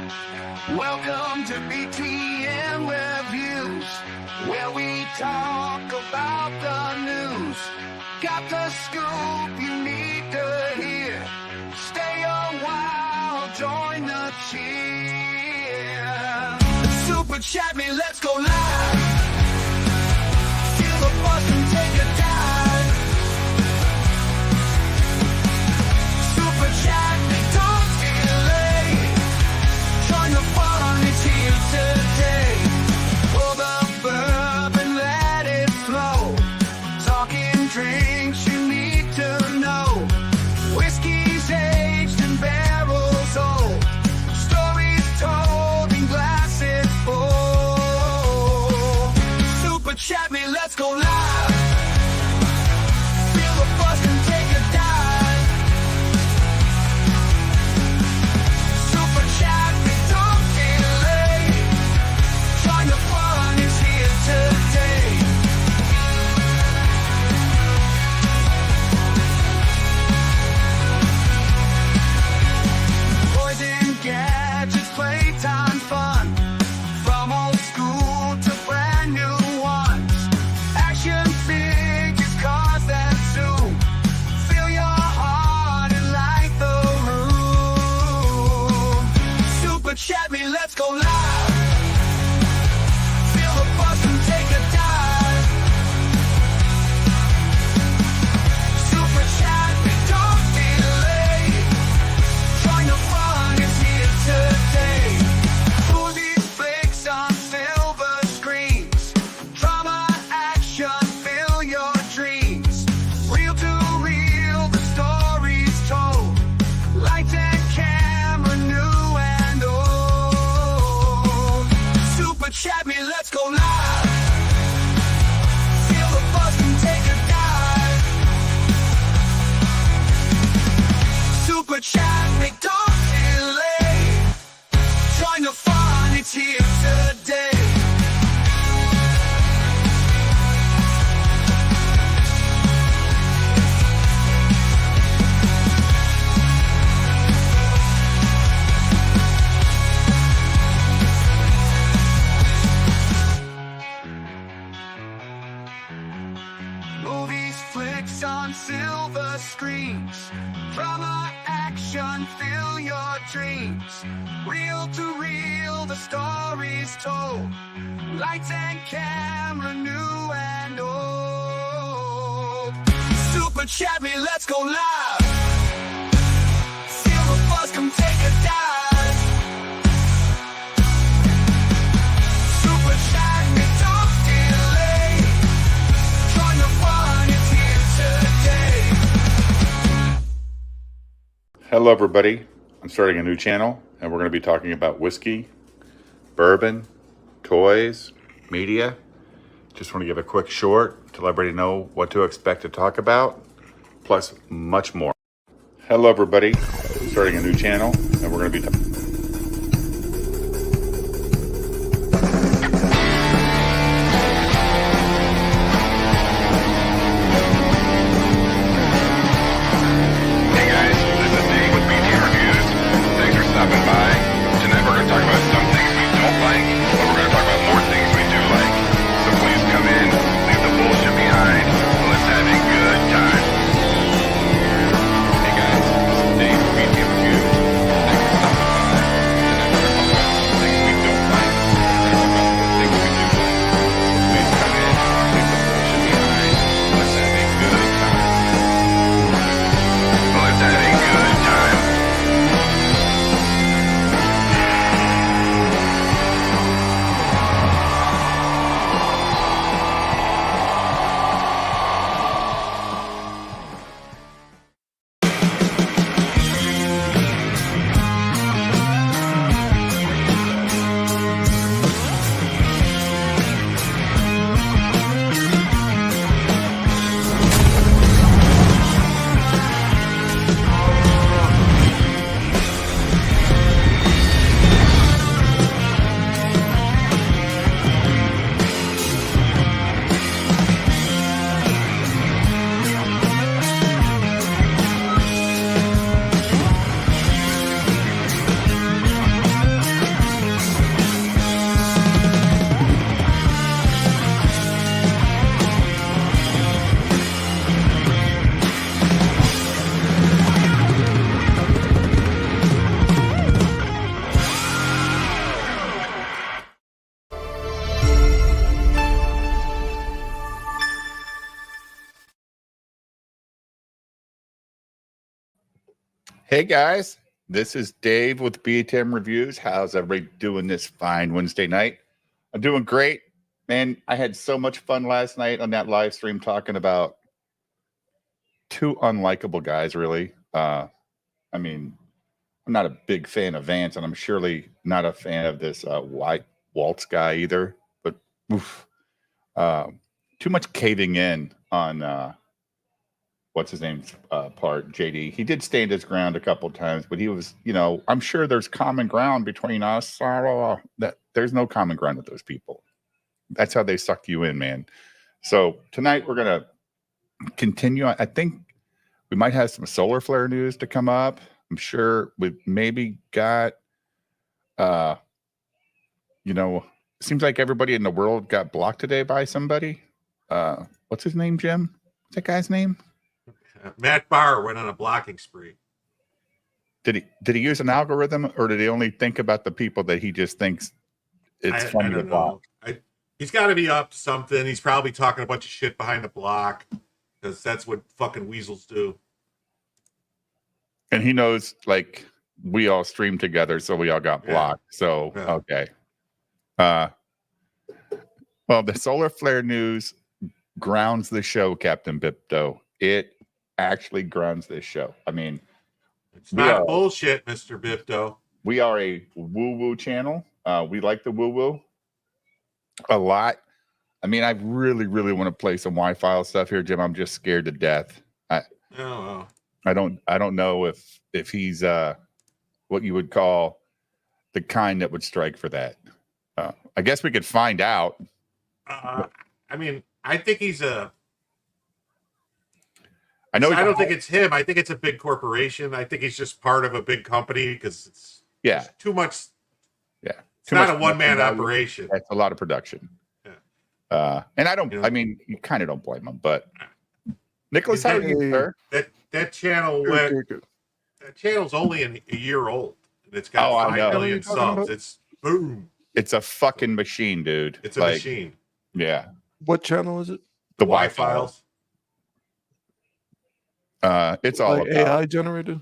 Welcome to BTN Reviews, where we talk about the news. Got the scoop you need to hear. Stay a while, join the cheer. Super Chat Me, let's go live. Feel the buzz and take a dive. Super Chat Me, don't delay. Join the fun, it's here today. Pour the bourbon, let it flow. Talking drinks you need to know. Whiskey's aged in barrels old. Stories told in glasses full. Super Chat Me, let's go live. Feel the buzz and take a dive. Super Chat Me, don't delay. Join the fun, it's here today. Toys and gadgets, playtime fun. From old school to brand new ones. Action figures, cars that zoom. Fill your heart and light the room. Super Chat Me, let's go live. Feel the buzz and take a dive. Super Chat Me, don't delay. Join the fun, it's here today. Movies, flicks on silver screens. Drama, action, fill your dreams. Real to real, the stories told. Lights and camera, new and old. Super Chat Me, let's go live. Feel the buzz and take a dive. Super Chat Me, don't delay. Join the fun, it's here today. Movies, flicks on silver screens. Drama, action, fill your dreams. Real to real, the stories told. Lights and camera, new and old. Super Chat Me, let's go live. Feel the buzz, come take a dive. Super Chat Me, don't delay. Join the fun, it's here today. Hello everybody, I'm starting a new channel and we're going to be talking about whiskey, bourbon, toys, media. Just want to give a quick short to let everybody know what to expect to talk about, plus much more. Hello everybody, I'm starting a new channel and we're going to be Hey guys, this is Dave with BTN Reviews. Thanks for stopping by. Tonight we're going to talk about some things we don't like, but we're going to talk about more things we do like. So please come in, leave the bullshit behind, and let's have a good time. Hey guys, this is Dave with BTN Reviews. Thanks for stopping by. Hey guys, this is Dave with BTM Reviews. How's everybody doing this fine Wednesday night? I'm doing great, man. I had so much fun last night on that live stream talking about two unlikable guys, really. I mean, I'm not a big fan of Vance, and I'm surely not a fan of this White Waltz guy either. But oof, too much caving in on what's his name's part, JD. He did stand his ground a couple times, but he was, I'm sure there's common ground between us. That there's no common ground with those people. That's how they suck you in, man. So tonight we're gonna continue. I think we might have some solar flare news to come up. I'm sure we've maybe got, seems like everybody in the world got blocked today by somebody. What's his name, Jim? What's that guy's name? Matt Barr went on a blocking spree. Did he use an algorithm, or did he only think about the people that he just thinks it's funny to block? He's got to be up to something. He's probably talking a bunch of shit behind the block because that's what fucking weasels do. And he knows, like, we all streamed together, so we all got blocked. Yeah. So, okay. Well, the solar flare news grounds the show, Captain Bipto. It actually grounds this show. I mean, it's not bullshit, Mr. Bipto. We are a woo-woo channel. We like the woo-woo a lot. I mean, I really, really want to play some Wi-Fi stuff here, Jim. I'm just scared to death. I don't know if he's what you would call the kind that would strike for that. I guess we could find out. I mean, I think he's a. I don't think it's him. I think it's a big corporation. I think he's just part of a big company because it's too much. Yeah, it's not a one-man operation. That's a lot of production. Yeah. And I don't. I mean, you kind of don't blame him, but Nicholas, how are you, sir? That channel went. That channel's only a year old, and it's got 5 million subs. It's boom. It's a fucking machine, dude. It's a machine. Yeah. What channel is it? The Wi-Files. It's all like about AI generated.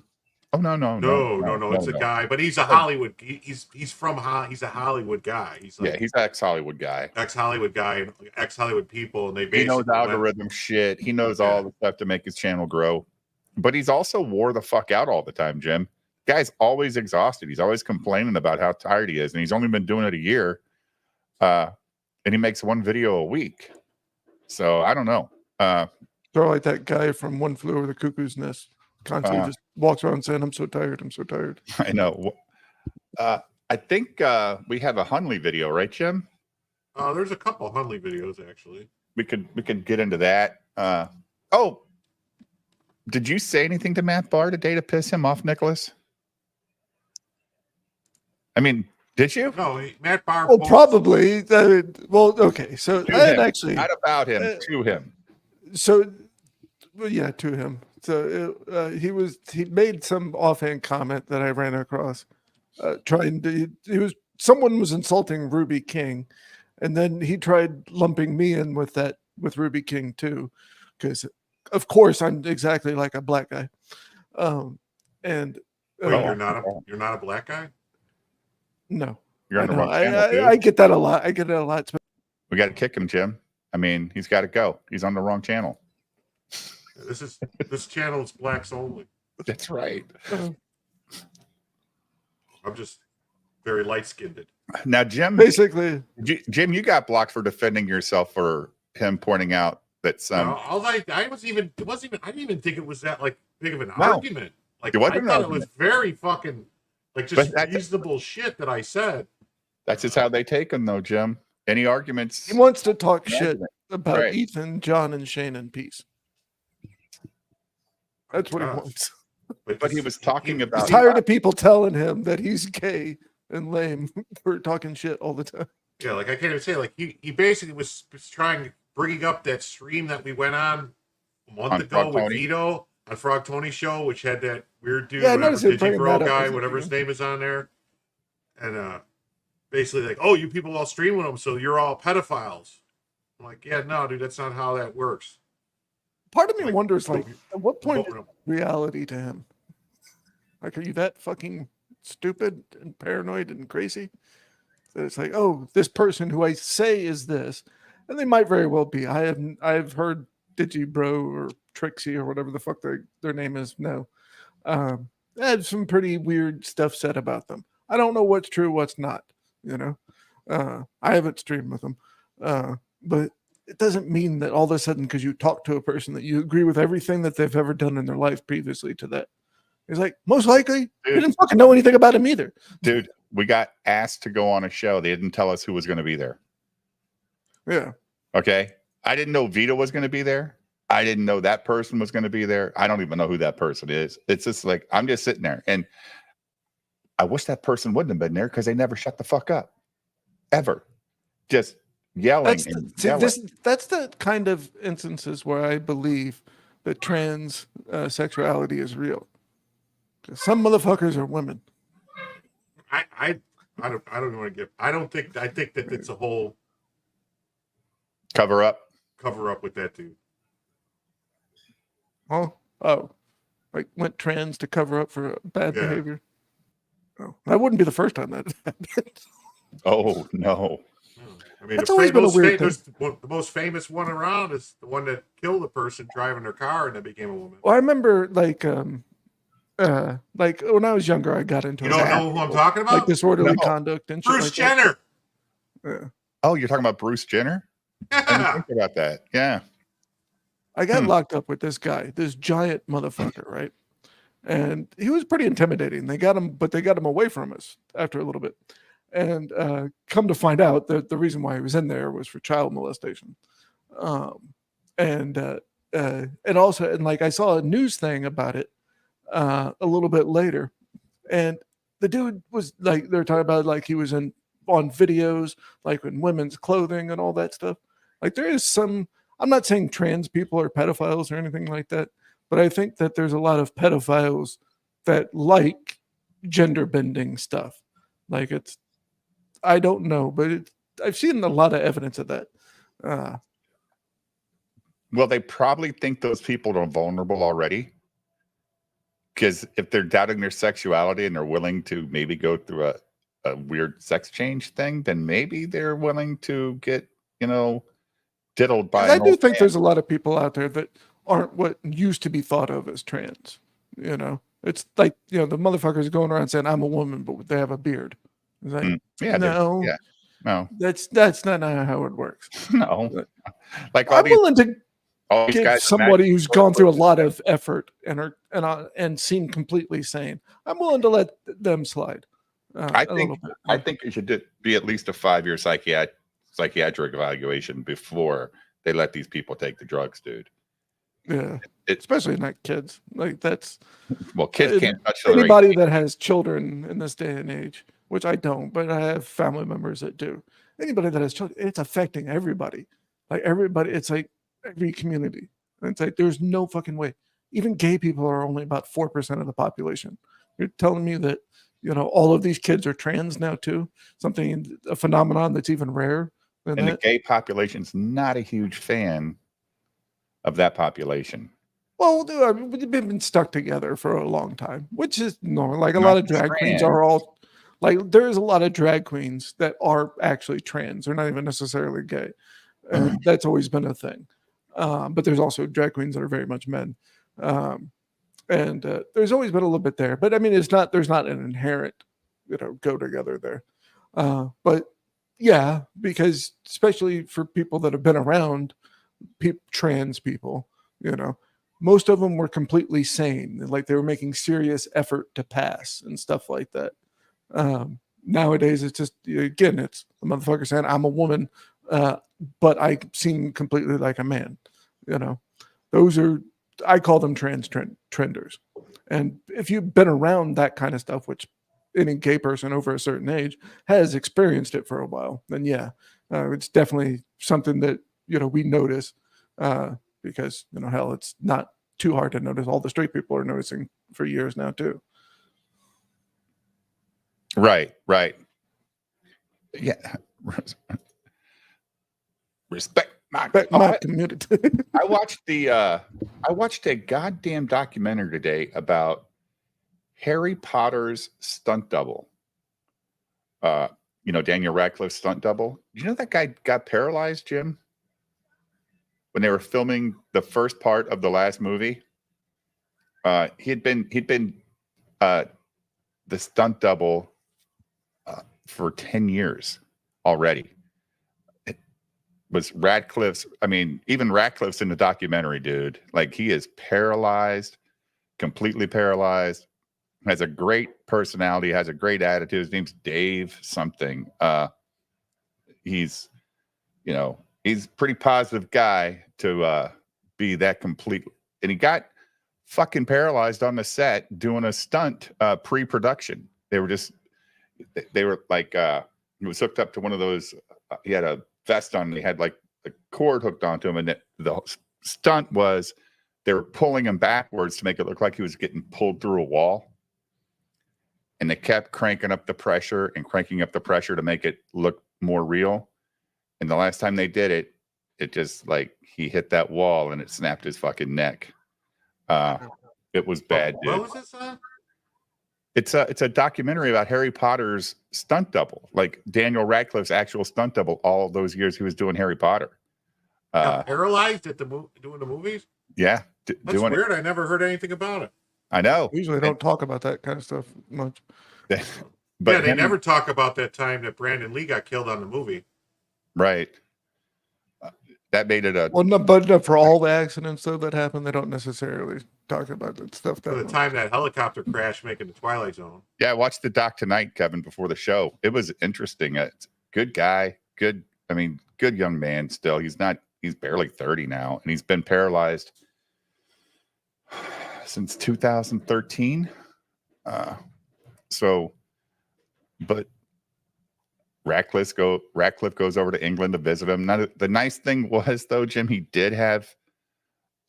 Oh no! It's a guy, but he's a Hollywood. He's a Hollywood guy. He's ex-Hollywood guy, and ex-Hollywood people, and they basically he knows algorithm shit. He knows all the stuff to make his channel grow, but he's also wore the fuck out all the time, Jim. Guy's always exhausted. He's always complaining about how tired he is, and he's only been doing it a year. And he makes one video a week. So I don't know. They're like that guy from One Flew Over the Cuckoo's Nest. Constantly just walks around saying, "I'm so tired. I'm so tired." I know. I think we have a Hunley video, right, Jim? There's a couple of Hunley videos actually. We could get into that. Did you say anything to Matt Barr today to piss him off, Nicholas? I mean, did you? No, Matt Barr. Well, probably. Okay. So actually, not about him, to him. So, yeah, to him. So he made some offhand comment that I ran across, someone was insulting Ruby King, and then he tried lumping me in with Ruby King too, because of course I'm exactly like a black guy, and you're not a black guy. No, you're on the wrong channel, dude. I get that a lot. We got to kick him, Jim. I mean, he's got to go. He's on the wrong channel. This channel is blacks only. That's right. I'm just very light-skinned. Now, Jim, basically, Jim, you got blocked for defending yourself for him pointing out that some. I didn't even think it was that like big of an argument. Like I thought it was very fucking like just reasonable shit that I said. That's just how they take him, though, Jim. Any arguments? He wants to talk shit about Ethan, John, and Shane in peace. That's what he wants. But he was talking about. He's tired of people telling him that he's gay and lame for talking shit all the time. Yeah, like I can't even say, like he basically was bringing up that stream that we went on a month ago with Vito on Frog Tony's show, which had that weird dude, Digibro guy, whatever his name is on there, and basically like, oh, you people all stream with him, so you're all pedophiles. I'm like, yeah, no, dude, that's not how that works. Part of me wonders, like, at what point is reality to him? Like, are you that fucking stupid and paranoid and crazy? That it's like, oh, this person who I say is this, and they might very well be. I've heard Digibro or Trixie or whatever the fuck their name is. No, had some pretty weird stuff said about them. I don't know what's true, what's not. You know, I haven't streamed with them, but it doesn't mean that all of a sudden because you talk to a person that you agree with everything that they've ever done in their life previously to that. He's like, most likely, you didn't fucking know anything about him either. Dude, we got asked to go on a show. They didn't tell us who was going to be there. Yeah. Okay. I didn't know Vito was going to be there. I didn't know that person was going to be there. I don't even know who that person is. It's just like, I'm just sitting there. And I wish that person wouldn't have been there because they never shut the fuck up. Ever. Just yelling. That's the kind of instances where I believe that trans sexuality is real. Some motherfuckers are women. I don't want to give. I think that it's a whole cover up with that dude. Oh, like went trans to cover up for bad behavior. Oh, that wouldn't be the first time that happened. Oh no. I mean, that's always been a weird thing. The most famous one around is the one that killed a person driving their car and then became a woman. Well, I remember like when I was younger, I got into. You don't know who I'm talking about? Like disorderly conduct and Bruce shit Jenner. Yeah. Oh, you're talking about Bruce Jenner? Yeah. I didn't think about that. Yeah. I got locked up with this guy, this giant motherfucker, right? And he was pretty intimidating. They got him away from us after a little bit. And come to find out that the reason why he was in there was for child molestation. And also, like I saw a news thing about it a little bit later. And the dude was like, they're talking about like he was on videos, like in women's clothing and all that stuff. Like there is some, I'm not saying trans people are pedophiles or anything like that, but I think that there's a lot of pedophiles that like gender bending stuff. Like I don't know, but I've seen a lot of evidence of that. Well, they probably think those people are vulnerable already. Because if they're doubting their sexuality and they're willing to maybe go through a weird sex change thing, then maybe they're willing to get, diddled by. I do think there's a lot of people out there that aren't what used to be thought of as trans. It's like, the motherfuckers going around saying I'm a woman, but they have a beard. It's like, no, that's not how it works. No, like I'm willing to give somebody who's gone through a lot of effort and seem completely sane. I'm willing to let them slide. I think it should be at least a 5-year psychiatric evaluation before they let these people take the drugs, dude. Yeah, especially not kids. Like that's kids can't touch anybody that has children in this day and age, which I don't, but I have family members that do. Anybody that has children, it's affecting everybody. Like everybody, it's like every community. And it's like there's no fucking way. Even gay people are only about 4% of the population. You're telling me that all of these kids are trans now too? A phenomenon that's even rare. The gay population's not a huge fan of that population. Well, we've been stuck together for a long time, which is normal. Like a lot of drag queens are all like, there's a lot of drag queens that are actually trans. They're not even necessarily gay. And that's always been a thing. But there's also drag queens that are very much men. And there's always been a little bit there. But I mean, there's not an inherent, go together there. But yeah, because especially for people that have been around trans people, most of them were completely sane. Like they were making serious effort to pass and stuff like that. Nowadays, it's just, again, it's a motherfucker saying, I'm a woman, but I seem completely like a man. Those are, I call them trans trenders. And if you've been around that kind of stuff, which any gay person over a certain age has experienced it for a while, then yeah, it's definitely something that, we notice because, hell, it's not too hard to notice. All the straight people are noticing for years now too. Right. Yeah. Respect my community. I watched a goddamn documentary today about Harry Potter's stunt double. Daniel Radcliffe's stunt double. Do you know that guy got paralyzed, Jim? When they were filming the first part of the last movie, he'd been the stunt double for 10 years already. It was Radcliffe's. I mean, even Radcliffe's in the documentary, dude. Like, he is paralyzed, completely paralyzed. Has a great personality, has a great attitude. His name's Dave something. He's a pretty positive guy to be that complete. And he got fucking paralyzed on the set doing a stunt pre-production. They were like, he was hooked up to one of those. He had a vest on. And he had like a cord hooked onto him, and the stunt was they were pulling him backwards to make it look like he was getting pulled through a wall. And they kept cranking up the pressure to make it look more real. And the last time they did it, it just like he hit that wall and it snapped his fucking neck. It was bad, dude. What was this on? It's a documentary about Harry Potter's stunt double, like Daniel Radcliffe's actual stunt double. All those years he was doing Harry Potter. Paralyzed at doing the movies. Yeah, that's weird. I never heard anything about it. I know. Usually don't talk about that kind of stuff much. But they never talk about that time that Brandon Lee got killed on the movie. Right. That made it but for all the accidents though that happen, they don't necessarily talk about that stuff. For the time that helicopter crash making the Twilight Zone. Yeah, I watched the doc tonight, Kevin, before the show. It was interesting. Good guy. Good young man still. He's barely 30 now, and he's been paralyzed since 2013. But Radcliffe goes over to England to visit him. Now, the nice thing was, though, Jim, he did have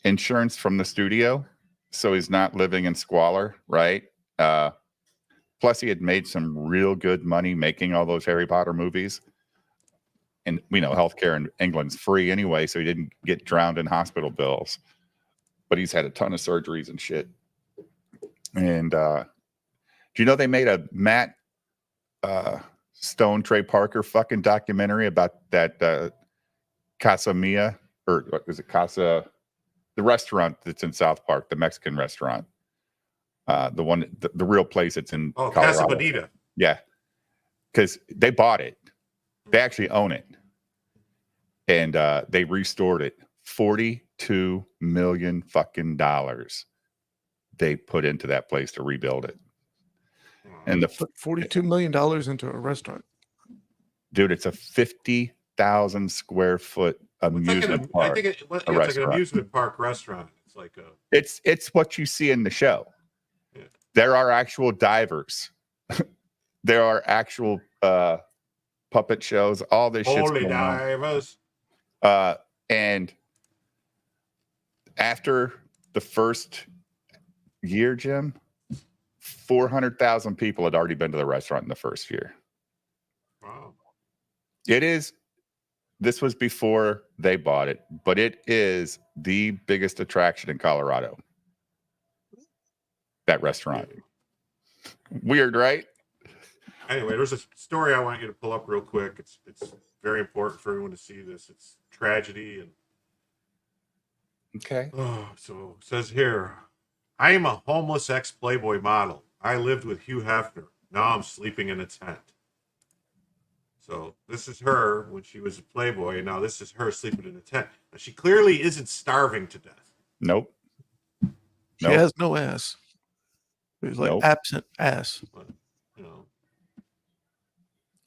insurance from the studio, so he's not living in squalor, right? Plus, he had made some real good money making all those Harry Potter movies. And we know healthcare in England's free anyway, so he didn't get drowned in hospital bills. But he's had a ton of surgeries and shit. And do you know they made a Matt Stone, Trey Parker fucking documentary about that Casa Mia, or what was it, Casa, the restaurant that's in South Park, the Mexican restaurant, the real place that's in Colorado. Casa Bonita. Yeah, because they bought it, they actually own it, and they restored it. $42 million fucking dollars they put into that place to rebuild it. And the $42 million into a restaurant, dude, it's a 50,000 square foot amusement park. I think it's like an amusement park restaurant. It's like it's what you see in the show. Yeah. There are actual divers. There are actual puppet shows. All this shit's holy divers. And after the first year, Jim, 400,000 people had already been to the restaurant in the first year. Wow. This was before they bought it, but it is the biggest attraction in Colorado. That restaurant. Weird, right? Anyway, there's a story I want you to pull up real quick. It's very important for everyone to see this. It's tragedy and okay. So it says here, I am a homeless ex-Playboy model. I lived with Hugh Hefner. Now I'm sleeping in a tent. So this is her when she was a Playboy, and now this is her sleeping in a tent. Now, she clearly isn't starving to death. Nope. She has no ass. There's like absent ass. But,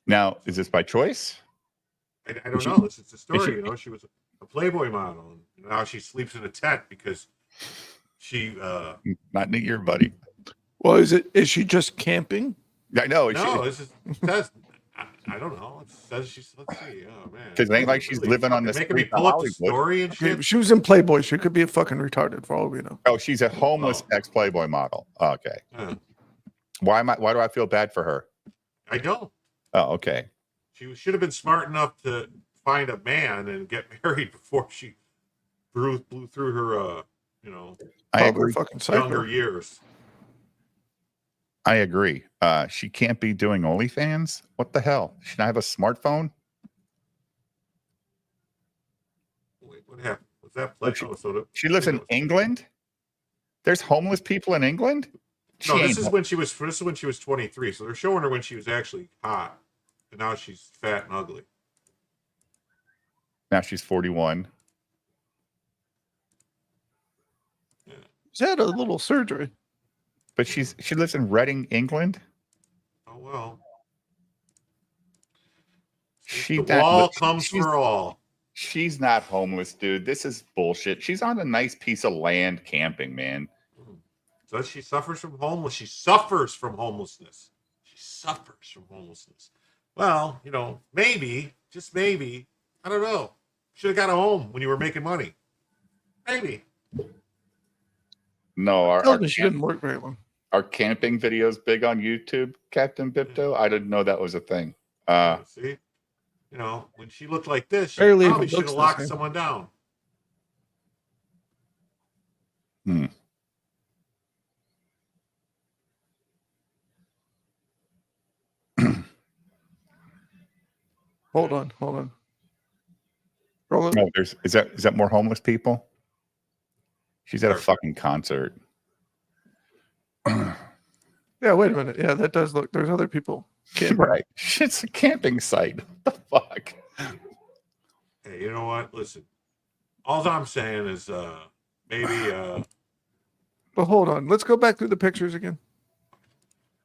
Now, is this by choice? I don't know. This is the story. She was a Playboy model, and now she sleeps in a tent because she not in a year, buddy. Well, is she just camping? I know. No, it says I don't know. It says she's. Let's see. Oh man, because it ain't like she's living on the street. Making me pull up the story and shit. She was in Playboy. She could be a fucking retarded for all we know. Oh, she's a homeless ex-Playboy model. Okay. Why do I feel bad for her? I don't. Oh, okay. She should have been smart enough to find a man and get married before she blew through her, I agree. Fucking younger years. I agree. She can't be doing OnlyFans. What the hell? Should I have a smartphone? Wait, what happened? Was that play? She lives in England. There's homeless people in England. No, this is when she was 23. So they're showing her when she was actually hot, and now she's fat and ugly. Now she's 41. Yeah. She's had a little surgery. But she lives in Reading, England. Oh well. The wall comes for all. She's not homeless, dude. This is bullshit. She's on a nice piece of land camping, man. So she suffers from homeless. She suffers from homelessness. She suffers from homelessness. Well, maybe, just maybe, I don't know. Should have got a home when you were making money. Maybe. No, she didn't work very long. Are camping videos big on YouTube, Captain Bipto? I didn't know that was a thing. See, when she looked like this, she Barely probably should have locked someone down. Hold on. Roll it. No, is that more homeless people? She's at a fucking concert. Yeah, wait a minute. Yeah, that does look. There's other people. Right. It's a camping site. What the fuck? Hey, you know what? Listen. All I'm saying is maybe But hold on. Let's go back through the pictures again.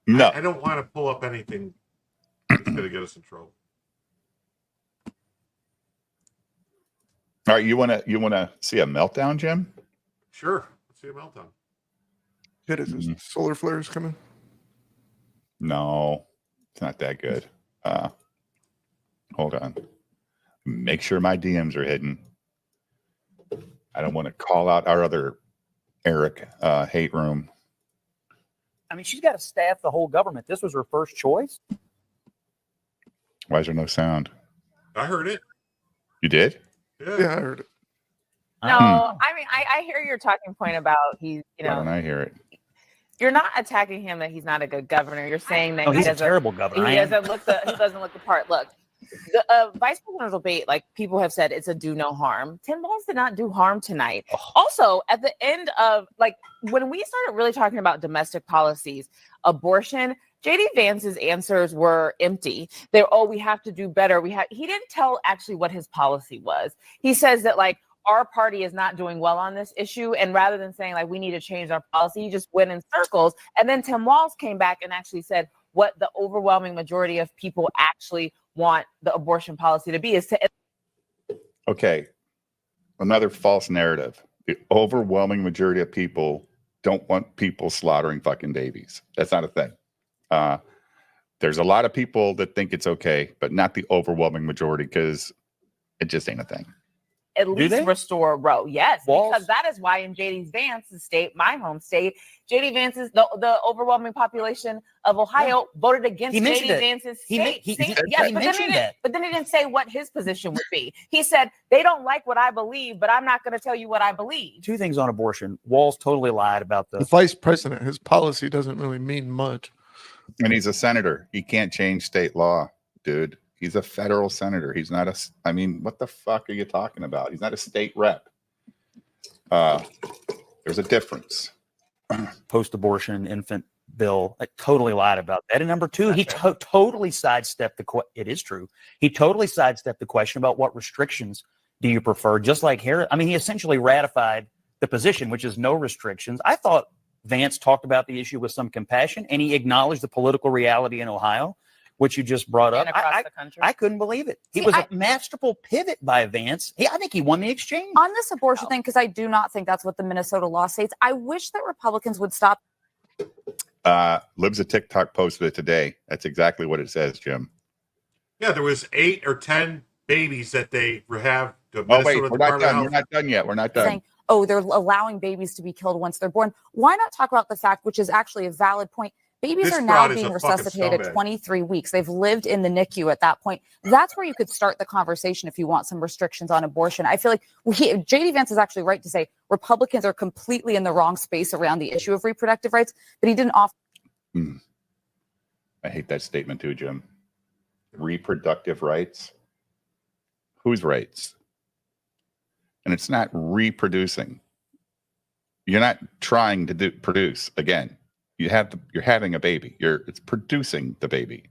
No. I don't want to pull up anything that's gonna get us in trouble. All right, you wanna see a meltdown, Jim? Sure. Let's see a meltdown. It is solar flares coming. No, it's not that good. Hold on. Make sure my DMs are hidden. I don't want to call out our other Eric hate room. I mean, she's got to staff the whole government. This was her first choice. Why is there no sound? I heard it. You did? Yeah, I heard it. No, I mean, I hear your talking point about he's, Why don't I hear it? You're not attacking him that he's not a good governor. You're saying that he's a terrible governor. He doesn't look the part. Look, the vice presidential debate, like people have said, it's a do no harm. Tim Walz did not do harm tonight. Also, at the end of when we started really talking about domestic policies, abortion, JD Vance's answers were empty. We have to do better. He didn't tell actually what his policy was. He says that our party is not doing well on this issue. And rather than saying we need to change our policy, he just went in circles. And then Tim Walz came back and actually said what the overwhelming majority of people actually want the abortion policy to be is to. Okay. Another false narrative. The overwhelming majority of people don't want people slaughtering fucking babies. That's not a thing. There's a lot of people that think it's okay, but not the overwhelming majority because it just ain't a thing. At least restore Roe. Yes, because that is why in JD Vance's state, my home state, JD Vance's the overwhelming population of Ohio voted against JD Vance's state. But then he didn't say what his position would be. He said they don't like what I believe, but I'm not going to tell you what I believe. Two things on abortion. Walz totally lied about the vice president. His policy doesn't really mean much. And he's a senator. He can't change state law, dude. He's a federal senator. He's not what the fuck are you talking about? He's not a state rep. There's a difference. Post-abortion infant bill. I totally lied about that. And number two, he totally sidestepped it is true. He totally sidestepped the question about what restrictions do you prefer? Just like Harris. I mean, he essentially ratified the position, which is no restrictions. I thought Vance talked about the issue with some compassion, and he acknowledged the political reality in Ohio, which you just brought up. I couldn't believe it. It was a masterful pivot by Vance. I think he won the exchange. On this abortion thing, because I do not think that's what the Minnesota law states, I wish that Republicans would stop. Libs a TikTok posted it today. That's exactly what it says, Jim. Yeah, there was 8 or 10 babies that they have. Oh, wait, we're not done. We're not done yet. We're not done. Saying, they're allowing babies to be killed once they're born. Why not talk about the fact, which is actually a valid point, babies are now being resuscitated at 23 weeks. They've lived in the NICU at that point. That's where you could start the conversation if you want some restrictions on abortion. I feel like JD Vance is actually right to say Republicans are completely in the wrong space around the issue of reproductive rights, but he didn't offer. I hate that statement too, Jim. Reproductive rights. Whose rights? And it's not reproducing. You're not trying to produce again. You're having a baby. It's producing the baby.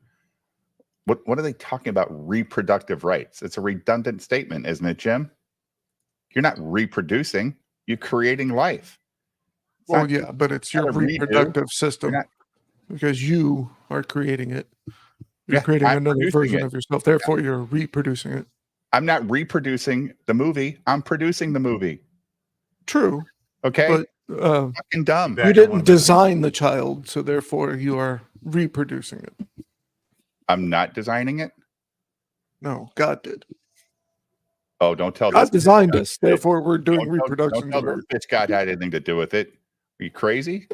What are they talking about? Reproductive rights. It's a redundant statement, isn't it, Jim? You're not reproducing. You're creating life. Well, yeah, but it's your reproductive system because you are creating it. You're creating another version of yourself. Therefore, you're reproducing it. I'm not reproducing the movie. I'm producing the movie. True. Okay. But fucking dumb. You didn't design the child, so therefore you are reproducing it. I'm not designing it. No, God did. Oh, don't tell God this. designed us. Therefore, we're doing reproduction. Don't tell this bitch God had anything to do with it. Are you crazy?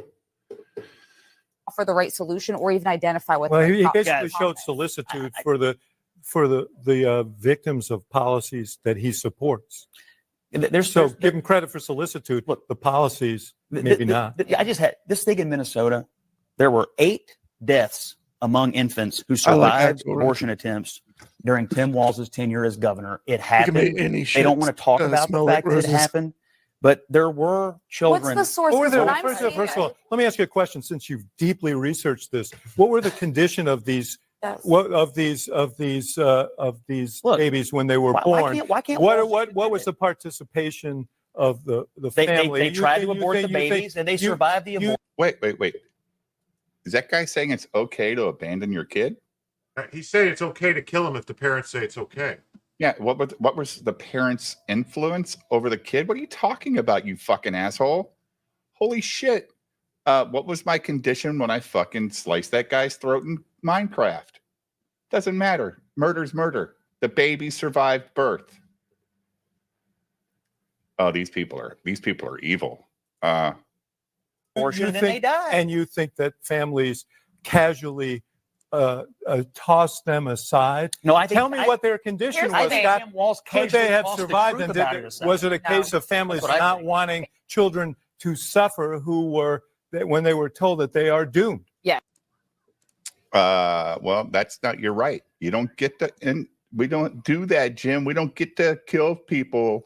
For the right solution, or even identify what. Well, he basically showed solicitude for the victims of policies that he supports. So give him credit for solicitude. Look, the policies, maybe not. I just had this thing in Minnesota. There were 8 deaths among infants who survived abortion attempts during Tim Walz's tenure as governor. It happened. They don't want to talk about the fact that it happened, but there were children. What's the source? First of all, let me ask you a question. Since you've deeply researched this, what were the condition of these? What of these babies when they were born? What was the participation of the family? They tried to abort the babies and they survived the abortion. Wait. Is that guy saying it's okay to abandon your kid? He's saying it's okay to kill him if the parents say it's okay. Yeah. What was the parents' influence over the kid? What are you talking about, you fucking asshole? Holy shit. What was my condition when I fucking sliced that guy's throat in Minecraft? Doesn't matter. Murder's murder. The baby survived birth. Oh, these people are evil. Abortion and then they die. And you think that families casually toss them aside? No, tell me what their condition was, Scott. Could they have survived? And was it a case of families not wanting children to suffer when they were told that they are doomed? Yeah. Well, that's not. You're right. You don't get to, and we don't do that, Jim. We don't get to kill people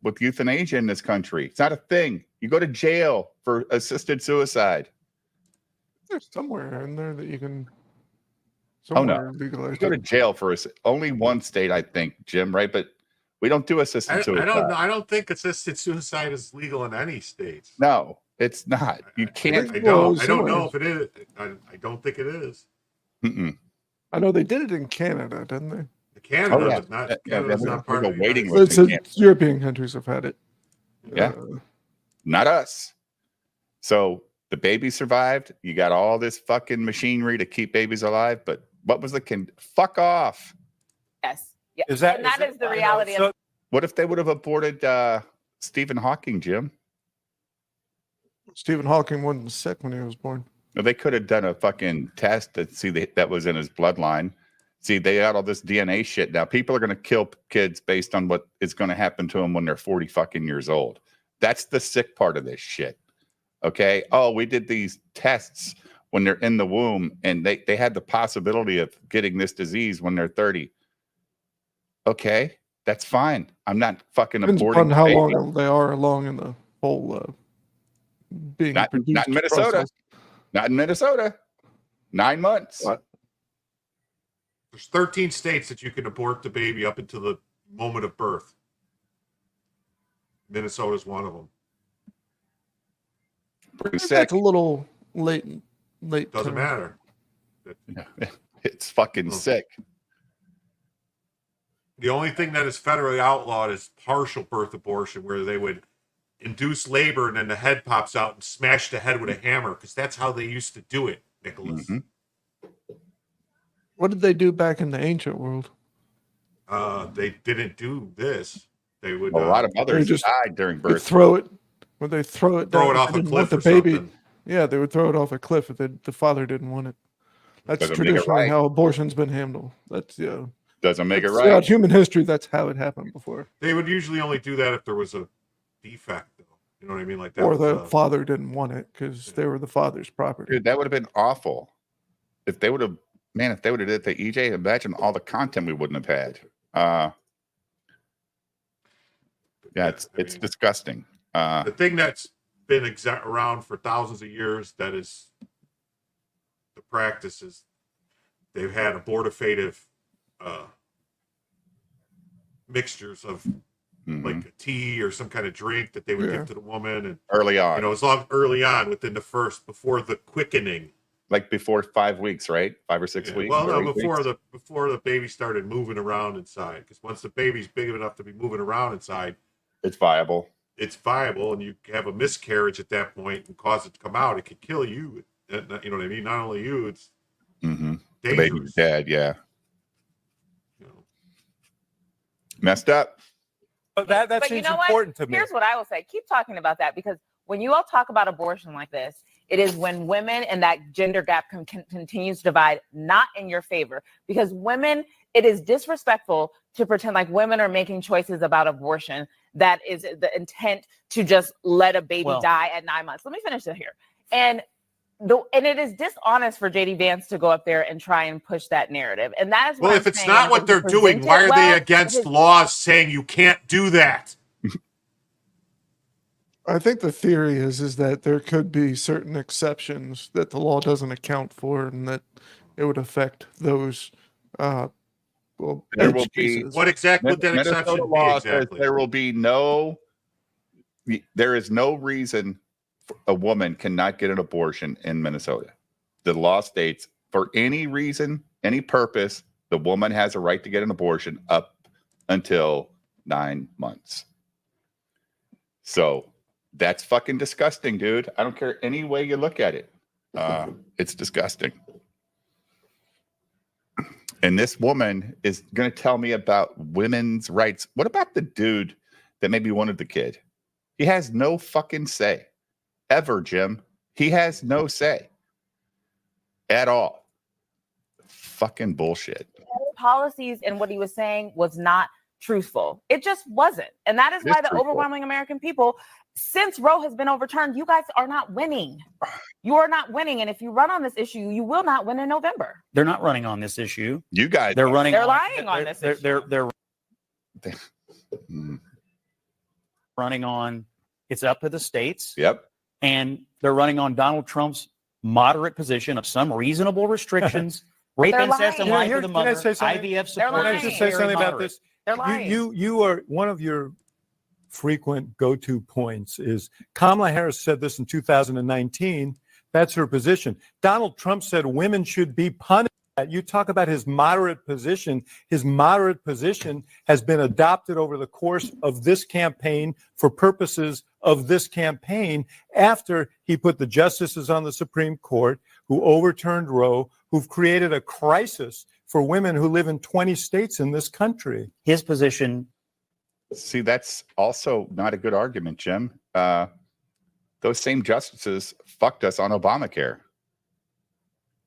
with euthanasia in this country. It's not a thing. You go to jail for assisted suicide. There's somewhere in there that you can. Oh no, you go to jail for only one state, I think, Jim. Right, but we don't do assisted suicide. I don't think assisted suicide is legal in any states. No, it's not. You can't. I don't know if it is. I don't think it is. Mm-mm. I know they did it in Canada, didn't they? Canada's not part of the waiting list. European countries have had it. Yeah, not us. So the baby survived. You got all this fucking machinery to keep babies alive, but what was fuck off? Yes. Yeah. That is the reality of it. What if they would have aborted Stephen Hawking, Jim? Stephen Hawking wasn't sick when he was born. They could have done a fucking test to see that was in his bloodline. See, they got all this DNA shit. Now people are going to kill kids based on what is going to happen to them when they're 40 fucking years old. That's the sick part of this shit. Okay. Oh, we did these tests when they're in the womb and they had the possibility of getting this disease when they're 30. Okay. That's fine. I'm not fucking aborting. On how long they are along in the whole being not in Minnesota. Process. Not in Minnesota. 9 months. What? There's 13 states that you can abort the baby up until the moment of birth. Minnesota's one of them. Pretty sick. That's a little late. Doesn't matter. It's fucking sick. The only thing that is federally outlawed is partial birth abortion, where they would induce labor and then the head pops out and smash the head with a hammer, because that's how they used to do it, Nicholas. Mm-hmm. What did they do back in the ancient world? They didn't do this. They would. A lot of mothers just died during birth. Would they throw it off a cliff? The baby. Something. Yeah, they would throw it off a cliff if the father didn't want it. That's traditionally how abortion's been handled. That's Doesn't make it right. Throughout human history, that's how it happened before. They would usually only do that if there was a defect, though. You know what I mean? Like that. Or the father didn't want it because they were the father's property. Dude, that would have been awful. if they would have did the EJ, imagine all the content we wouldn't have had. Yeah, it's disgusting. The thing that's been around for thousands of years, that is the practice, is they've had abortifactive mixtures of like a tea or some kind of drink that they would give to the woman, and early on, as long early on within the first, before the quickening, like before 5 weeks, right? 5 or 6 weeks. Well, no, before the baby started moving around inside, because once the baby's big enough to be moving around inside, it's viable. It's viable, and you have a miscarriage at that point and cause it to come out. It could kill you. You know what I mean? Not only you, it's the baby's dead. Yeah, messed up. But that seems important to me. Here's what I will say. Keep talking about that, because when you all talk about abortion like this, it is when women and that gender gap continues to divide, not in your favor. Because women, it is disrespectful to pretend like women are making choices about abortion. That is the intent, to just let a baby die at 9 months. Let me finish it here. And it is dishonest for JD Vance to go up there and try and push that narrative. And that is what if it's not what they're doing, why are they against laws saying you can't do that? I think the theory is that there could be certain exceptions that the law doesn't account for, and that it would affect those. There will be what exactly would that exception be? Exactly. There is no reason a woman cannot get an abortion in Minnesota. The law states, for any reason, any purpose, the woman has a right to get an abortion up until 9 months. So that's fucking disgusting, dude. I don't care any way you look at it. It's disgusting. And this woman is going to tell me about women's rights. What about the dude that maybe wanted the kid? He has no fucking say. Ever, Jim. He has no say. At all. Fucking bullshit. Policies and what he was saying was not truthful. It just wasn't. And that is why the overwhelming American people, since Roe has been overturned, you guys are not winning. You are not winning. And if you run on this issue, you will not win in November. They're not running on this issue. You guys, they're running. They're lying on this issue. They're running on. It's up to the states. Yep. And they're running on Donald Trump's moderate position of some reasonable restrictions, rape, incest, and life of the mother, IVF support. Can I just say something about this? They're lying. You are one of your frequent go-to points is Kamala Harris said this in 2019. That's her position. Donald Trump said women should be punished. You talk about his moderate position. His moderate position has been adopted over the course of this campaign for purposes of this campaign after he put the justices on the Supreme Court who overturned Roe, who've created a crisis for women who live in 20 states in this country. His position. See, that's also not a good argument, Jim. Those same justices fucked us on Obamacare.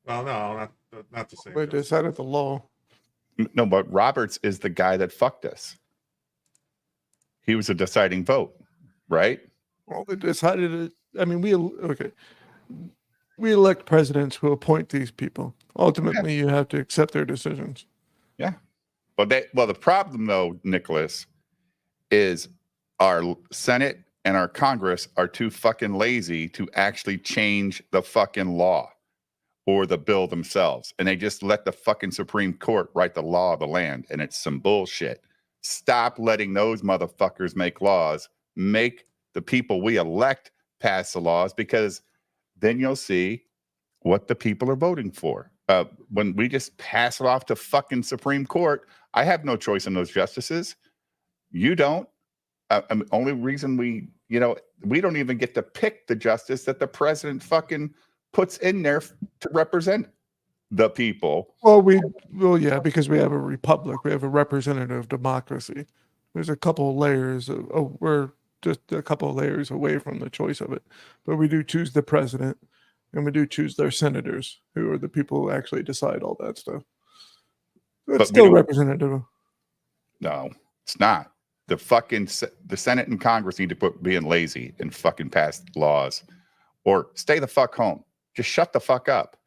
Well, no, not the same. They decided the law. No, but Roberts is the guy that fucked us. He was a deciding vote, right? Well, they decided it. I mean, we elect presidents who appoint these people. Ultimately, you have to accept their decisions. Yeah. Well, the problem, though, Nicholas, is our Senate and our Congress are too fucking lazy to actually change the fucking law or the bill themselves. And they just let the fucking Supreme Court write the law of the land. And it's some bullshit. Stop letting those motherfuckers make laws. Make the people we elect pass the laws, because then you'll see what the people are voting for. When we just pass it off to fucking Supreme Court, I have no choice in those justices. You don't. Only reason we don't even get to pick the justice that the president fucking puts in there to represent the people. Well, yeah, because we have a republic. We have a representative democracy. There's a couple of layers. We're just a couple of layers away from the choice of it. But we do choose the president, and we do choose their senators, who are the people who actually decide all that stuff. It's still representative. No, it's not. The Senate and Congress need to quit being lazy and fucking pass laws, or stay the fuck home. Just shut the fuck up.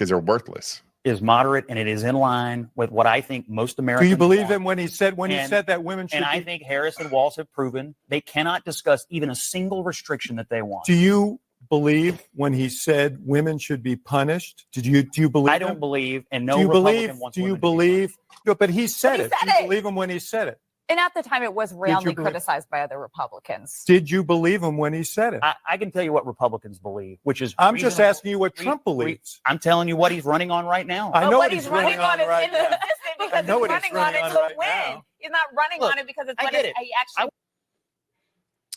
because they're worthless. Is moderate, and it is in line with what I think most Americans. Do you believe want. him when he said that women should? And I think Harris and Walz have proven they cannot discuss even a single restriction that they want. Do you believe when he said women should be punished? Do you believe? I don't believe, and no do you Republican believe? wants Do you women to be believe? No, but he said But he it. said Do you it. believe him when he said it? And at the time, it was roundly believe- criticized by other Republicans. Did you believe him when he said it? I can tell you what Republicans believe, which is I'm just reasonable. asking you what Trump believes. I'm telling you what he's running on right now. I But know what what he's running on is right now. inconsistent because I know he's what he's running on it running to on right win. now. He's not running Look, on it because it's I what get it. he actually.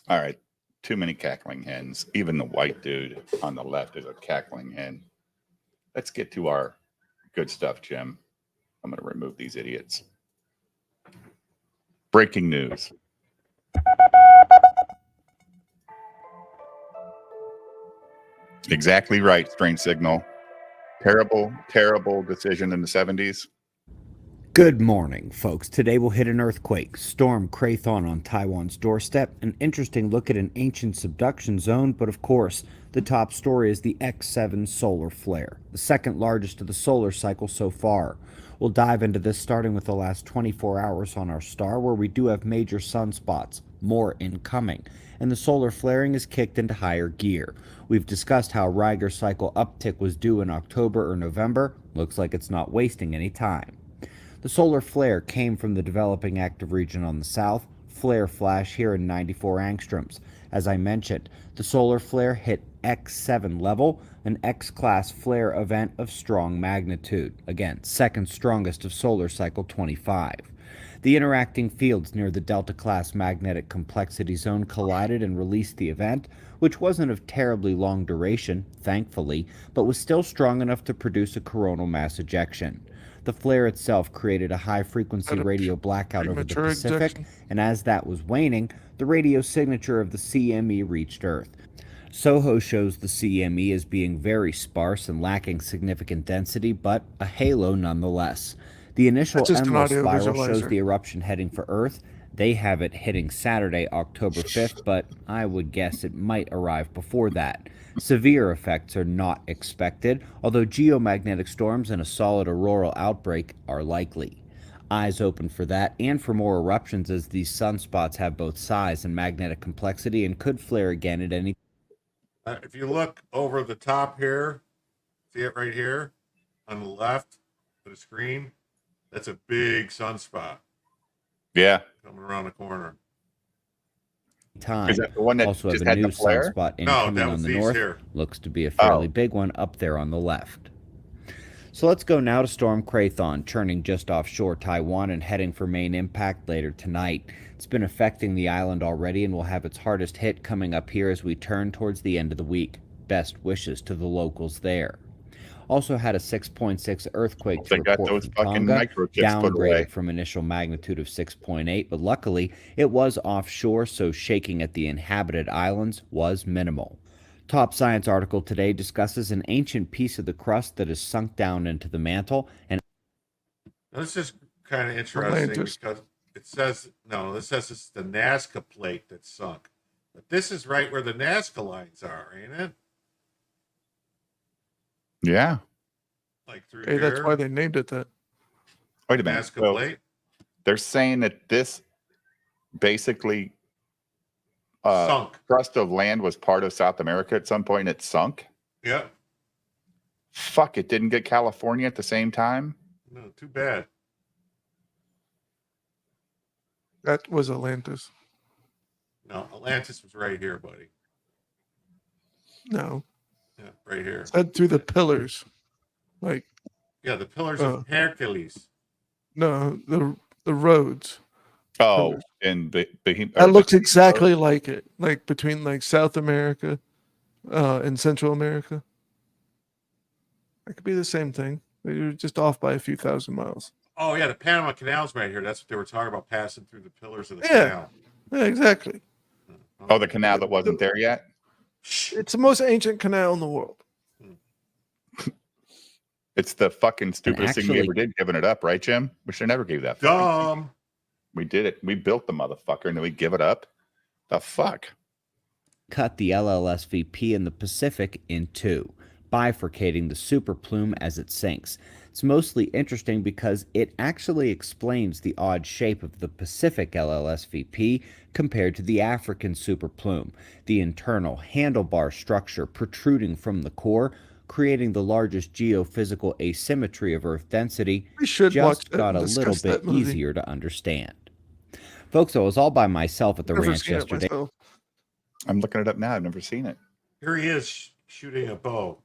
All right. Too many cackling hens. Even the white dude on the left is a cackling hen. Let's get to our good stuff, Jim. I'm going to remove these idiots. Breaking news. Exactly right, Strange Signal. Terrible, terrible decision in the 70s. Good morning, folks. Today we'll hit an earthquake, Storm Krathon on Taiwan's doorstep, an interesting look at an ancient subduction zone, but of course, the top story is the X7 solar flare, the second largest of the solar cycle so far. We'll dive into this starting with the last 24 hours on our star, where we do have major sunspots, more incoming, and the solar flaring is kicked into higher gear. We've discussed how Riger cycle uptick was due in October or November. Looks like it's not wasting any time. The solar flare came from the developing active region on the south, flare flash here in 94 angstroms. As I mentioned, the solar flare hit X7 level, an X-class flare event of strong magnitude. Again, second strongest of solar cycle 25. The interacting fields near the Delta-class magnetic complexity zone collided and released the event, which wasn't of terribly long duration, thankfully, but was still strong enough to produce a coronal mass ejection. The flare itself created a high-frequency radio blackout over the Pacific, and as that was waning, the radio signature of the CME reached Earth. SOHO shows the CME as being very sparse and lacking significant density, but a halo nonetheless. The initial emerald spiral shows the eruption heading for Earth. They have it hitting Saturday, October 5th, but I would guess it might arrive before that. Severe effects are not expected, although geomagnetic storms and a solid auroral outbreak are likely. Eyes open for that and for more eruptions, as these sunspots have both size and magnetic complexity and could flare again at any time. If you look over the top here, see it right here on the left of the screen? That's a big sunspot. Yeah. Coming around the corner. Time. Is that the one that also just have a had new the flare? sunspot incoming on the north. Here. Looks to be a fairly big one up there on the left. So let's go now to Storm Krathon, churning just offshore Taiwan and heading for main impact later tonight. It's been affecting the island already and will have its hardest hit coming up here as we turn towards the end of the week. Best wishes to the locals there. Also had a 6.6 earthquake to report from Tonga, downgraded from initial magnitude of 6.8, but luckily it was offshore, so shaking at the inhabited islands was minimal. Top Science article today discusses an ancient piece of the crust that has sunk down into the mantle. And this is kind of interesting because it says, this says it's the Nazca plate that's sunk. But this is right where the Nazca lines are, ain't it? Yeah. Like through hey, here. that's why they named it that. Wait a minute. Nazca plate? They're saying that this basically sunk. crust of land was part of South America at some point. It sunk. Yep. Fuck, it didn't get California at the same time. No, too bad. That was Atlantis. No, Atlantis was right here, buddy. No. Yeah, right here. Head through the pillars. Like. Yeah, the pillars of Hercules. No, the roads. Oh, and that looks exactly like it, like between like South America and Central America. That could be the same thing. They're just off by a few thousand miles. Oh yeah, the Panama Canal's right here. That's what they were talking about, passing through the pillars of the canal. Yeah, exactly. Oh, the canal that wasn't there yet? It's the most ancient canal in the world. It's the fucking stupidest thing we ever did, giving it up, right, Jim? We should never gave that. Dumb. We did it. We built the motherfucker, and then we give it up. The fuck? Cut the LLSVP in the Pacific in two. bifurcating the super plume as it sinks. It's mostly interesting because it actually explains the odd shape of the Pacific LLSVP compared to the African super plume, the internal handlebar structure protruding from the core, creating the largest geophysical asymmetry of Earth density. We should just watch got a little bit easier to understand. Folks, I was all by myself at the ranch yesterday. I'm looking it up now. I've never seen it. Here he is shooting a bow.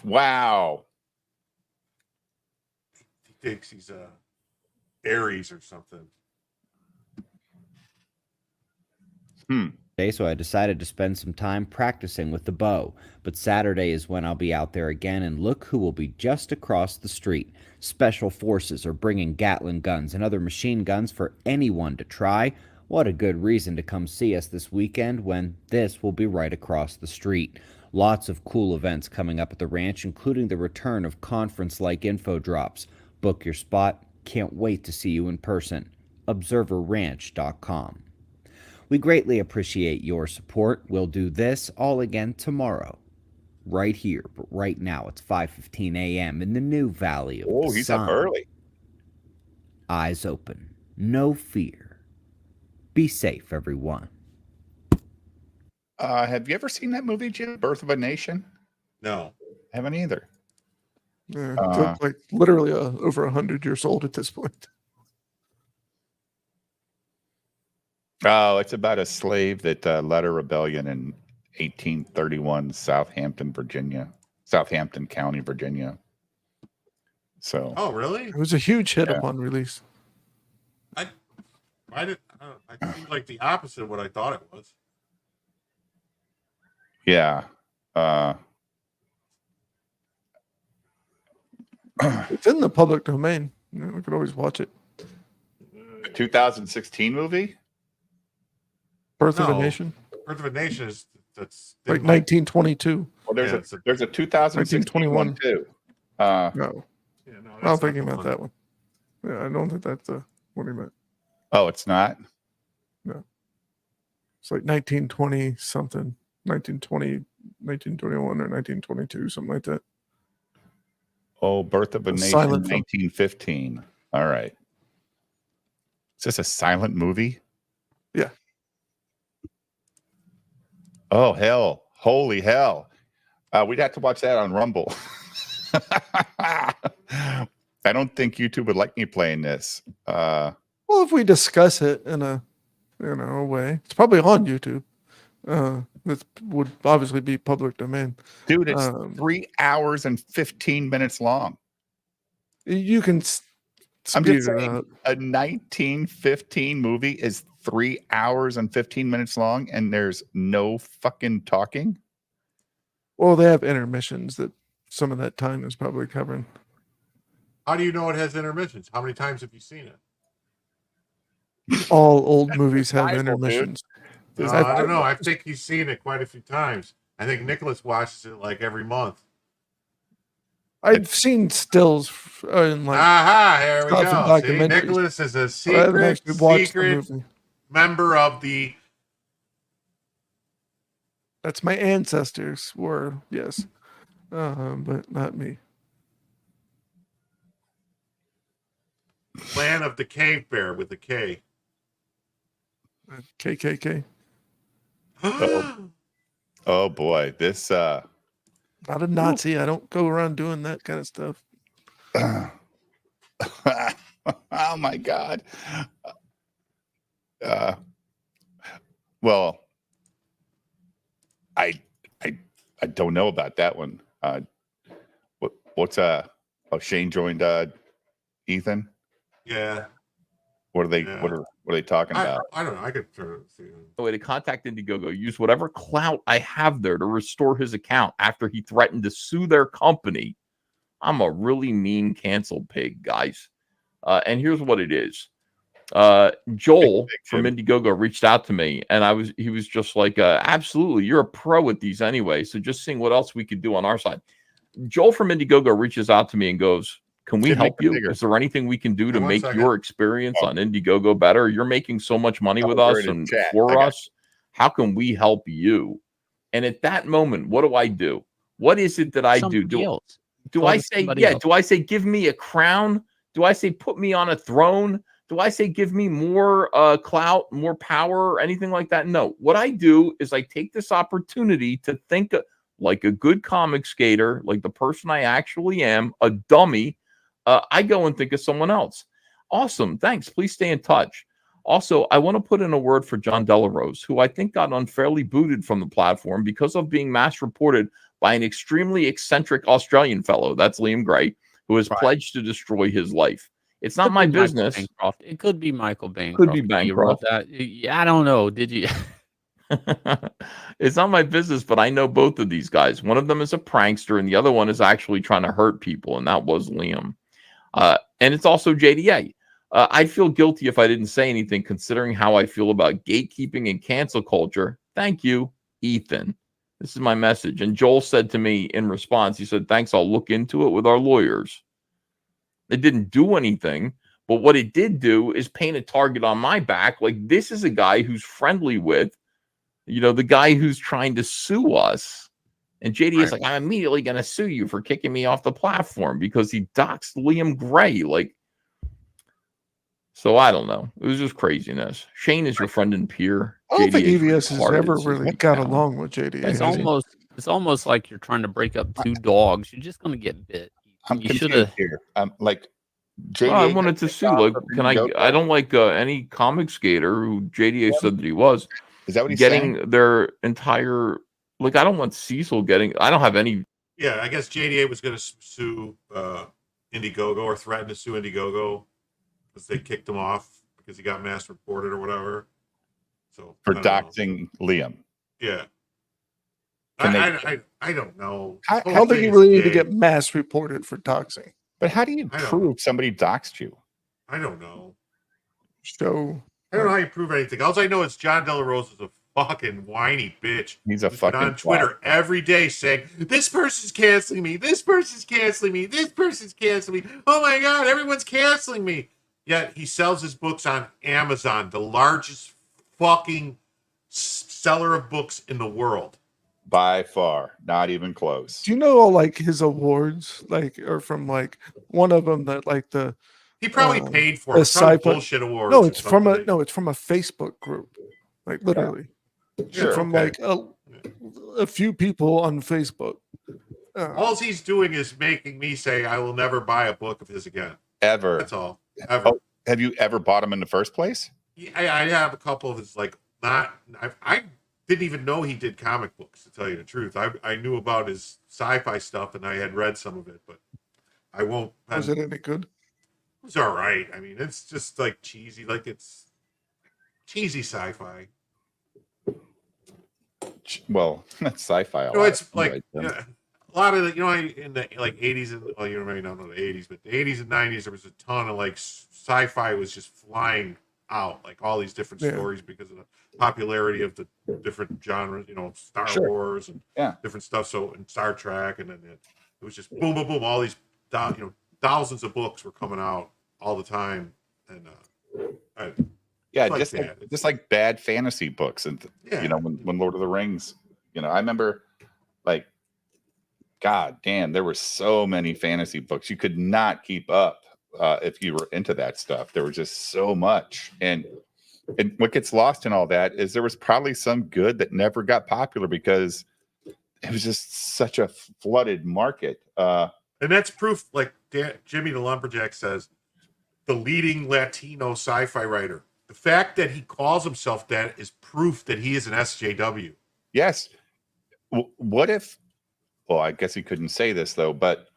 Wow. He thinks he's Aries or something. So I decided to spend some time practicing with the bow. But Saturday is when I'll be out there again, and look who will be just across the street. Special Forces are bringing Gatling guns and other machine guns for anyone to try. What a good reason to come see us this weekend when this will be right across the street. Lots of cool events coming up at the ranch, including the return of conference-like info drops. Book your spot. Can't wait to see you in person. ObserverRanch.com. We greatly appreciate your support. We'll do this all again tomorrow, right here. But right now, it's 5:15 a.m. in the new Valley of the he's Sun. up early. Eyes open. No fear. Be safe, everyone. Have you ever seen that movie, Jim? Birth of a Nation? No. I haven't either. Yeah, it's like literally over 100 years old at this point. Oh, it's about a slave that led a rebellion in 1831, Southampton County, Virginia. So. Oh, really? It was a huge hit upon release. I seemed like the opposite of what I thought it was. Yeah. It's in the public domain. We could always watch it. 2016 movie? Birth of a Nation? Birth of a Nation is that's like 1922. Well, there's a 2016 one too. No. Yeah, no, I don't think he meant that one. Yeah, I don't think that's what he meant. Oh, it's not? No. It's like 1920 something. 1921 or 1922, something like that. Oh, Birth of a Nation, 1915. All right. Is this a silent movie? Yeah. Oh, hell. Holy hell. We'd have to watch that on Rumble. I don't think YouTube would like me playing this. Well, if we discuss it in a way, it's probably on YouTube. This would obviously be public domain. Dude, it's 3 hours and 15 minutes long. You can I'm just saying, a 1915 movie is 3 hours and 15 minutes long, and there's no fucking talking. Well, they have intermissions that some of that time is probably covering. How do you know it has intermissions? How many times have you seen it? All old movies have intermissions. I don't know. I think he's seen it quite a few times. I think Nicholas watches it like every month. I've seen stills in like. Here we go. See, Nicholas is a secret member of the. That's my ancestors were, yes, but not me. Clan of the Cave Bear with a K. KKK. Oh boy, this not a Nazi. I don't go around doing that kind of stuff. Oh my God. Well, I don't know about that one. What's Shane joined Ethan? Yeah. What are they what are they talking about? I don't know. I could turn it. The way to contact Indiegogo, use whatever clout I have there to restore his account after he threatened to sue their company. I'm a really mean cancel pig, guys. And here's what it is. Joel from Indiegogo reached out to me, and he was just like, absolutely, you're a pro at these anyway. So just seeing what else we could do on our side. Joel from Indiegogo reaches out to me and goes, can we help you? Is there anything we can do to make your experience on Indiegogo better? You're making so much money with us and for us. How can we help you? And at that moment, what do? What is it that I do? Do I say, yeah, do I say, give me a crown? Do I say, put me on a throne? Do I say, give me more clout, more power, anything like that? No. What I do is I take this opportunity to think like a good comic skater, like the person I actually am, a dummy. I go and think of someone else. Awesome. Thanks. Please stay in touch. Also, I want to put in a word for John Delarose, who I think got unfairly booted from the platform because of being mass reported by an extremely eccentric Australian fellow. That's Liam Gray, who has pledged to destroy his life. It's not my business. Bancroft. It could be Michael Bancroft. Could be Bancroft. You wrote that. Yeah, I don't know. Did you? It's not my business, but I know both of these guys. One of them is a prankster, and the other one is actually trying to hurt people, and that was Liam. And it's also JDA. I'd feel guilty if I didn't say anything, considering how I feel about gatekeeping and cancel culture. Thank you, Ethan. This is my message. And Joel said to me in response, he said, thanks, I'll look into it with our lawyers. It didn't do anything, but what it did do is paint a target on my back. Like, this is a guy who's friendly with, the guy who's trying to sue us. And JD is like, I'm immediately going to sue you for kicking me off the platform because he doxed Liam Gray. Like, so I don't know. It was just craziness. Shane is your friend and peer. I don't think EVS has ever really got along with JDA. It's almost like you're trying to break up two dogs. You're just going to get bit. I'm confused here. Like, JDA I wanted to sue. Like, can I don't like any comic skater who JDA said that he was. Is that what he's getting saying? Their entire, like, I don't want Cecil getting, I don't have any. Yeah, I guess JDA was going to sue Indiegogo or threaten to sue Indiegogo because they kicked him off because he got mass reported or whatever. So for doxing Liam. Yeah. I don't know. I don't think you really need to get mass reported for doxing. But how do you prove somebody doxed you? I don't know. So I don't know how you prove anything. All I know is John Delarose is a fucking whiny bitch. He's a fucking on Twitter every day saying, this person's canceling me. This person's canceling me. This person's canceling me. Oh my God, everyone's canceling me. Yet he sells his books on Amazon, the largest fucking seller of books in the world. By far, not even close. Do you know all like his awards, or from like one of them that like the he probably paid for some bullshit awards. No, it's from a Facebook group, like literally, from like a few people on Facebook. All he's doing is making me say I will never buy a book of his again. Ever. That's all. Ever. Oh, have you ever bought him in the first place? I have a couple of his I didn't even know he did comic books, to tell you the truth. I knew about his sci-fi stuff and I had read some of it, but I won't. Was it any good? It was all right. I mean, it's just like cheesy, like it's cheesy sci-fi. Well, that's sci-fi. It's like a lot of the, in the like 80s and you may not know the 80s, but the 80s and 90s there was a ton of like sci-fi was just flying out, like all these different stories because of the popularity of the different genres, Star Wars and different stuff. So in Star Trek, and then it was just boom, boom, boom. All these, thousands of books were coming out all the time, and just like bad fantasy books, and when Lord of the Rings, I remember like, God damn, there were so many fantasy books you could not keep up. If you were into that stuff, there was just so much, and what gets lost in all that is there was probably some good that never got popular because it was just such a flooded market. And that's proof, like Jimmy the Lumberjack says, the leading Latino sci-fi writer. The fact that he calls himself that is proof that he is an SJW. Yes. What if? Well, I guess he couldn't say this though, but.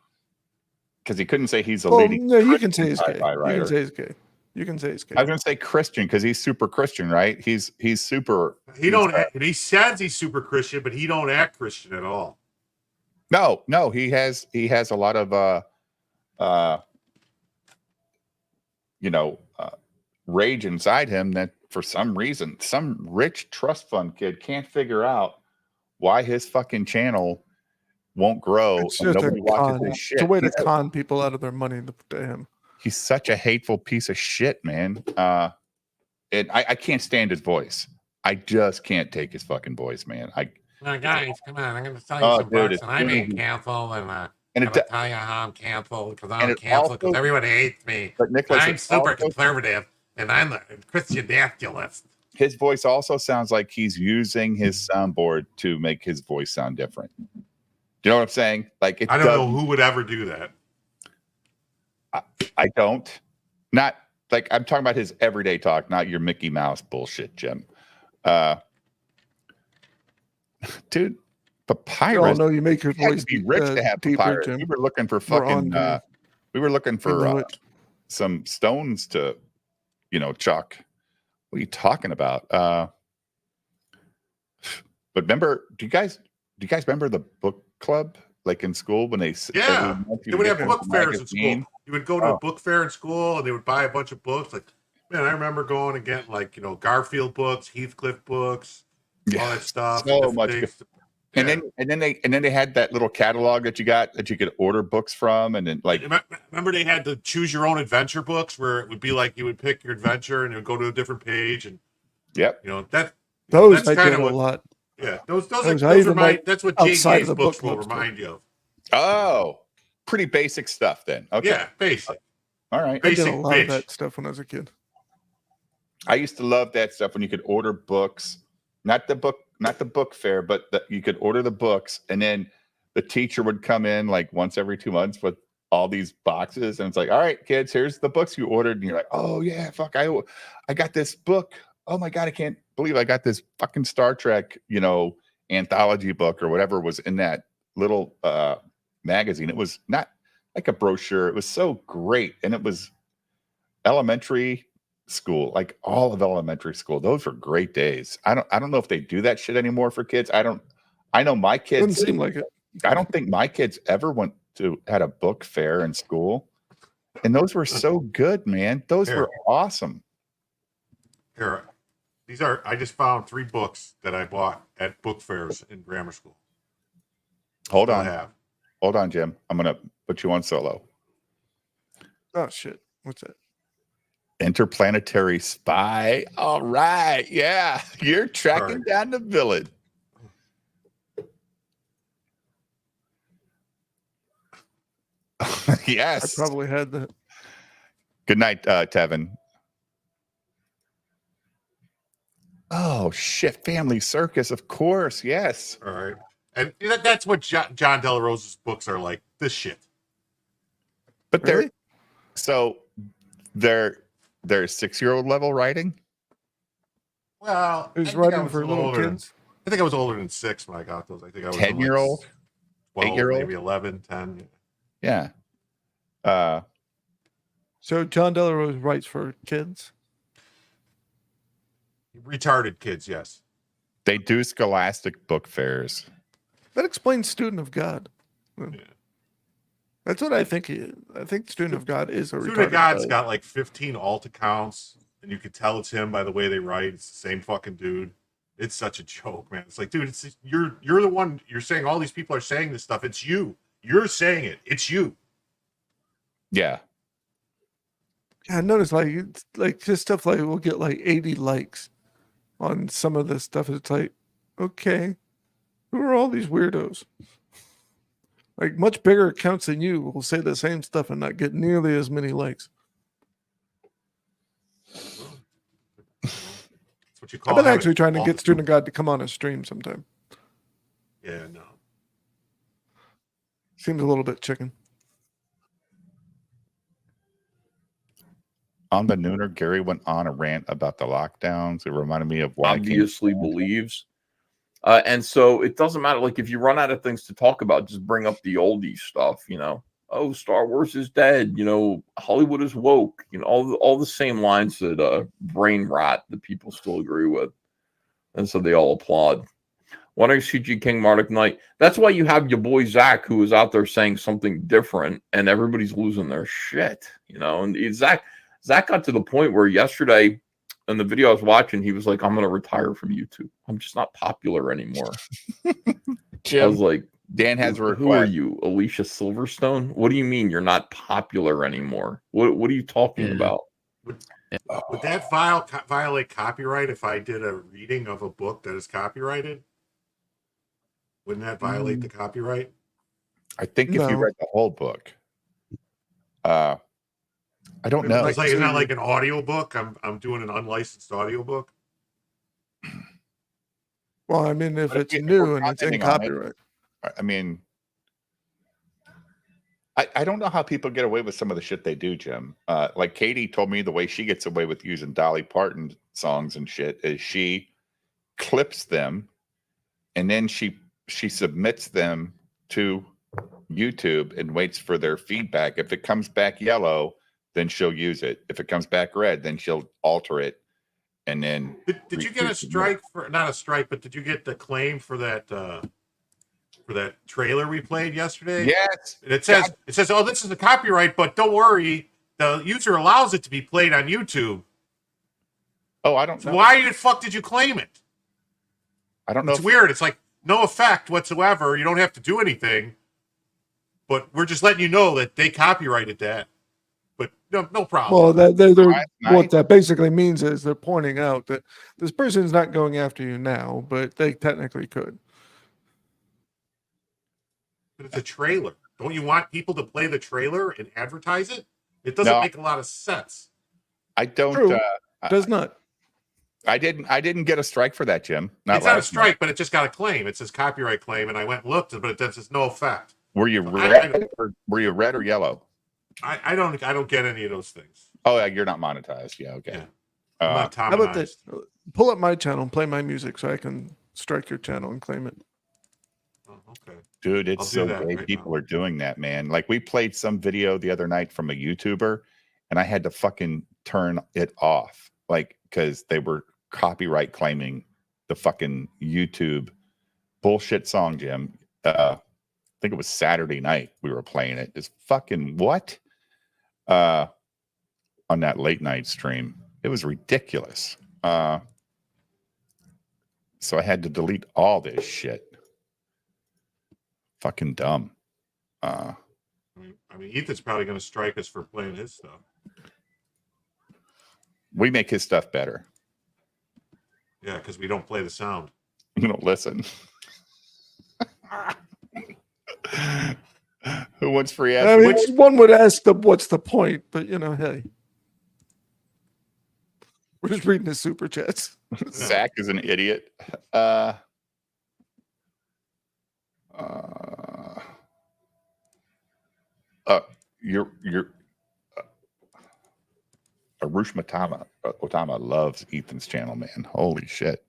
Because he couldn't say he's a leading. No, you can say he's gay. You can say he's gay. You can say he's gay. I was going to say Christian because he's super Christian, right? He's super. He says he's super Christian, but he don't act Christian at all. No, he has a lot of rage inside him that for some reason some rich trust fund kid can't figure out why his fucking channel won't grow. It's just nobody watches his shit. It's a way to con people out of their money to him. He's such a hateful piece of shit, man. And I can't stand his voice. I just can't take his fucking voice, man. Guys, come on! I'm going to sell you some dude, books, and I ain't canceled, and I'm and going to tell you how I'm canceled because and I'm it canceled because also, everybody hates me. but Nicholas, I'm it super also, conservative, and I'm the Christian nationalist. his voice also sounds like he's using his soundboard to make his voice sound different. Do you know what I'm saying? Like, it I don't know who would ever do that. I don't. Not like I'm talking about his everyday talk, not your Mickey Mouse bullshit, Jim. Dude, Papyrus. No, you make your You had voice to be rich to have deeper, Papyrus. Jim. We were looking for We're fucking. on We were looking know for it. some stones to, chuck. What are you talking about? But remember, do you guys remember the book club, like in school when they Yeah, they would have book fairs in school. magazine? You would go to a book fair in school, and they would buy a bunch of books. Like, man, I remember going and getting Garfield books, Heathcliff books, all that stuff. So much good. And then they had that little catalog that you got that you could order books from, and then remember they had the choose your own adventure books where it would be like you would pick your adventure and it would go to a different page, and those that's I kind did of a what. lot. Yeah, those remind. That's what outside JJ's of the books book will club remind you of. Oh, pretty basic stuff then. Okay. Yeah, basic. All right. I did a lot of that stuff when I was a kid. I used to love that stuff when you could order books, not the book fair, but you could order the books, and then the teacher would come in like once every 2 months with all these boxes, and it's like, all right, kids, here's the books you ordered, and you're like, oh yeah, fuck, I got this book. Oh my god, I can't believe I got this fucking Star Trek, anthology book or whatever was in that little magazine. It was not like a brochure. It was so great, and it was elementary school, like all of elementary school. Those were great days. I don't know if they do that shit anymore for kids. I know my kids Doesn't seem like it. I don't think my kids ever had a book fair in school, and those were so good, man. Those were awesome. Here, I just found 3 books that I bought at book fairs in grammar school. Hold on, Jim. I'm gonna put you on solo. Oh shit! What's that? Interplanetary Spy. All right, yeah, you're tracking down the villain. Yes, I probably had that. Good night, Tevin. Oh shit! Family Circus, of course. Yes. All right, and that's what John Del Rosa's books are like. This shit. But they're 6-year-old level writing. Well, who's writing for little kids? I think I was older than 6 when I got those. I think I was 10-year-old, 8-year-old, maybe 11, 10. Yeah. So John Del Rosa writes for kids. Retarded kids, yes. They do scholastic book fairs. That explains Student of God. Yeah. That's what I think. I think Student of God is a Student of God's got like 15 alt accounts, and you can tell it's him by the way they write. It's the same fucking dude. It's such a joke, man. It's like, dude, you're the one. You're saying all these people are saying this stuff. It's you. You're saying it. It's you. Yeah. Yeah, I noticed it's like just stuff like we'll get like 80 likes on some of this stuff. It's like, okay, who are all these weirdos? Like much bigger accounts than you will say the same stuff and not get nearly as many likes. That's what you call. I've been actually trying to get Student of God to come on a stream sometime. Yeah, no. Seems a little bit chicken. On the Nooner, Gary went on a rant about the lockdowns. It reminded me of why obviously believes. And so it doesn't matter. Like if you run out of things to talk about, just bring up the oldie stuff, Oh, Star Wars is dead. Hollywood is woke. All the same lines that brain rot that people still agree with. And so they all applaud. Wondering CG King Marduk Knight. That's why you have your boy Zach, who is out there saying something different, and everybody's losing their shit. And Zach got to the point where yesterday in the video I was watching, he was like, I'm going to retire from YouTube. I'm just not popular anymore. Jim, I was like, Dan has a request. Who are you, Alicia Silverstone? What do you mean you're not popular anymore? What are you talking about? Would that violate copyright if I did a reading of a book that is copyrighted? Wouldn't that violate the copyright? I think if you read the whole book, I don't know. It's like, it's not like an audio book. I'm doing an unlicensed audio book. Well, I mean, if it's new and it's in copyright. I mean, I don't know how people get away with some of the shit they do, Jim. Like Katie told me the way she gets away with using Dolly Parton songs and shit is she clips them and then she submits them to YouTube and waits for their feedback. If it comes back yellow, then she'll use it. If it comes back red, then she'll alter it. And then did you get a strike for, not a strike, but did you get the claim for that trailer we played yesterday? Yes. And it says, oh, this is a copyright, but don't worry, the user allows it to be played on YouTube. Oh, I don't know. Why the fuck did you claim it? I don't know. It's weird. It's like no effect whatsoever. You don't have to do anything, but we're just letting you know that they copyrighted that. But no problem. Well, what that basically means is they're pointing out that this person's not going after you now, but they technically could. But it's a trailer. Don't you want people to play the trailer and advertise it? It doesn't make a lot of sense. I don't. True. Does not. I didn't get a strike for that, Jim. It's not a strike, but it just got a claim. It says copyright claim, and I went and looked, but it says no effect. Were you red? Were you red or yellow? I don't get any of those things. Oh, yeah, you're not monetized. Yeah, okay. Yeah. I'm not How about this? Pull up my channel and play my music so I can strike your channel and claim it. Oh, okay. Dude, it's so great. Right people are doing that, man. Like we played some video the other night from a YouTuber, and I had to fucking turn it off, like because they were copyright claiming the fucking YouTube bullshit song, Jim. I think it was Saturday night we were playing it. Just fucking what? On that late night stream. It was ridiculous. So I had to delete all this shit. Fucking dumb. I mean, Ethan's probably going to strike us for playing his stuff. We make his stuff better. Yeah, because we don't play the sound. You don't listen. Who wants free ads? I mean, one would ask what's the point, but hey. We're just reading the super chats. Zach is an idiot. You're Arush Otama loves Ethan's channel, man. Holy shit.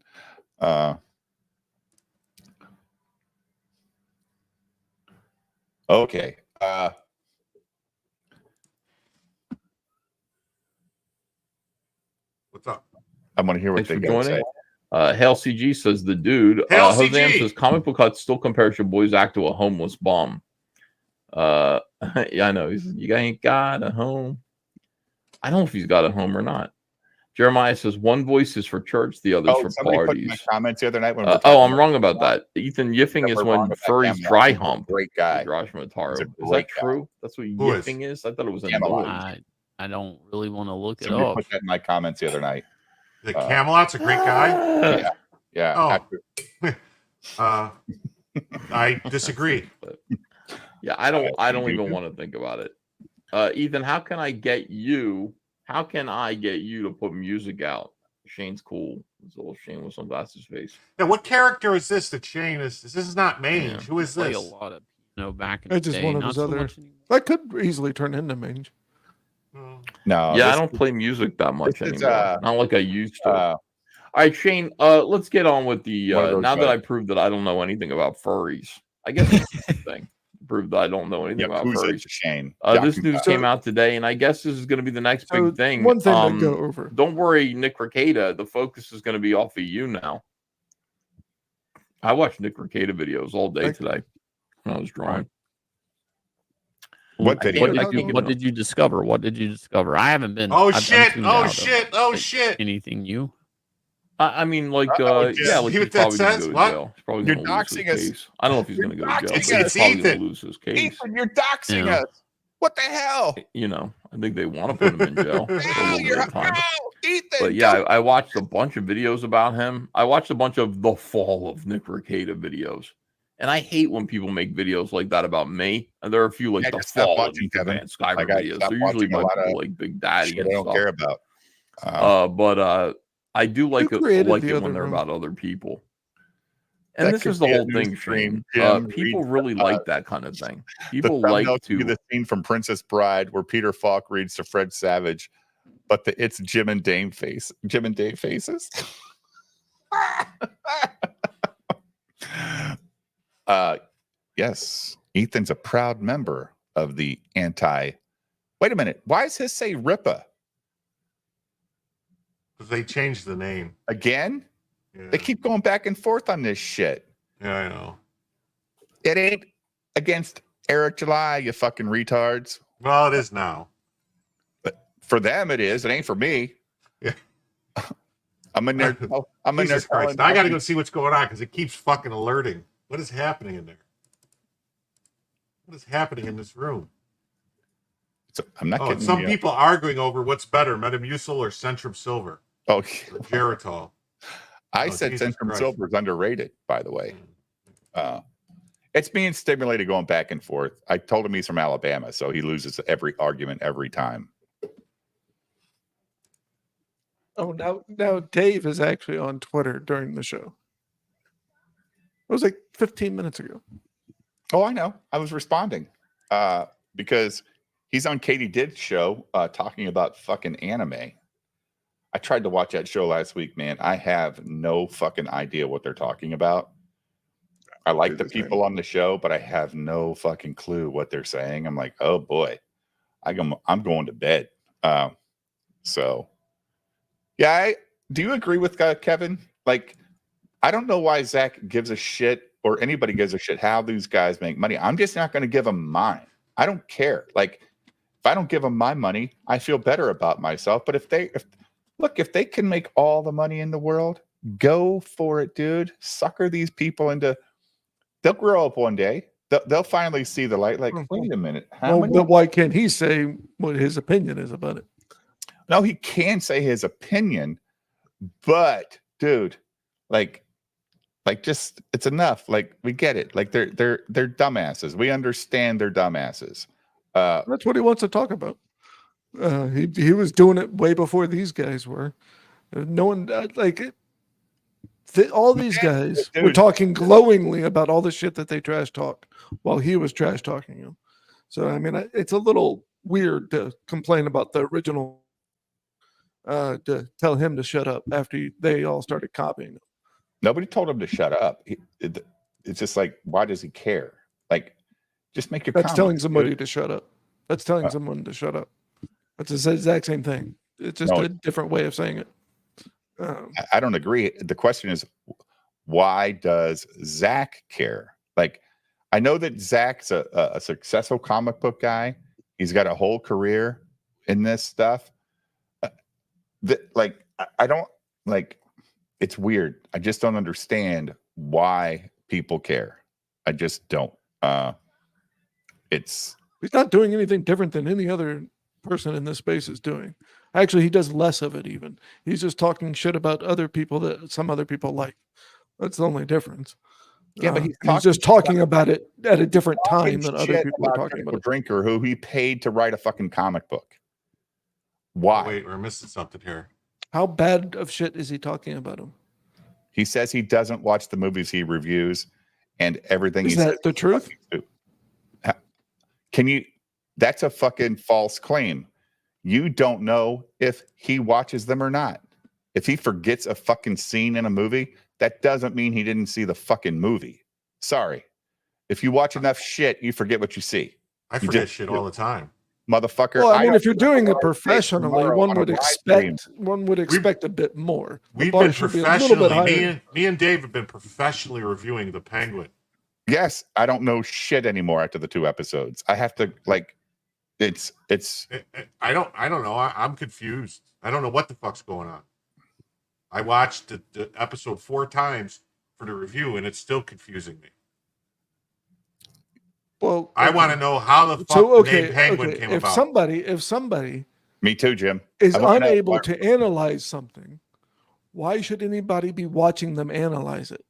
Okay. What's up? I want to hear what Thanks they for got to say. Hail CG says the dude. Jose says comic book hut still compares your boy's act to a homeless bum. Yeah, I know. You ain't got a home. I don't know if he's got a home or not. Jeremiah says one voice is for church, the other's for parties. Put my comments the other night when I'm wrong about that. Ethan yiffing is when furries dry hump. Great guy. Josh Mataro. Is that true? That's what yiffing is? I thought it was a noise. I don't really want to look Somebody it up. put that in my comments the other night. The Camelot's a great guy. Yeah. Oh. I disagree. Yeah, I don't even want to think about it. Ethan, how can I get you to put music out? Shane's cool. This little Shane with sunglasses face. Yeah, what character is this that Shane is? This is not Mange. Yeah, Who is this? A lot of back in It's the just day. one of Not his so other. much anymore. That could easily turn into Mange. No. Yeah, I don't play music that much anymore. Not like I used to. All right, Shane, let's get on with the now that I proved that I don't know anything about furries. I guess that's the thing. Prove that I don't know anything about furries. Shane. This news came out today, and I guess this is going to be the next big thing. One thing to go over. Don't worry, Nick Rekieta. The focus is going to be off of you now. I watched Nick Rekieta videos all day today when I was drawing. What did you discover? What did you discover? I haven't been. Oh I've shit! tuned Oh out shit! of, Oh shit! Anything new? I mean, like, yeah, like see he's what that probably going says? to go to What? jail. He's probably You're going to lose his doxing us. case. I don't know if he's going to go to jail. But It's he's probably going Ethan. to lose his case. Ethan, you're doxing Yeah. us. What the hell? You know, I think they want to put him in jail for a little bit of time. Ethan, But yeah, I watched a bunch of videos about him. I watched a bunch of the fall of Nick Rekieta videos. And I hate when people make videos like that about me. And there are a few like the fall watching Kevin Skyver videos. They're usually by people like Big Daddy and I don't stuff. care about. But I do like it when they're about other people. And this is the whole thing, Shane. People really like that kind of thing. People like to the scene from Princess Bride where Peter Falk reads to Fred Savage, but it's Jim and Dame faces. Yes, Ethan's a proud member of the Wait a minute. Why does his say RIPA? Because they changed the name again. Yeah. They keep going back and forth on this shit. Yeah, I know. It ain't against Eric July, you fucking retards. Well, it is now. But for them, it is. It ain't for me. Yeah. I'm in there. I'm in there. Christ. I got to go see what's going on because it keeps fucking alerting. What is happening in there? What is happening in this room? I'm not kidding. Some people arguing over what's better, Metamucil or Centrum Silver. Oh, or Geritol. I said Centrum Silver is underrated, by the way. It's being stimulated going back and forth. I told him he's from Alabama, so he loses every argument every time. Oh, now Dave is actually on Twitter during the show. It was like 15 minutes ago. Oh, I know. I was responding because he's on Katie Didd's show talking about fucking anime. I tried to watch that show last week, man. I have no fucking idea what they're talking about. I like the people on the show, but I have no fucking clue what they're saying. I'm like, oh boy, I'm going to bed. So, yeah. Do you agree with Kevin? Like, I don't know why Zach gives a shit or anybody gives a shit how these guys make money. I'm just not going to give them mine. I don't care. Like, if I don't give them my money, I feel better about myself. But if they can make all the money in the world, go for it, dude. Sucker these people into. They'll grow up one day. They'll finally see the light. Like, wait a minute. But why can't he say what his opinion is about it? No, he can say his opinion, but dude, like just it's enough. Like, we get it. Like they're dumbasses. We understand they're dumbasses. That's what he wants to talk about. He was doing it way before these guys were. No one all these guys were talking glowingly about all the shit that they trash talk while he was trash talking them. So I mean, it's a little weird to complain about the original. To tell him to shut up after they all started copying him. Nobody told him to shut up. It's just like, why does he care? Like, just make your. That's telling somebody to shut up. That's telling someone to shut up. That's the exact same thing. It's just a different way of saying it. I don't agree. The question is, why does Zach care? Like, I know that Zach's a successful comic book guy. He's got a whole career in this stuff. I don't like. It's weird. I just don't understand why people care. I just don't. He's not doing anything different than any other person in this space is doing. Actually, he does less of it even. He's just talking shit about other people that some other people like. That's the only difference. Yeah, but he's just talking about it at a different time than other people are talking about it. Drinker who he paid to write a fucking comic book. Why? Oh, wait, we're missing something here. How bad of shit is he talking about him? He says he doesn't watch the movies he reviews, and everything. Is that the truth? That's a fucking false claim. You don't know if he watches them or not. If he forgets a fucking scene in a movie, that doesn't mean he didn't see the fucking movie. Sorry. If you watch enough shit, you forget what you see. I forget shit all the time. Motherfucker. Well, I mean, if you're doing it professionally, one would expect a bit more. We've been professionally. Me and Dave have been professionally reviewing The Penguin. Yes, I don't know shit anymore after the 2 episodes. I have to it's. I don't know. I'm confused. I don't know what the fuck's going on. I watched the episode 4 times for the review, and it's still confusing me. Well, I want to know how the fuck the name Penguin came about. If somebody, me too, Jim, is unable to analyze something, why should anybody be watching them analyze it?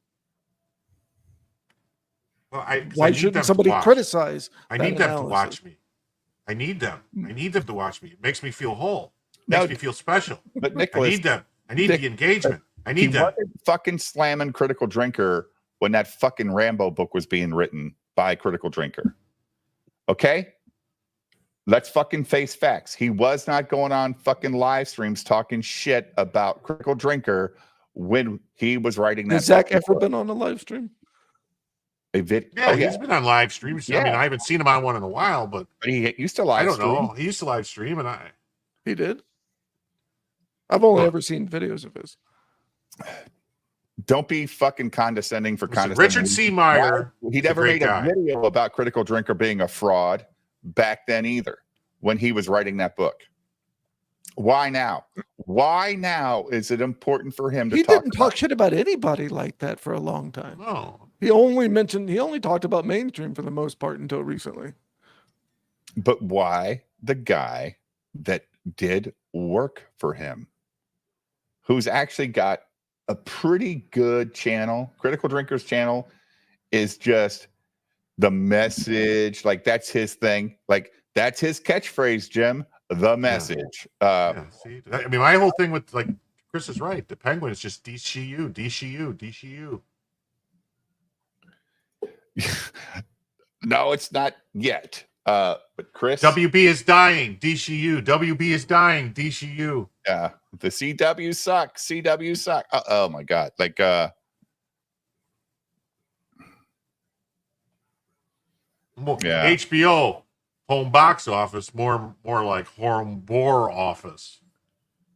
Well, why shouldn't somebody criticize? I need them to watch me. I need them. I need them to watch me. It makes me feel whole. It makes me feel special. But Nicholas, I need them. I need the engagement. I need them. He wasn't fucking slamming Critical Drinker when that fucking Rambo book was being written by Critical Drinker. Okay? Let's fucking face facts. He was not going on fucking live streams talking shit about Critical Drinker when he was writing that. Has Zach ever been on a live stream? Yeah, he's been on live streams. Yeah. I mean, I haven't seen him on one in a while, but he used to live stream. I don't know. He used to live stream, and he did. I've only ever seen videos of his. Don't be fucking condescending for condescending. Richard C. Meyer. He never made a video about Critical Drinker being a fraud back then either, when he was writing that book. Why now? Why now is it important for him to He didn't talk shit about anybody like that for a long time. No. He only talked about mainstream for the most part until recently. But why the guy that did work for him, who's actually got a pretty good channel, Critical Drinker's channel, is just the message. Like, that's his thing. Like, that's his catchphrase, Jim. The message. See, I mean, my whole thing with, like, Chris is right. The Penguin is just DCU, DCU, DCU. No, it's not yet. But Chris, WB is dying. DCU. WB is dying. DCU. Yeah, the CW suck. CW suck. Oh my god! Like, HBO home box office, more like home bore office.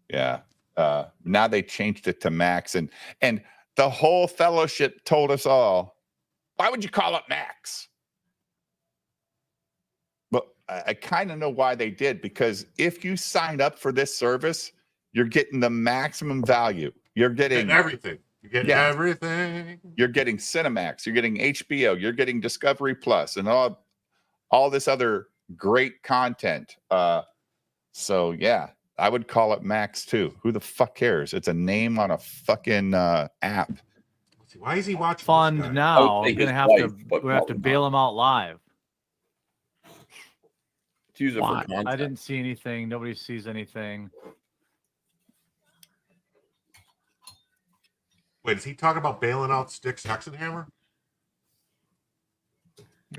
Yeah. Now they changed it to Max, and the whole fellowship told us all, why would you call it Max? But I kind of know why they did, because if you sign up for this service, you're getting the maximum value. You're getting everything. You're getting everything. You're getting Cinemax. You're getting HBO. You're getting Discovery Plus, and all this other great content. So yeah, I would call it Max too. Who the fuck cares? It's a name on a fucking app. Why is he watching Fund now? We're gonna have to bail him out live. To use it for content. I didn't see anything. Nobody sees anything. Wait, is he talking about bailing out Styx Hexenhammer?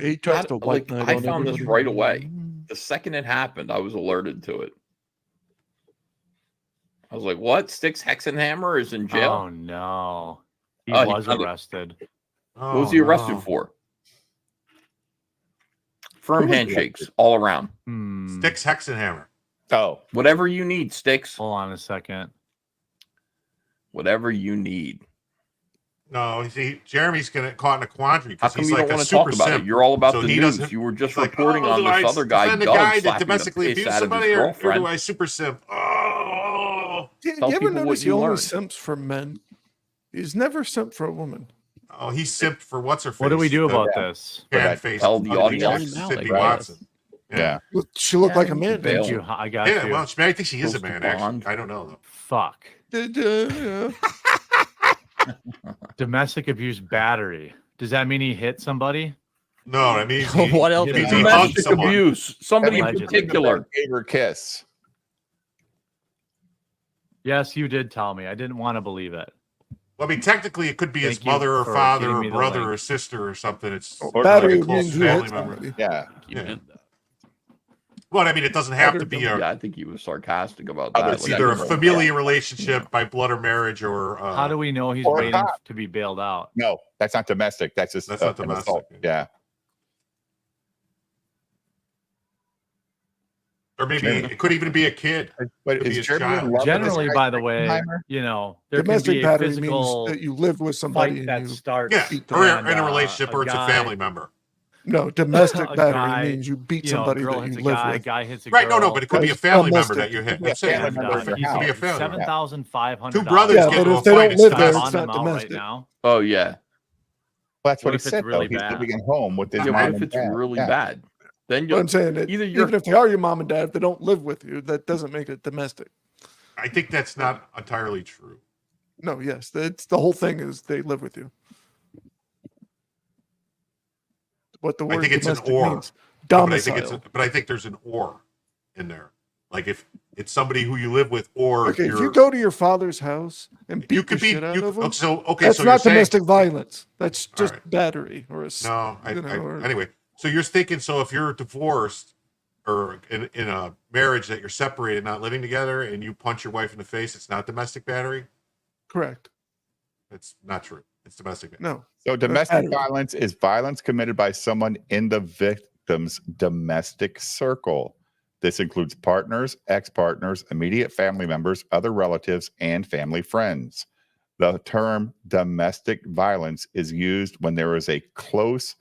He tries to white knight. I found this right away. The second it happened, I was alerted to it. I was like, "What? Styx Hexenhammer is in jail?" Oh no, he was arrested. What was he arrested for? Firm handshakes all around. Styx Hexenhammer. Oh, whatever you need, Styx. Hold on a second. Whatever you need. No, see, Jeremy's caught in a quandary because he's like a super simp. You're all about the news. You were just reporting on this other guy, the guy that domestically abused somebody, or do I super simp? Oh, you ever notice he only simps for men? He's never simped for a woman. Oh, he's simped for what's her face? What do we do about this? Face. Tell the audience. Cindy Watson. Yeah. She looked like a man. Thank you. I got you. Well, I think she is a man. Actually, I don't know though. Fuck. Domestic abuse battery. Does that mean he hit somebody? No, that means what else? Domestic abuse. Somebody in particular gave her a kiss. Yes, you did tell me. I didn't want to believe it. Well, I mean, technically, it could be his mother or father or brother or sister or something. It's battery like a close family member. Yeah. Well, I mean, it doesn't have to be a. Yeah, I think he was sarcastic about that. It's either a familial relationship by blood or marriage, or. How do we know he's waiting to be bailed out? No, that's not domestic. That's just not domestic. Assault. Yeah. Or maybe it could even be a kid. But is generally, by the way, you know, there domestic can be a battery physical means that you live with somebody that and you starts. Yeah, or in a relationship, or it's a family member. No, domestic battery guy, means you beat somebody girl that you hits live a with. guy hits a Right? girl. No, but it could be a family member that you hit. I'm saying And, it could be a family member. $7,500. Two brothers Yeah, get but into if a they fight. don't live there, on it's them not out domestic. right now. Oh yeah. Well, that's what he if it's said. really Though. He's bad? living at home with his Yeah, mom what if and it's dad. really Yeah. bad? Then But I'm saying that either even if they are your mom and dad, if they don't live with you, that doesn't make it domestic. I think that's not entirely true. No, yes, it's the whole thing is they live with you. what the I word think it's an domestic or. means. No, Domicile. but I think there's an or in there. Like if it's somebody who you live with, or Okay, if you go to your father's house and beat the shit out of him, that's not domestic violence. That's just battery or a. No, anyway. So you're thinking, so if you're divorced or in a marriage that you're separated, not living together, and you punch your wife in the face, it's not domestic battery? Correct. It's not true. It's domestic battery. No. So domestic violence is violence committed by someone in the victim's domestic circle. This includes partners, ex-partners, immediate family members, other relatives, and family friends. The term domestic violence is used when there is a close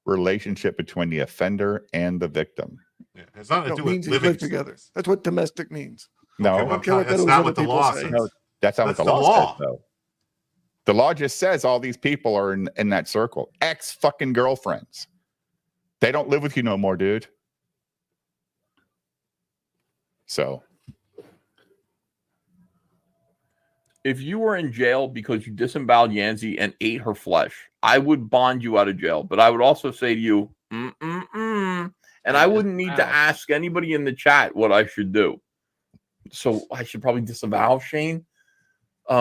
relationship between the offender and the victim. Yeah, it's not to do with living living together. That's what domestic means. No, okay, well, that's not what the law says. No, that's not what the law says, though. The law just says all these people are in that circle. Ex-fucking girlfriends. They don't live with you no more, dude. So, if you were in jail because you disemboweled Yanzi and ate her flesh, I would bond you out of jail. But I would also say to you, and I wouldn't need to ask anybody in the chat what I should do. So I should probably disavow Shane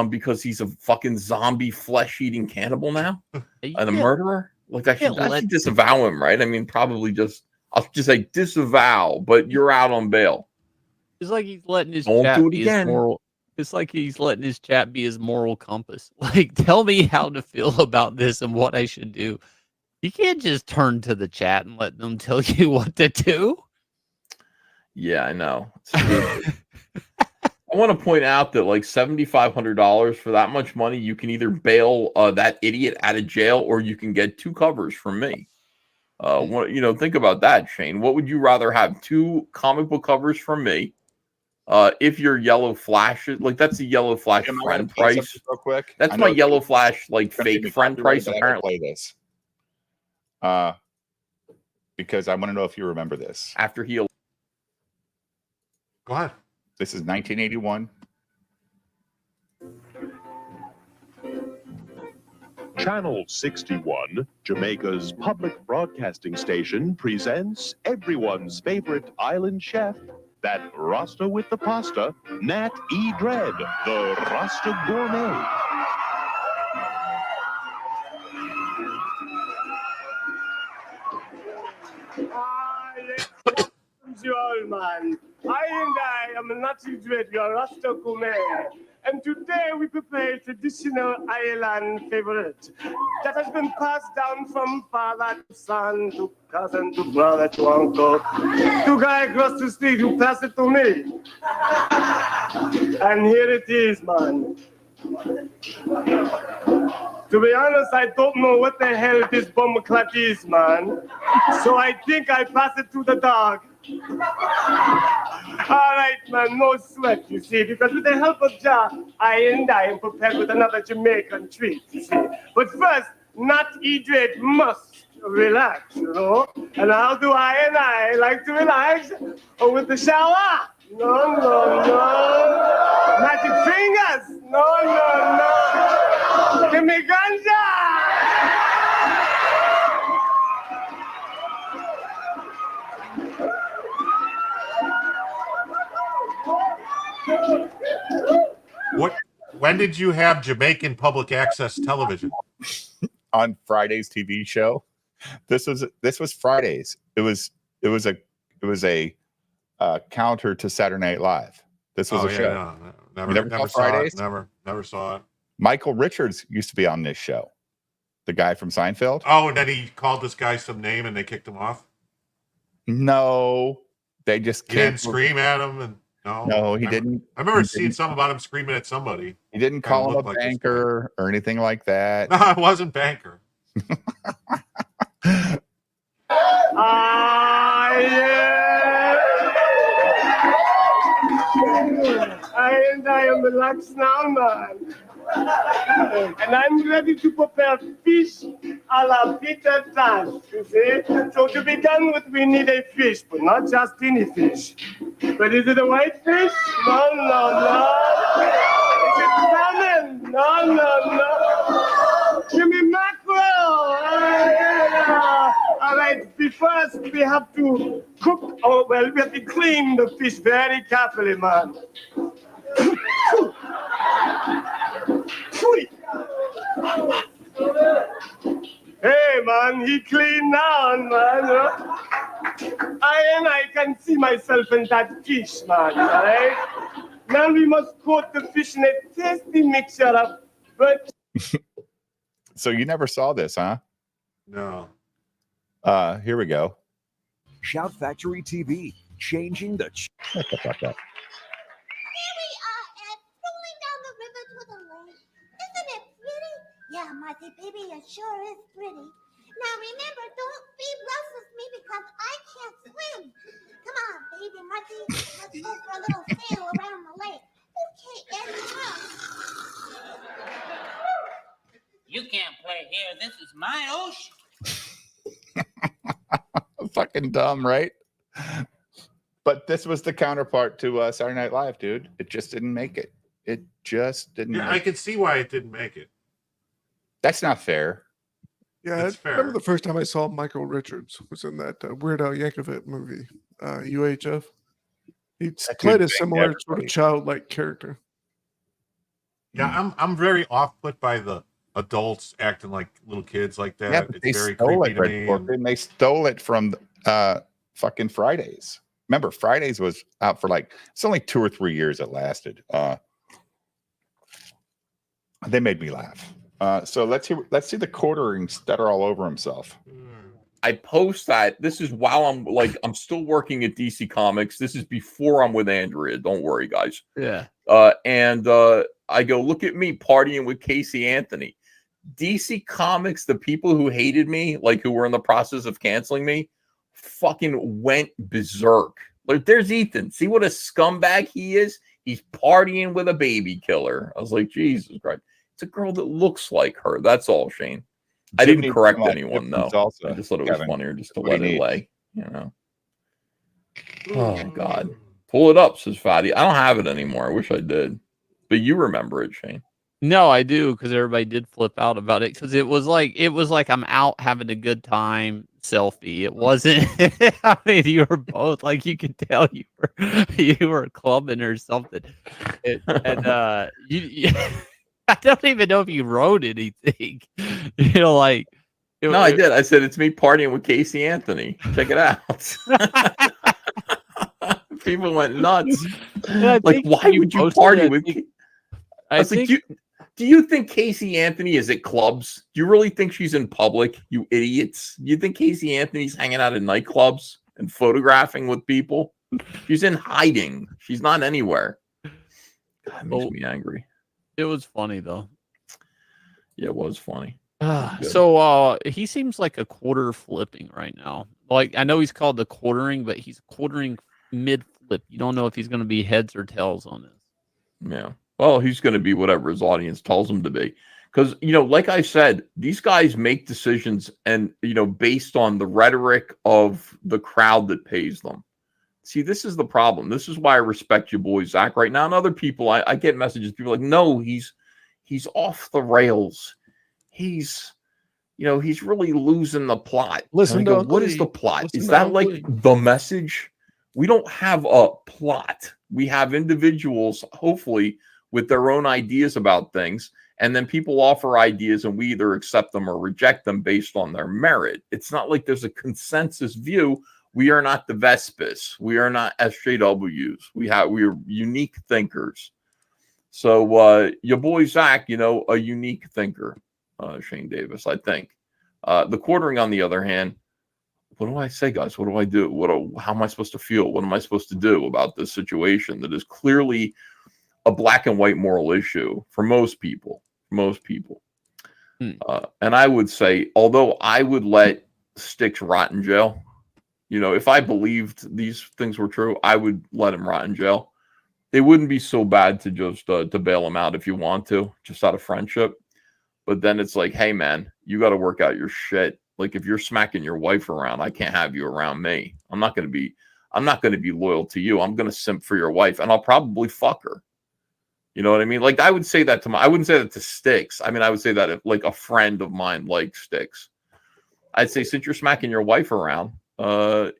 because he's a fucking zombie flesh-eating cannibal now and a murderer. Like I should disavow him, right? I mean, I'll just say disavow, but you're out on bail. It's like he's letting his chat be his moral. It's like he's letting his chat be his moral compass. Like, tell me how to feel about this and what I should do. You can't just turn to the chat and let them tell you what to do. Yeah, I know. I want to point out that like $7,500 for that much money, you can either bail that idiot out of jail or you can get 2 covers from me. Think about that, Shane. What would you rather have? 2 comic book covers from me? If your Yellow Flash, like that's the Yellow Flash friend price. Real quick. That's my Yellow Flash like fake friend price. Apparently, play this. Because I want to know if you remember this. After he, go ahead. This is 1981. Channel 61, Jamaica's public broadcasting station, presents everyone's favorite island chef, that Rasta with the pasta, Nat E. Dread, the Rasta Gourmet. You all, man. I am Nat E. Dread, your Rasta Gourmet. And today we prepare a traditional island favorite that has been passed down from father to son, to cousin, to brother, to uncle, to guy across the street who passed it to me. And here it is, man. To be honest, I don't know what the hell this bumclat is, man. So I think I pass it to the dog. All right, man, no sweat, you see, because with the help of Jah, I am prepared with another Jamaican treat, you see. But first, Nat E. Dread must relax, you know. And how do I like to relax? Oh, with the shower? No. Magic fingers? No. Give me ganja! When did you have Jamaican public access television? On Friday's TV show. This was Fridays. It was a counter to Saturday Night Live. This was a show. No, never saw Fridays. Never saw it. Michael Richards used to be on this show. The guy from Seinfeld. Oh, and then he called this guy some name and they kicked him off? No. They just didn't scream at him and No, he didn't. I remember seeing something about him screaming at somebody. He didn't call him a banker or anything like that. No, it wasn't banker. I am relaxed now, man. And I'm ready to prepare fish a la Peter Pan, you see? So to begin with, we need a fish, but not just any fish. But is it a white fish? No. Is it salmon? No. Give me mackerel. All right, right. First, we have to cook, we have to clean the fish very carefully, man. Hey, man, he clean now, man. I can see myself in that fish, man, right? Now we must coat the fish in a tasty mixture of So you never saw this, huh? No. Here we go. Shout Factory TV, changing the. Shut the fuck up. Here we are at rolling down the river to the lake. Isn't it pretty? Yeah, Marty, baby, it sure is pretty. Now remember, don't be rough with me because I can't swim. Come on, baby, Marty, let's go for a little sail around the lake. Okay, Eddie, come. You can't play here. This is my ocean. Fucking dumb, right? But this was the counterpart to Saturday Night Live, dude. It just didn't make it. It just didn't. Yeah, I can see why it didn't make it. That's not fair. Yeah, That's I remember the first time I saw Michael Richards was in that Weird Al Yankovic movie, UHF. He played a similar sort of childlike character. Yeah, I'm very off put by the adults acting like little kids like that. Yeah, but it's very stole creepy it, to me. and they stole it from fucking Fridays. Remember, Fridays was out for it's only 2 or 3 years it lasted. They made me laugh. So let's see the quartering stutter all over himself. I post that. This is while I'm still working at DC Comics. This is before I'm with Andrea. Don't worry, guys. Yeah. And I go, look at me partying with Casey Anthony. DC Comics, the people who hated me, who were in the process of canceling me, fucking went berserk. There's Ethan. See what a scumbag he is? He's partying with a baby killer. I was like, Jesus Christ. It's a girl that looks like her. That's all, Shane. I didn't correct anyone, though. I just thought it was funnier just to let it lay, Oh, God. Pull it up, says Fatty. I don't have it anymore. I wish I did. But you remember it, Shane. No, I do, because everybody did flip out about it. Because it was like I'm out having a good time selfie. It wasn't. I mean, you were both you could tell you were clubbing or something. And you I don't even know if you wrote anything. No, I did. I said it's me partying with Casey Anthony. Check it out. People went nuts. Why would you party with me? Do you think Casey Anthony is at clubs? Do you really think she's in public, you idiots? Do you think Casey Anthony's hanging out in nightclubs and photographing with people? She's in hiding. She's not anywhere. That makes me angry. It was funny, though. Yeah, it was funny. So he seems like a quarter flipping right now. I know he's called the quartering, but he's quartering mid-flip. You don't know if he's going to be heads or tails on this. Yeah. Well, he's going to be whatever his audience tells him to be. Because, like I said, these guys make decisions and, based on the rhetoric of the crowd that pays them. See, this is the problem. This is why I respect you boys, Zach, right now. And other people, I get messages. People are like, no, he's off the rails. He's really losing the plot. Listen, what is the plot? Is that the message? We don't have a plot. We have individuals, hopefully, with their own ideas about things. And then people offer ideas and we either accept them or reject them based on their merit. It's not like there's a consensus view. We are not the Vespas. We are not SJWs. We are unique thinkers. So your boy Zach, a unique thinker, Shane Davis, I think. The quartering, on the other hand, what do I say, guys? What do I do? How am I supposed to feel? What am I supposed to do about this situation that is clearly a black and white moral issue for most people? And I would say, although I would let Sticks rot in jail, if I believed these things were true, I would let him rot in jail. It wouldn't be so bad to just to bail him out if you want to, just out of friendship. But then it's like, hey, man, you got to work out your shit. If you're smacking your wife around, I can't have you around me. I'm not going to be loyal to you. I'm going to simp for your wife, and I'll probably fuck her. You know what I mean? I would say that I wouldn't say that to Sticks. I mean, I would say that if a friend of mine likes Sticks. I'd say since you're smacking your wife around, I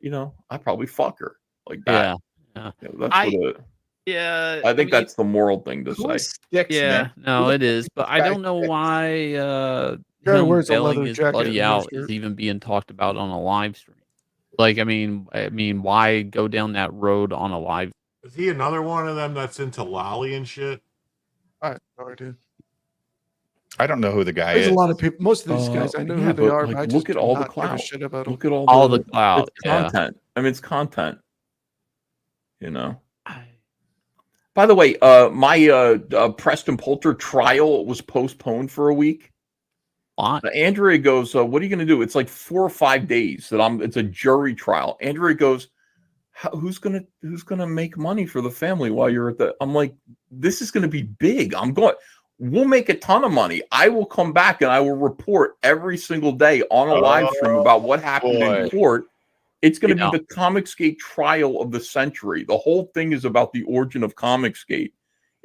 probably fuck her like that. Yeah. That's I think that's the moral thing to say. No, it is, but I don't know why Guy him wears a bailing leather his jacket buddy and no out is shirt. even being talked about on a live stream. Like, I mean, why go down that road on a live? Is he another one of them that's into lolly and shit? I have no idea. I don't know who the guy There's is. a lot of people. Most of these guys, I know who they are, but I just look at do all the not give a clout. shit about them. Look at all the clout. It's content. I mean, it's content. By the way, my Preston Poulter trial was postponed for a week. Andrea goes, "What are you going to do?" It's like 4 or 5 days that it's a jury trial. Andrea goes, "Who's gonna make money for the family while you're at the?" I'm like, "This is going to be big. We'll make a ton of money. I will come back and I will report every single day on a live stream about what happened in court." It's going to be the Comicsgate trial of the century. The whole thing is about the origin of Comicsgate.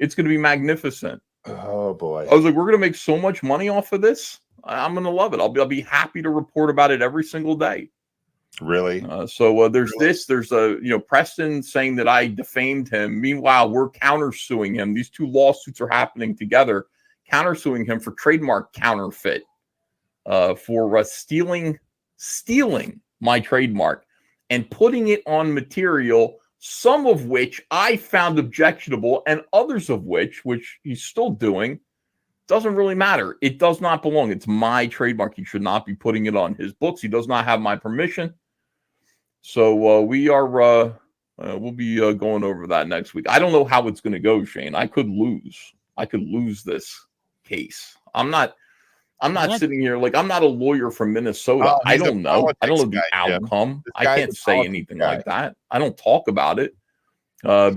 It's going to be magnificent. Oh boy! I was like, we're going to make so much money off of this. I'm going to love it. I'll be happy to report about it every single day. Really? So there's this. There's Preston saying that I defamed him. Meanwhile, we're countersuing him. These two lawsuits are happening together, countersuing him for trademark counterfeit, for stealing my trademark and putting it on material, some of which I found objectionable, and others of which he's still doing. Doesn't really matter. It does not belong. It's my trademark. He should not be putting it on his books. He does not have my permission. So we'll be going over that next week. I don't know how it's going to go, Shane. I could lose this case. I'm not sitting here like I'm not a lawyer from Minnesota. I don't know. I don't know the outcome. I can't say anything like that. I don't talk about it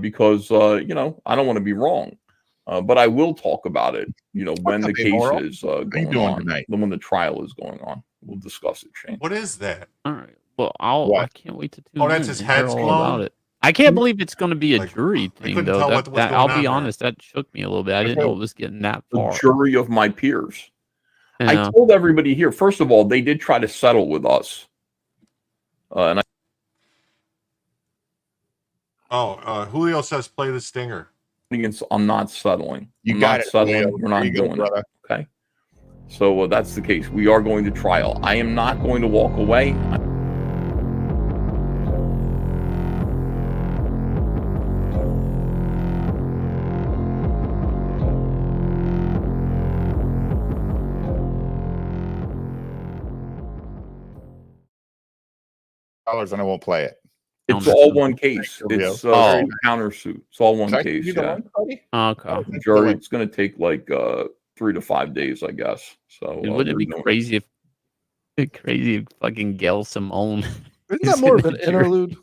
because I don't want to be wrong. But I will talk about it, when the case is going on, tonight? When the trial is going on. We'll discuss it, Shane. What is that? All right. Well, I can't wait to tune in. That's his and hear head's all blown? about it. I can't believe it's going to be a jury thing, couldn't though. tell what was going I'll on be there. honest, that shook me a little bit. I didn't know it was getting that far. The jury of my peers. Yeah. I told everybody here, first of all, they did try to settle with us. Julio says play the stinger. I'm not settling. You I'm got not it, settling. Julio. We're not There you go, doing brother. it. Okay. So that's the case. We are going to trial. I am not going to walk away. And I won't play it. It's all one case. It's countersuit. It's all one case. Yeah. Okay. Jury. It's going to take like 3 to 5 days, I guess. So Would it be crazy if fucking Gail Simone? Isn't that more of an interlude?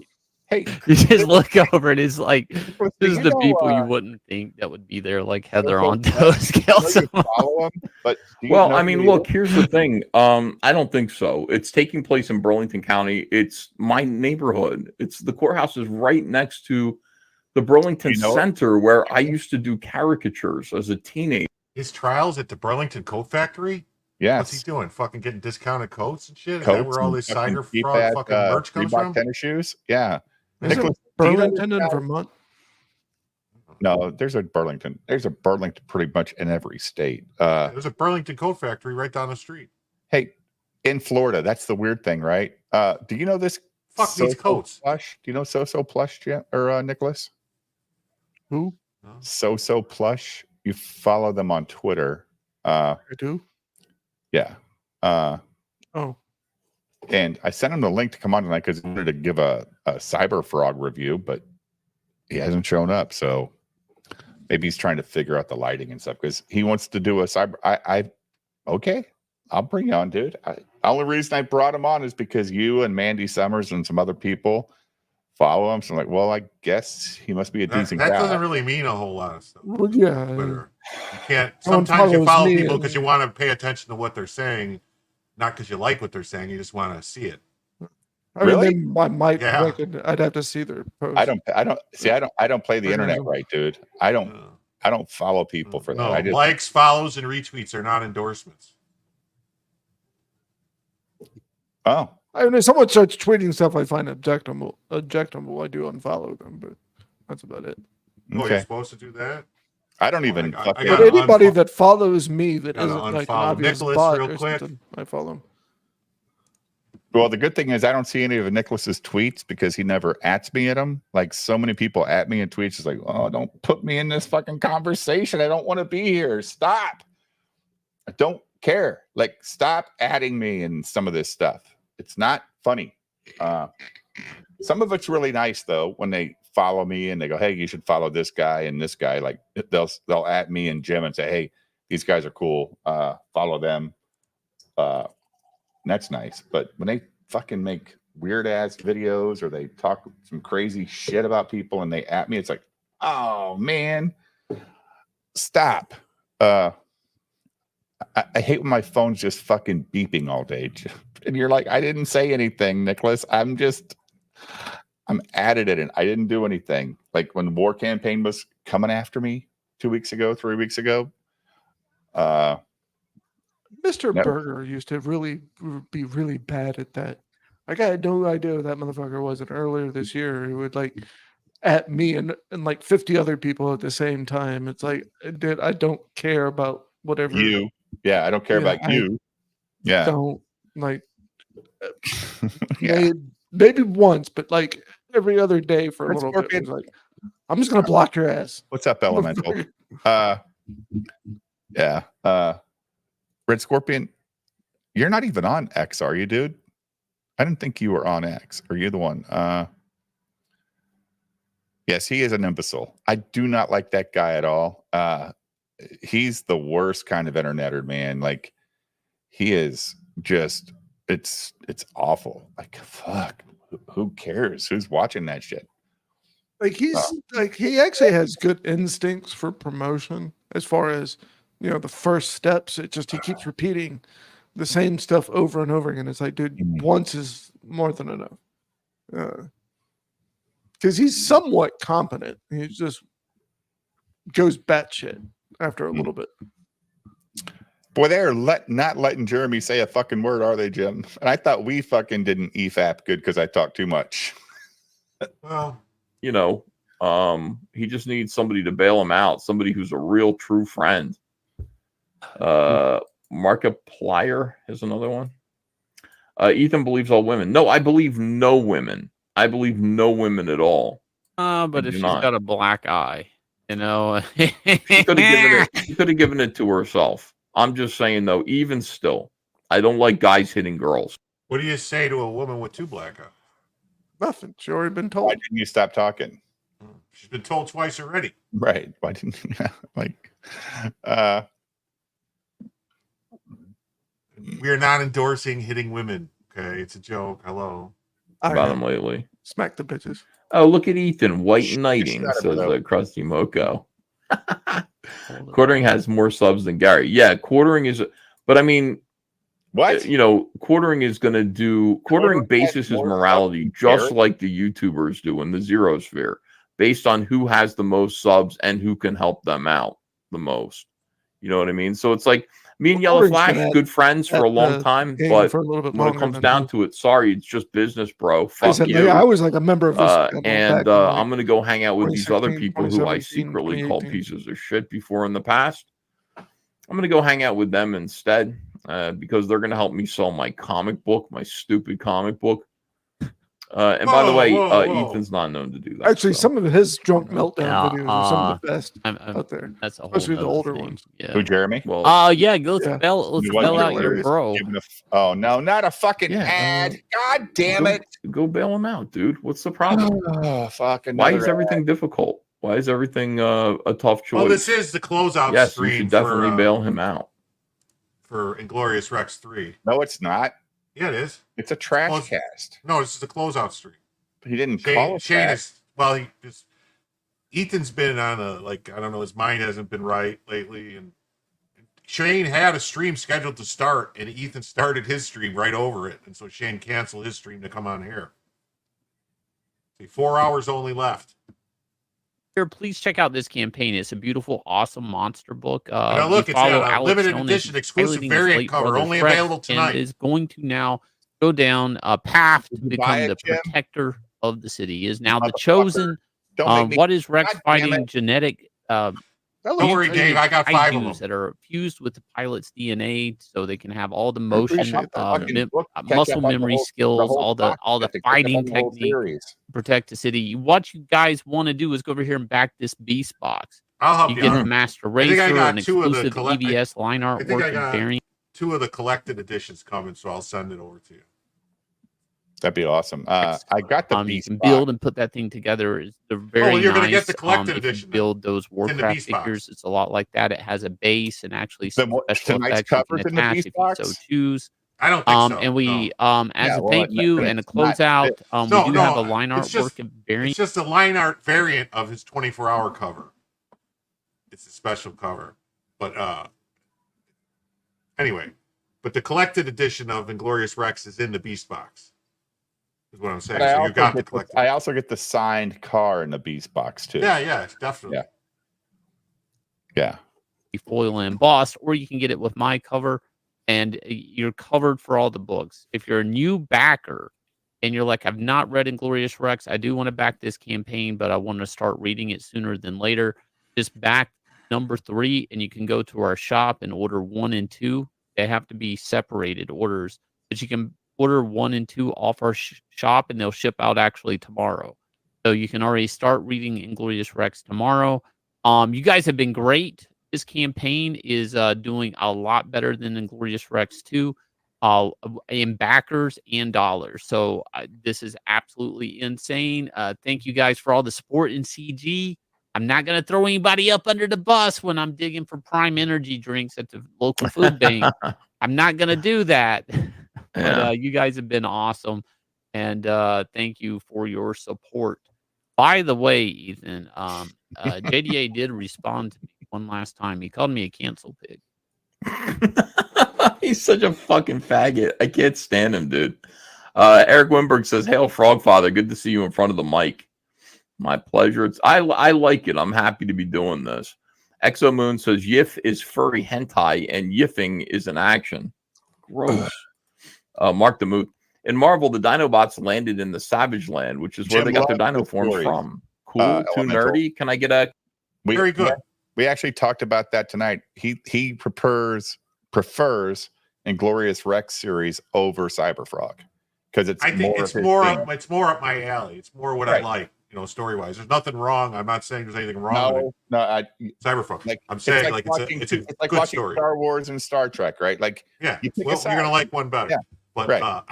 Hey, you just look over and it's like this is the people you wouldn't think that would be there, like Heather Ontos, Gail Simone. Well, I mean, look, here's the thing. I don't think so. It's taking place in Burlington County. It's my neighborhood. It's the courthouse is right next to the Burlington Center where I used to do caricatures as a teenager. His trials at the Burlington Coat Factory? Yes. What's he doing? Fucking getting discounted coats and shit? Is that where all this Cider Frog fucking merch comes from? Tennis shoes? Yeah. Isn't Burlington in Vermont? No, there's a Burlington. There's a Burlington pretty much in every state. There's a Burlington Coat Factory right down the street. Hey, in Florida, that's the weird thing, right? Do you know this? Fuck these coats. Plush? Do you know So Plush, or Nicholas? Who? So Plush. You follow them on Twitter. I do. Yeah. And I sent him the link to come on tonight because he wanted to give a Cyber Frog review, but he hasn't shown up. So maybe he's trying to figure out the lighting and stuff because he wants to do a cyber. Okay, I'll bring you on, dude. The only reason I brought him on is because you and Mandy Summers and some other people follow him. So I'm like, well, I guess he must be a decent guy. That doesn't really mean a whole lot of stuff. Well, yeah. Twitter. You can't. Sometimes you follow people because you want to pay attention to what they're saying, not because you like what they're saying. You just want to see it. I mean, I might. I'd have to see their post. I don't play the internet right, dude. I don't follow people for that. No, I just, likes, follows, and retweets are not endorsements. Oh. I mean, if someone starts tweeting stuff I find objectionable, I do unfollow them, but that's about it. Oh, you're supposed to do that? I don't even. I But anybody that follows me that isn't like an unfollow obvious Nicholas bot real or quick. something, I follow him. Well, the good thing is I don't see any of Nicholas's tweets because he never ats me at them. Like so many people at me in tweets. It's like, oh, don't put me in this fucking conversation. I don't want to be here. Stop. I don't care. Like, stop adding me in some of this stuff. It's not funny. Some of it's really nice though when they follow me and they go, hey, you should follow this guy and this guy. Like they'll at me and Jim and say, hey, these guys are cool. Follow them. That's nice. But when they fucking make weird ass videos or they talk some crazy shit about people and they at me, it's like, oh man, stop. I hate when my phone's just fucking beeping all day. And you're like, I didn't say anything, Nicholas. I'm added it and I didn't do anything. Like when War Campaign was coming after me 2 weeks ago, 3 weeks ago. Mr. Berger used to be really bad at that. Like I had no idea who that motherfucker was. And earlier this year, he would like at me and like 50 other people at the same time. It's like, dude, I don't care about whatever you. Yeah, I don't care about you. Yeah. Don't like maybe once, but like every other day for a little bit. It was like, I'm just gonna block your ass. What's up, Elemental? Yeah. Red Scorpion, you're not even on X, are you, dude? I didn't think you were on X. Are you the one? Yes, he is an imbecile. I do not like that guy at all. He's the worst kind of interneter, man. Like he is just it's awful. Like fuck, who cares? Who's watching that shit? Like he's like he actually has good instincts for promotion as far as the first steps. It just he keeps repeating the same stuff over and over again. It's like, dude, once is more than enough. Because he's somewhat competent. He just goes batshit after a little bit. Boy, they're not letting Jeremy say a fucking word, are they, Jim? And I thought we fucking didn't EFAP good because I talk too much. Well, he just needs somebody to bail him out. Somebody who's a real true friend. Markiplier is another one. Ethan believes all women. No, I believe no women. I believe no women at all. But if she's got a black eye, she could have given it to herself. I'm just saying though, even still, I don't like guys hitting girls. What do you say to a woman with two black eyes? Nothing. She's already been told. Why didn't you stop talking? She's been told twice already. Right. Why didn't you we are not endorsing hitting women. Okay, it's a joke. Hello. About him lately. Smack the bitches. Oh, look at Ethan. White knighting, says Krusty Moko. Quartering has more subs than Gary. Yeah, quartering is, but I mean, what? Quartering is going to do, quartering bases his morality just like the YouTubers do in the Zero Sphere, based on who has the most subs and who can help them out the most. You know what I mean? So it's like, me and Yellow Flash, good friends for a long time, but when it comes down to it, sorry, it's just business, bro. Fuck you. I was like a member of this. And I'm going to go hang out with these other people who I secretly called pieces of shit before in the past. I'm going to go hang out with them instead because they're going to help me sell my comic book, my stupid comic book. And by the way, Ethan's not known to do that. Actually, some of his drunk meltdown videos are some of the best out there. That's a whole especially the older ones. Yeah. Who, Jeremy? Well, let's bail out your bro. Oh no, not a fucking ad! God damn it! Go bail him out, dude. What's the problem? Why is everything difficult? Why is everything a tough choice? Well, this is the closeout yes, stream. You should definitely bail him out for Inglorious Rex 3. No, it's not. Yeah, it is. It's a trash cast. No, this is the closeout stream. He didn't call it Shane that. is, well, he just, Ethan's been on a, like, I don't know, his mind hasn't been right lately. And Shane had a stream scheduled to start, and Ethan started his stream right over it. And so Shane canceled his stream to come on here. See, 4 hours only left. Please check out this campaign. It's a beautiful, awesome monster book. Now look, it's a limited edition exclusive variant cover, only available tonight. And is going to now go down a path to you buy become it, the Jim? protector of the city. He is now the Motherfucker. chosen. Don't make me. What is Rex God damn fighting? it. Genetic. Don't worry, Dave. I got 5 of them that are fused with the pilot's DNA, so they can have all the I motion, appreciate that. muscle memory skills, all the fighting technique, protect the city. What you guys want to do is go over here and back this beast box. I'll help you get out. the Master I think I Racer, got an 2 of the exclusive EBS line I think I artwork, got variant. 2 of the collected editions coming, so I'll send it over to you. That'd be awesome. I got the You beast can box. build and put that thing together. It's very you're nice. gonna get the collected if you edition. build those Warcraft beast box. figures. It's a lot like that. It has a base and actually some special tonight's effects you covers can in the attach beast if you box? so choose. I don't think so. And we, no. as a well, thank you and a closeout, we do have a line artwork variant. It's just a line art variant of his 24-hour cover. It's a special cover, but anyway, but the collected edition of Inglorious Rex is in the beast box. Is what I'm saying. So you got the collected. I also get the signed car in the beast box too. Yeah, definitely. Yeah. Foil and embossed, or you can get it with my cover, and you're covered for all the books. If you're a new backer and you're like, I've not read Inglorious Rex, I do want to back this campaign, but I want to start reading it sooner than later, just back number 3, and you can go to our shop and order 1 and 2. They have to be separated orders, but you can order 1 and 2 off our shop, and they'll ship out actually tomorrow. So you can already start reading Inglorious Rex tomorrow. You guys have been great. This campaign is doing a lot better than Inglorious Rex 2 in backers and dollars. So this is absolutely insane. Thank you guys for all the support in CG. I'm not going to throw anybody up under the bus when I'm digging for Prime Energy drinks at the local food bank. I'm not going to do that. But you guys have been awesome. And thank you for your support. By the way, Ethan, JDA did respond to me one last time. He called me a cancel pig. He's such a fucking faggot. I can't stand him, dude. Eric Winberg says, "Hail, Frogfather. Good to see you in front of the mic." My pleasure. I like it. I'm happy to be doing this. Exo Moon says, "Yif is furry hentai and yiffing is an action." Gross. Mark the Moot. In Marvel, the Dinobots landed in the Savage Land, which is where they got their dino forms from. Cool. Too nerdy. Can I get a... Very good. We actually talked about that tonight. He prefers Inglorious Rex series over Cyberfrog because I think it's more up my alley. It's more what I like, story wise. There's nothing wrong. I'm not saying there's anything wrong with it. Cyberpunk. I'm saying it's a like good watching story. Star Wars and Star Trek, right? Like you're gonna like one better. Yeah. But right.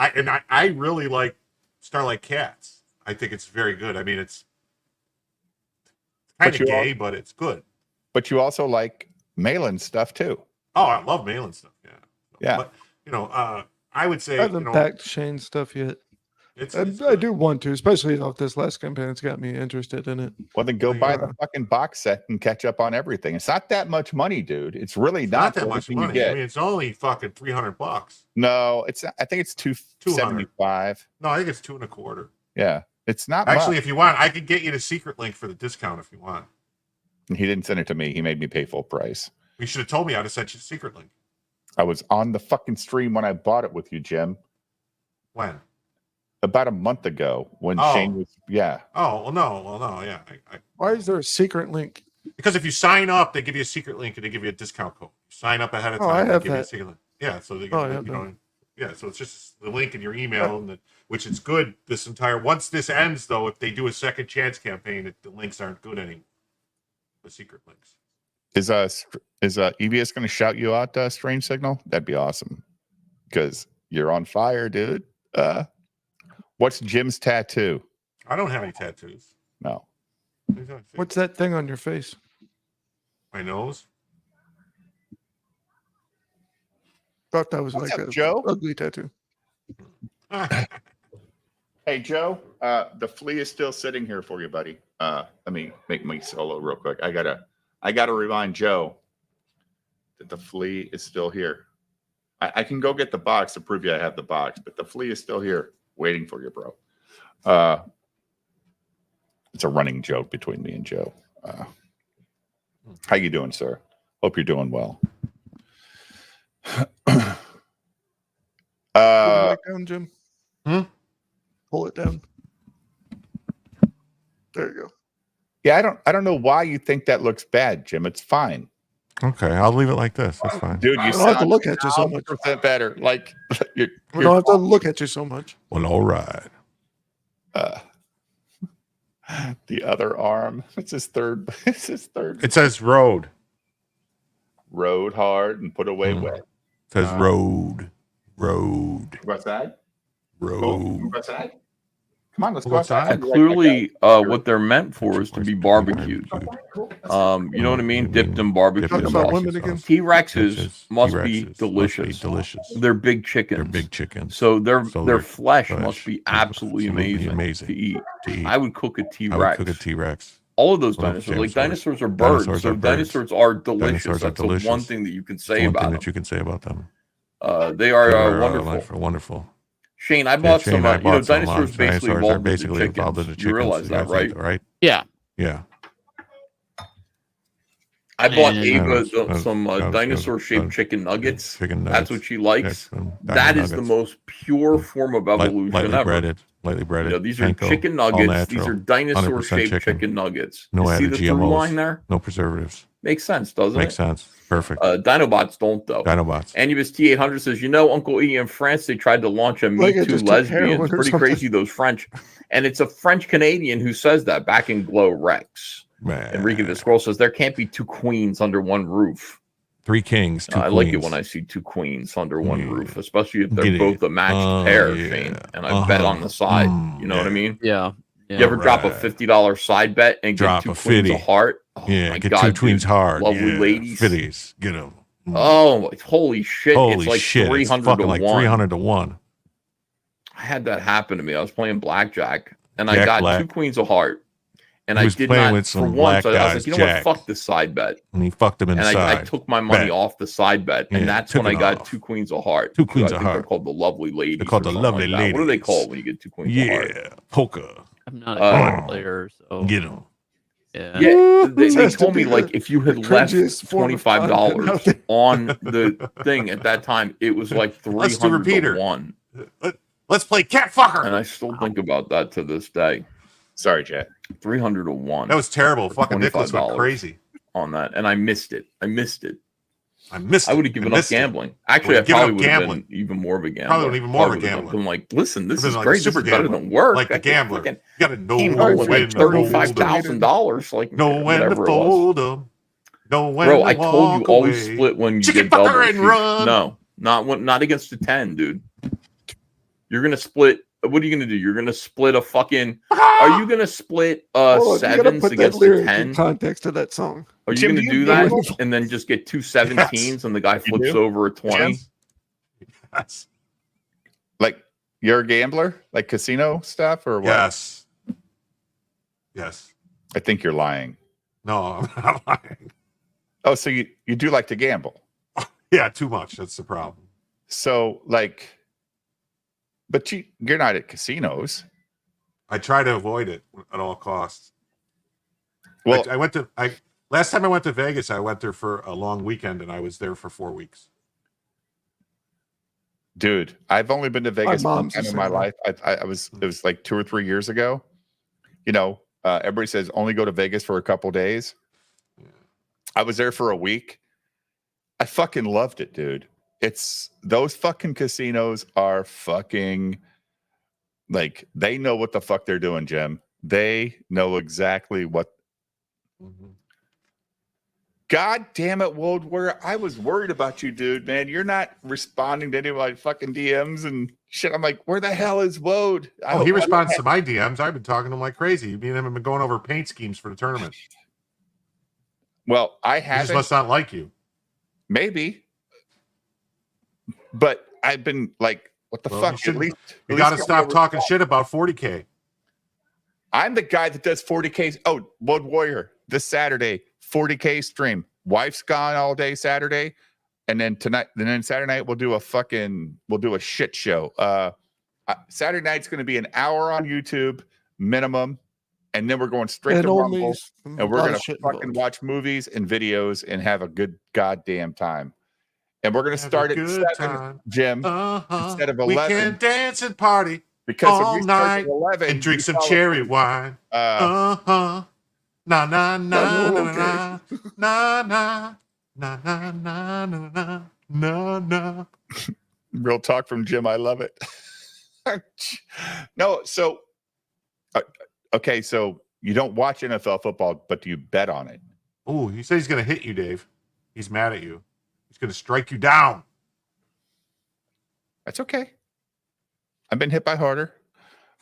I really like Starlight Cats. I think it's very good. I mean, it's kind of gay, but it's good. But you also like Malin stuff too. Oh, I love Malin stuff. Yeah. But I would say I haven't backed Shane stuff yet. I do want to, especially off this last campaign. It's got me interested in it. Well, then go buy the fucking box set and catch up on everything. It's not that much money, dude. It's really not that much money. I mean, it's only fucking $300. No, it's. I think it's $275. No, I think it's $225. Yeah, it's not. Actually, much. if you want, I could get you the secret link for the discount if you want. He didn't send it to me. He made me pay full price. You should have told me I'd have sent you the secret link. I was on the fucking stream when I bought it with you, Jim. When? About a month ago when Shane was, yeah. Oh, well, no, yeah. Why is there a secret link? Because if you sign up, they give you a secret link and they give you a discount code. You sign up ahead of time. I have they give you a that. secret link. Yeah, so they give so it's just the link in your email, which is good once this ends, though, if they do a second chance campaign, the links aren't good anymore. The secret links. Is EBS going to shout you out, Strange Signal? That'd be awesome. Because you're on fire, dude. What's Jim's tattoo? I don't have any tattoos. No. What's that thing on your face? My nose. Thought that was What's like up, a Joe? ugly tattoo. Hey, Joe, the flea is still sitting here for you, buddy. Let me make me solo real quick. I gotta remind Joe that the flea is still here. I can go get the box to prove you I have the box, but the flea is still here waiting for you, bro. It's a running joke between me and Joe. How you doing, sir? Hope you're doing well. Down, Jim. Pull it down. There you go. Yeah, I don't know why you think that looks bad, Jim. It's fine. Okay, I'll leave it like this. That's fine. Dude, you don't have to sound look at you so much. 1,000% better. Like We don't have to look at you so much. Well, all right. The other arm. It's his third. It's his third. It says road. Rode hard and put away wet. It says road. Road. Go outside. Road. Go outside. Come on, let's go outside. outside. And clearly, what they're meant for is to be barbecued. You know what I mean? Dipped in barbecue Talking about women sauce. again? T-Rexes must be delicious. They're big chickens. They're big chickens. So their their flesh must be absolutely amazing to eat. I would cook a T-Rex. Cook a T-Rex. All of those Love dinosaurs, like dinosaurs. dinosaurs are birds. Dinosaurs So are birds. dinosaurs are delicious. Dinosaurs are That's delicious. the one thing that you can say One about thing them. that you can say about them. They are wonderful. Wonderful. Shane, I bought Shane, some. I You know, bought some, dinosaurs basically dinosaurs are evolved basically into evolved chickens. into You realize chickens. that, You right? guys know that, right? Yeah. Yeah. I bought And- Ava some dinosaur-shaped chicken nuggets. That's what she likes. That is the most pure form of evolution lightly ever. breaded. Lightly breaded. You know, these are Panko, chicken all nuggets. natural, These are 100% dinosaur-shaped chicken nuggets. No You see added the through GMOs. line there? No preservatives. Makes sense, doesn't Makes it? sense. Perfect. Dinobots don't, though. Dinobots. Anubis T800 says, you know, Uncle E in France, they tried to launch a Me Like I Too just took heroin lesbian. or Pretty something. crazy, those French. And it's a French Canadian who says that back in Glow Rex. Man. Enrique Viscroll says, there can't be two queens under one roof. 3 kings, 2 I queens. like it when I see 2 queens under one roof, especially if they're Get it. both a matched pair, Yeah. Shane. And I bet on the side. You know what I mean? Yeah. You ever drop a $50 side bet and Drop get a 2 queens 50. of heart? Oh, Yeah, my get God, 2 queens dude. hard. Lovely Yeah. ladies. 50s. Get them. Oh, holy shit. Holy it's like shit. 300 It's fucking to like 1. 300 to 1. I had that happen to me. I was playing blackjack and I Jack got Black. 2 queens of heart. And He I was did playing not, with for some once, black I was guys, like, you know Jack. what? Fuck the side bet. And he fucked them And inside. I took my money Bet. off the side bet. And Yeah, that's took when I it got off. 2 queens of heart. 2 queens I of think heart. They're called the lovely ladies. They're called or the something lovely like that. What are they ladies. called when you get 2 queens of heart? Yeah. Poker. I'm not a card player, so Get them. yeah. Yeah, they Has to told me be like the- if you had the left cringiest form of content out $25 there. on the thing at that time, it was like Let's do 300 repeater. to 1. Let's play cat fucker. And I still think about that to this day. Sorry, Jet. 300 to 1. That was terrible. Fucking Nicholas went $25 crazy. on that, and I missed it. I missed it. I missed it. I would have given up missed it. gambling. Actually, I Would've given probably up would have gambling. been even more of a gambler. Probably even more of a Probably would've gambler. been like, listen, this Been is like great. super This is better gambler. than work. Like the I could gambler. fucking You gotta know came home with when like to fold 'em. $35,000. Like Know when to whatever it was. fold them. Know when Bro, to I told you walk always away. split when you Chicken get doubles. fucker and run. No, not against the 10, dude. You're gonna split. What are you gonna do? You're gonna split a fucking. Are you gonna split Hold on, you gotta sevens put that against the lyric in 10? context to that song. Are you Jim, gonna do you do that gamble? and then just get 2 17s and the guy flips do? over a 20? Yes. Yes. Like, you're a gambler? Like casino stuff or what? Yes. Yes. I think you're lying. No, I'm not lying. Oh, so you do like to gamble. Yeah, too much. That's the problem. So, like, but you're not at casinos. I try to avoid it at all costs. Well, I went to last time I went to Vegas, I went there for a long weekend and I was there for 4 weeks. dude, I've only been to Vegas one mom's the time in same my way. life. It was like 2 or 3 years ago. You know, everybody says only go to Vegas for a couple days. I was there for a week. I fucking loved it, dude. It's those fucking casinos are fucking like they know what the fuck they're doing, Jim. They know exactly what. God damn it, World Warrior. I was worried about you, dude, man. You're not responding to any of my fucking DMs and shit. I'm like, where the hell is Wode? Oh, he responds to my DMs. I've been talking to him like crazy. Me and him have been going over paint schemes for the tournament. Well, I He haven't. just must not like you. Maybe. But I've been like, what the Well, fuck? you At least You at got to least stop over- talking shit about 40K. I'm the guy that does 40Ks. Oh, World Warrior this Saturday, 40K stream. Wife's gone all day Saturday. And then tonight, and then Saturday night, we'll do a shit show. Saturday night's going to be an hour on YouTube minimum. And then we're going straight And to only Rumble. a And we're lot going of to shit fucking involved. watch movies and videos and have a good goddamn time. And we're going to Have a start at good 7, time. Jim, instead of We 11. can dance and party. Because all night 11, and drink some cherry wine. Na na na na na na na na na na na na na. Real talk from Jim. I love it. No, so okay, so you don't watch NFL football, but do you bet on it? Oh, he said he's going to hit you, Dave. He's mad at you. He's going to strike you down. That's okay. I've been hit by harder.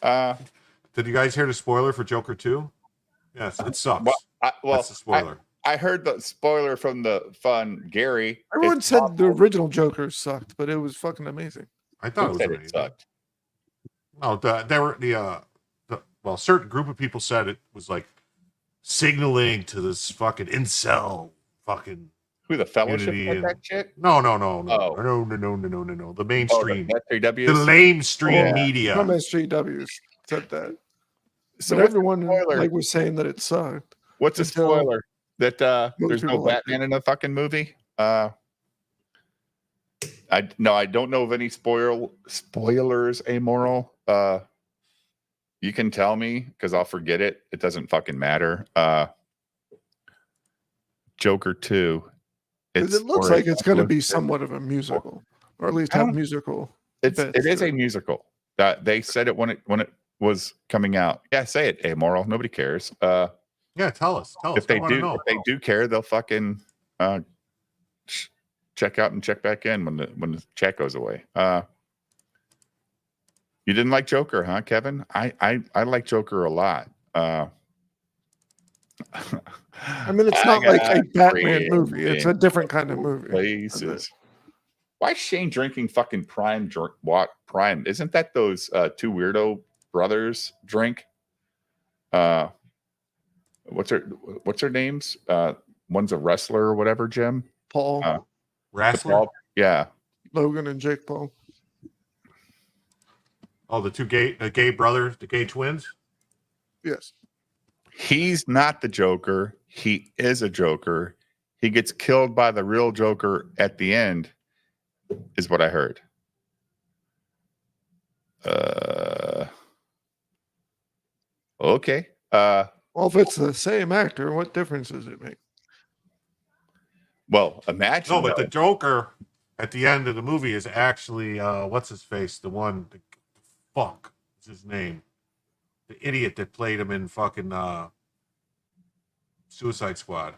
Did you guys hear the spoiler for Joker 2? Yes, it sucks. That's the spoiler. I heard the spoiler from the fun Gary. Everyone said the original Joker sucked, but it was fucking amazing. I thought it was amazing. It sucked. No, certain group of people said it was like signaling to this fucking incel fucking. Who, the Fellowship? That chick? No. Oh. No. The mainstream. The the lamestream media. Some SJWs said that. So everyone was saying that it sucked. What's a spoiler? That there's no Batman in the fucking movie? I don't know of any spoilers, Amoral. You can tell me because I'll forget it. It doesn't fucking matter. Joker 2. It looks like it's going to be somewhat of a musical, or at least have musical. It is a musical. They said it when it was coming out. Yeah, say it, Amoral. Nobody cares. Yeah, tell us. If they do care, they'll fucking check out and check back in when the chat goes away. You didn't like Joker, huh, Kevin? I like Joker a lot. I mean, it's not like a Batman movie. It's a different kind of movie. Places. Why is Shane drinking fucking Prime? What Prime? Isn't that those two weirdo brothers drink? What's their names? One's a wrestler or whatever. Jim Paul. Wrestler. Yeah. Logan and Jake Paul. Oh, the gay brothers, the gay twins. Yes. He's not the Joker. He is a Joker. He gets killed by the real Joker at the end, is what I heard. Okay. Well, if it's the same actor, what difference does it make? Well, imagine. No, but the Joker at the end of the movie is actually what's his face? The one. Fuck. What's his name? The idiot that played him in fucking Suicide Squad.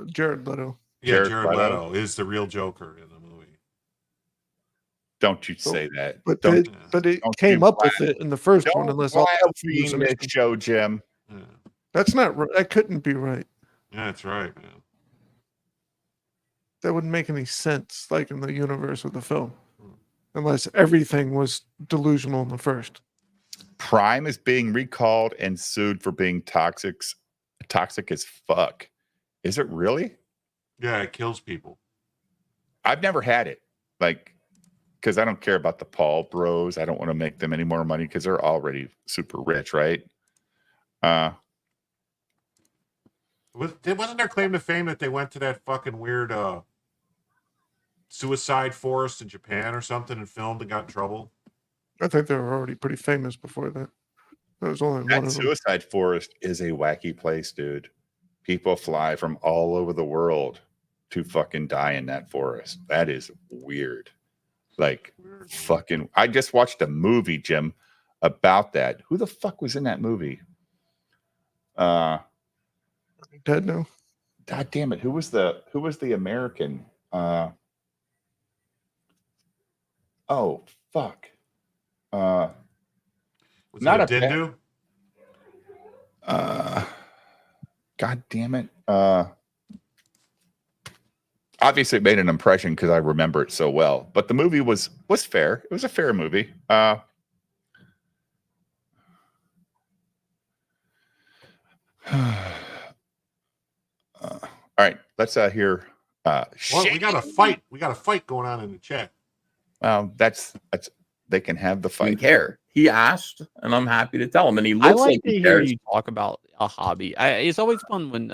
Jared Leto. Yeah, Jared Leto is the real Joker in the movie. Don't you say that. But it came up with it in the first one, unless all this show, Jim. Yeah. That's not right. That couldn't be right. Yeah, that's right, man. That wouldn't make any sense, like in the universe of the film, unless everything was delusional in the first. Prime is being recalled and sued for being toxic as fuck. Is it really? Yeah, it kills people. I've never had it, because I don't care about the Paul bros. I don't want to make them any more money because they're already super rich, right? Wasn't there claim to fame that they went to that fucking weird suicide forest in Japan or something and filmed and got in trouble? I think they were already pretty famous before that. There was only one That of them. suicide forest is a wacky place, dude. People fly from all over the world to fucking die in that forest. That is weird. Fucking, I just watched a movie, Jim, about that. Who the fuck was in that movie? Dead now. God damn it. Who was the American? Oh, fuck. Was not it a Dindu? God damn it. Obviously it made an impression because I remember it so well. But the movie was fair. It was a fair movie. All right, let's hear Well, we got a fight. We got a fight going on in the chat. That's they can have the fight. Care. He asked, and I'm happy to tell him. And he I looks like he to hear cares. you talk about a hobby. It's always fun when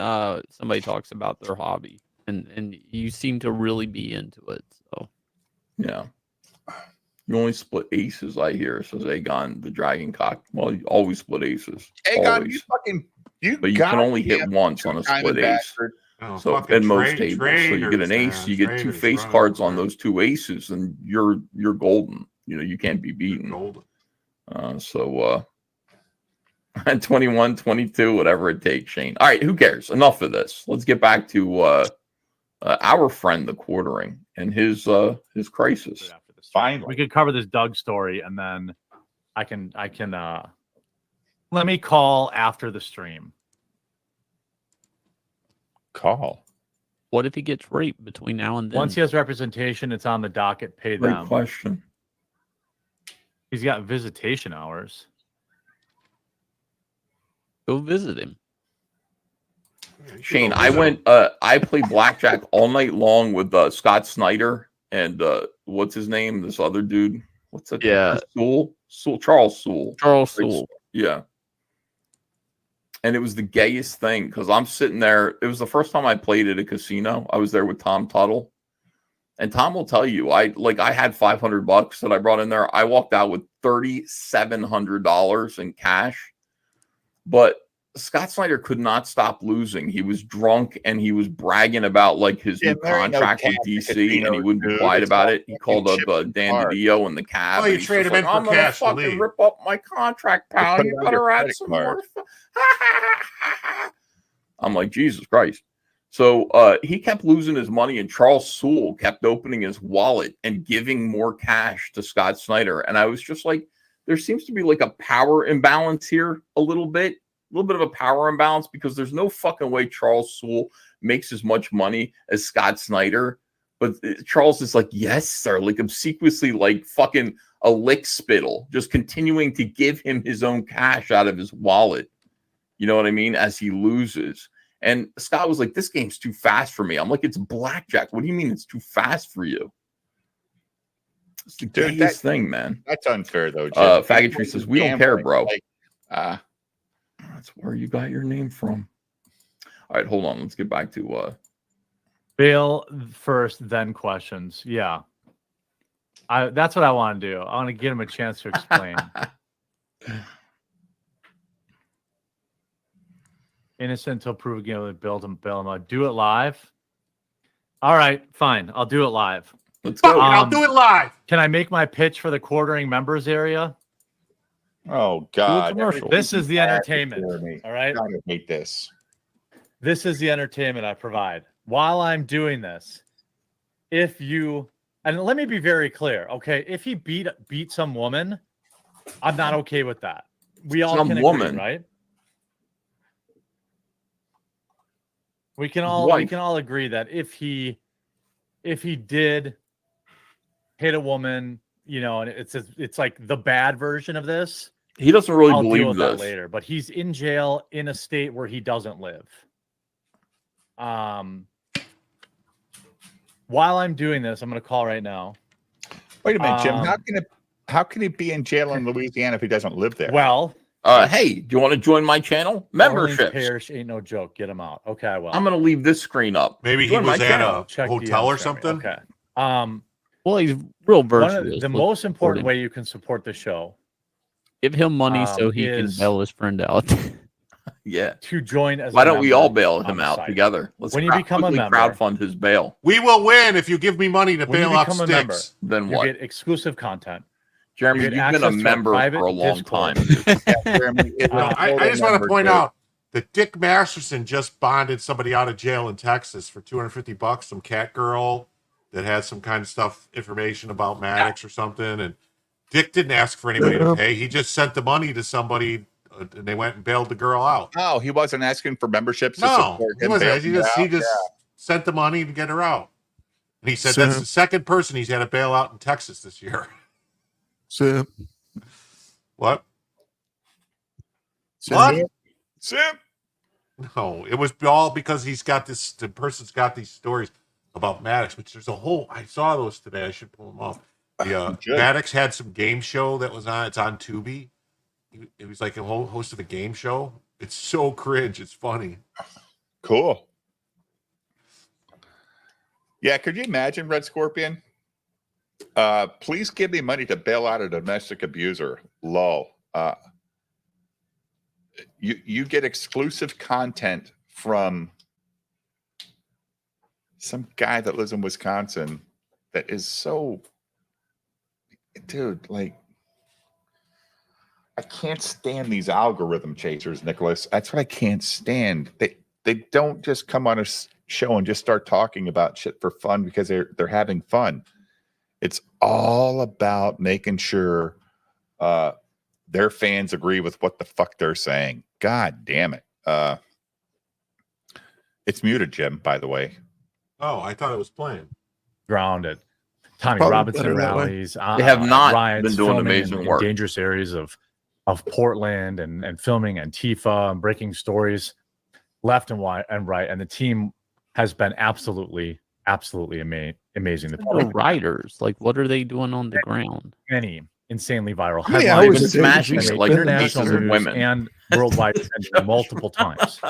somebody talks about their hobby, and you seem to really be into it. So yeah. You only split aces, I hear, says Aegon, the dragon cock. Well, you always split aces. Aegon, always. But you can only hit once on a split ace. Oh, So fucking in most tables, so you get traitors, an ace, man. you get 2 Traitors face running cards on everywhere. those 2 aces, and you're golden. You know, you can't be beaten. Golden. At 21, 22, whatever it takes, Shane. All right, who cares? Enough of this. Let's get back to our friend, the quartering, and his crisis. Finally, we could cover this Doug story, and then I can let me call after the stream. Call. What if he gets raped between now and then? Once he has representation, it's on the docket. Pay Great them. question. He's got visitation hours. Go visit him. Shane, I went. I played blackjack all night long with Scott Snyder and what's his name? This other dude. What's that? Yeah, Charles Sewell. Charles Sewell. Yeah. And it was the gayest thing because I'm sitting there. It was the first time I played at a casino. I was there with Tom Tuttle, and Tom will tell you, I had $500 that I brought in there. I walked out with $3,700 in cash, but Scott Snyder could not stop losing. He was drunk and he was bragging about like his new contract with DC, and he wouldn't be quiet about it. He called up Dan DiDio in the cab. Oh, you trade him in for I'm gonna cash, fucking Lee. rip up my contract, pal. You better add some more. I'm like, Jesus Christ. So he kept losing his money, and Charles Sewell kept opening his wallet and giving more cash to Scott Snyder. And I was just like, there seems to be like a power imbalance here a little bit of a power imbalance, because there's no fucking way Charles Sewell makes as much money as Scott Snyder. But Charles is like, yes, sir, like obsequiously, like fucking a lick spittle, just continuing to give him his own cash out of his wallet. You know what I mean? As he loses. And Scott was like, this game's too fast for me. I'm like, it's blackjack. What do you mean it's too fast for you? It's the gayest thing, man. That's unfair, though, Jim. Faggotry says, we don't care, bro. Like, that's where you got your name from. All right, hold on. Let's get back to Bail first, then questions. Yeah. That's what I want to do. I want to give him a chance to explain. Innocent until proven guilty. Build him, bail him out. Do it live. All right, fine. I'll do it live. Let's go. I'll do it live. Can I make my pitch for the quartering members area? Oh God! This is the entertainment. All right. I hate this. This is the entertainment I provide. While I'm doing this, and let me be very clear, okay? If he beat some woman, I'm not okay with that. We all can agree, right? We can all agree that if he did hit a woman, you know, and it's like the bad version of this. He doesn't really I'll believe deal with this that later, but he's in jail in a state where he doesn't live. While I'm doing this, I'm going to call right now. Wait a minute, Jim. How can he be in jail in Louisiana if he doesn't live there? Well, hey, do you want to join my channel? Memberships. Parish ain't no joke. Get him out. Okay, I will. I'm going to leave this screen up. Maybe he was at a hotel or something. Okay. Well, he's real virtuous. The most important way you can support the show. Give him money so he can bail his friend out. Yeah. To join as Why don't we all bail him out together? Let's when you become a member, crowdfund his bail. We will win if you give me money to when bail you out become a member, sticks. Then you what? get exclusive content. Jeremy, you've been a member for a long time. I just want to point out that Dick Masterson just bonded somebody out of jail in Texas for $250. Some cat girl that had some kind of information about Maddox or something, and Dick didn't ask for anybody to pay. He just sent the money to somebody, and they went and bailed the girl out. No, he wasn't asking for memberships. No, he wasn't. He just sent the money to get her out. And he said that's the second person he's had to bail out in Texas this year. Simp. What? Simp. No, it was all because the person's got these stories about Maddox, which there's a whole, I saw those today. I should pull them off. Maddox had some game show that was on, it's on Tubi. It was like a whole host of a game show. It's so cringe. It's funny. Cool. Yeah, could you imagine Red Scorpion? Please give me money to bail out a domestic abuser. Lol. You get exclusive content from some guy that lives in Wisconsin that is so, dude, like, I can't stand these algorithm chasers, Nicholas. That's what I can't stand. They don't just come on a show and just start talking about shit for fun because they're having fun. It's all about making sure their fans agree with what the fuck they're saying. God damn it. It's muted, Jim, by the way. Oh, I thought it was playing. Grounded. Tommy Probably Robinson better that way. rallies. They have not riots, been doing filming amazing in work. dangerous areas of Portland and filming Antifa and breaking stories left and right. And the team has been absolutely amazing. The writers, like, what are they doing on the ground? Many insanely viral How many headlines. hours a day smashing did you it like spend in international cases of news women. and worldwide attention multiple times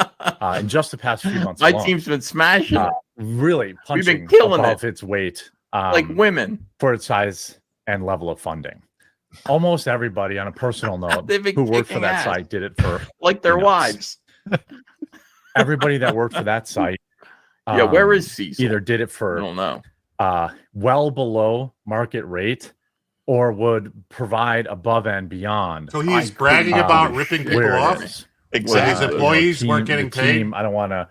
in just the past few months. My alone. team's been smashing it. Really We've been punching killing above it. its weight, Like women. for its size and level of funding. Almost everybody, on a personal note, They've been who worked for kicking that ass. site did it for Like their you know, wives. Everybody that worked for that site, Yeah, where is Cecil? either did it I for don't know. well below market rate, or would provide above and beyond. So he's bragging about ripping people where it off? is. Exactly. His employees weren't getting the paid? team, I don't want to,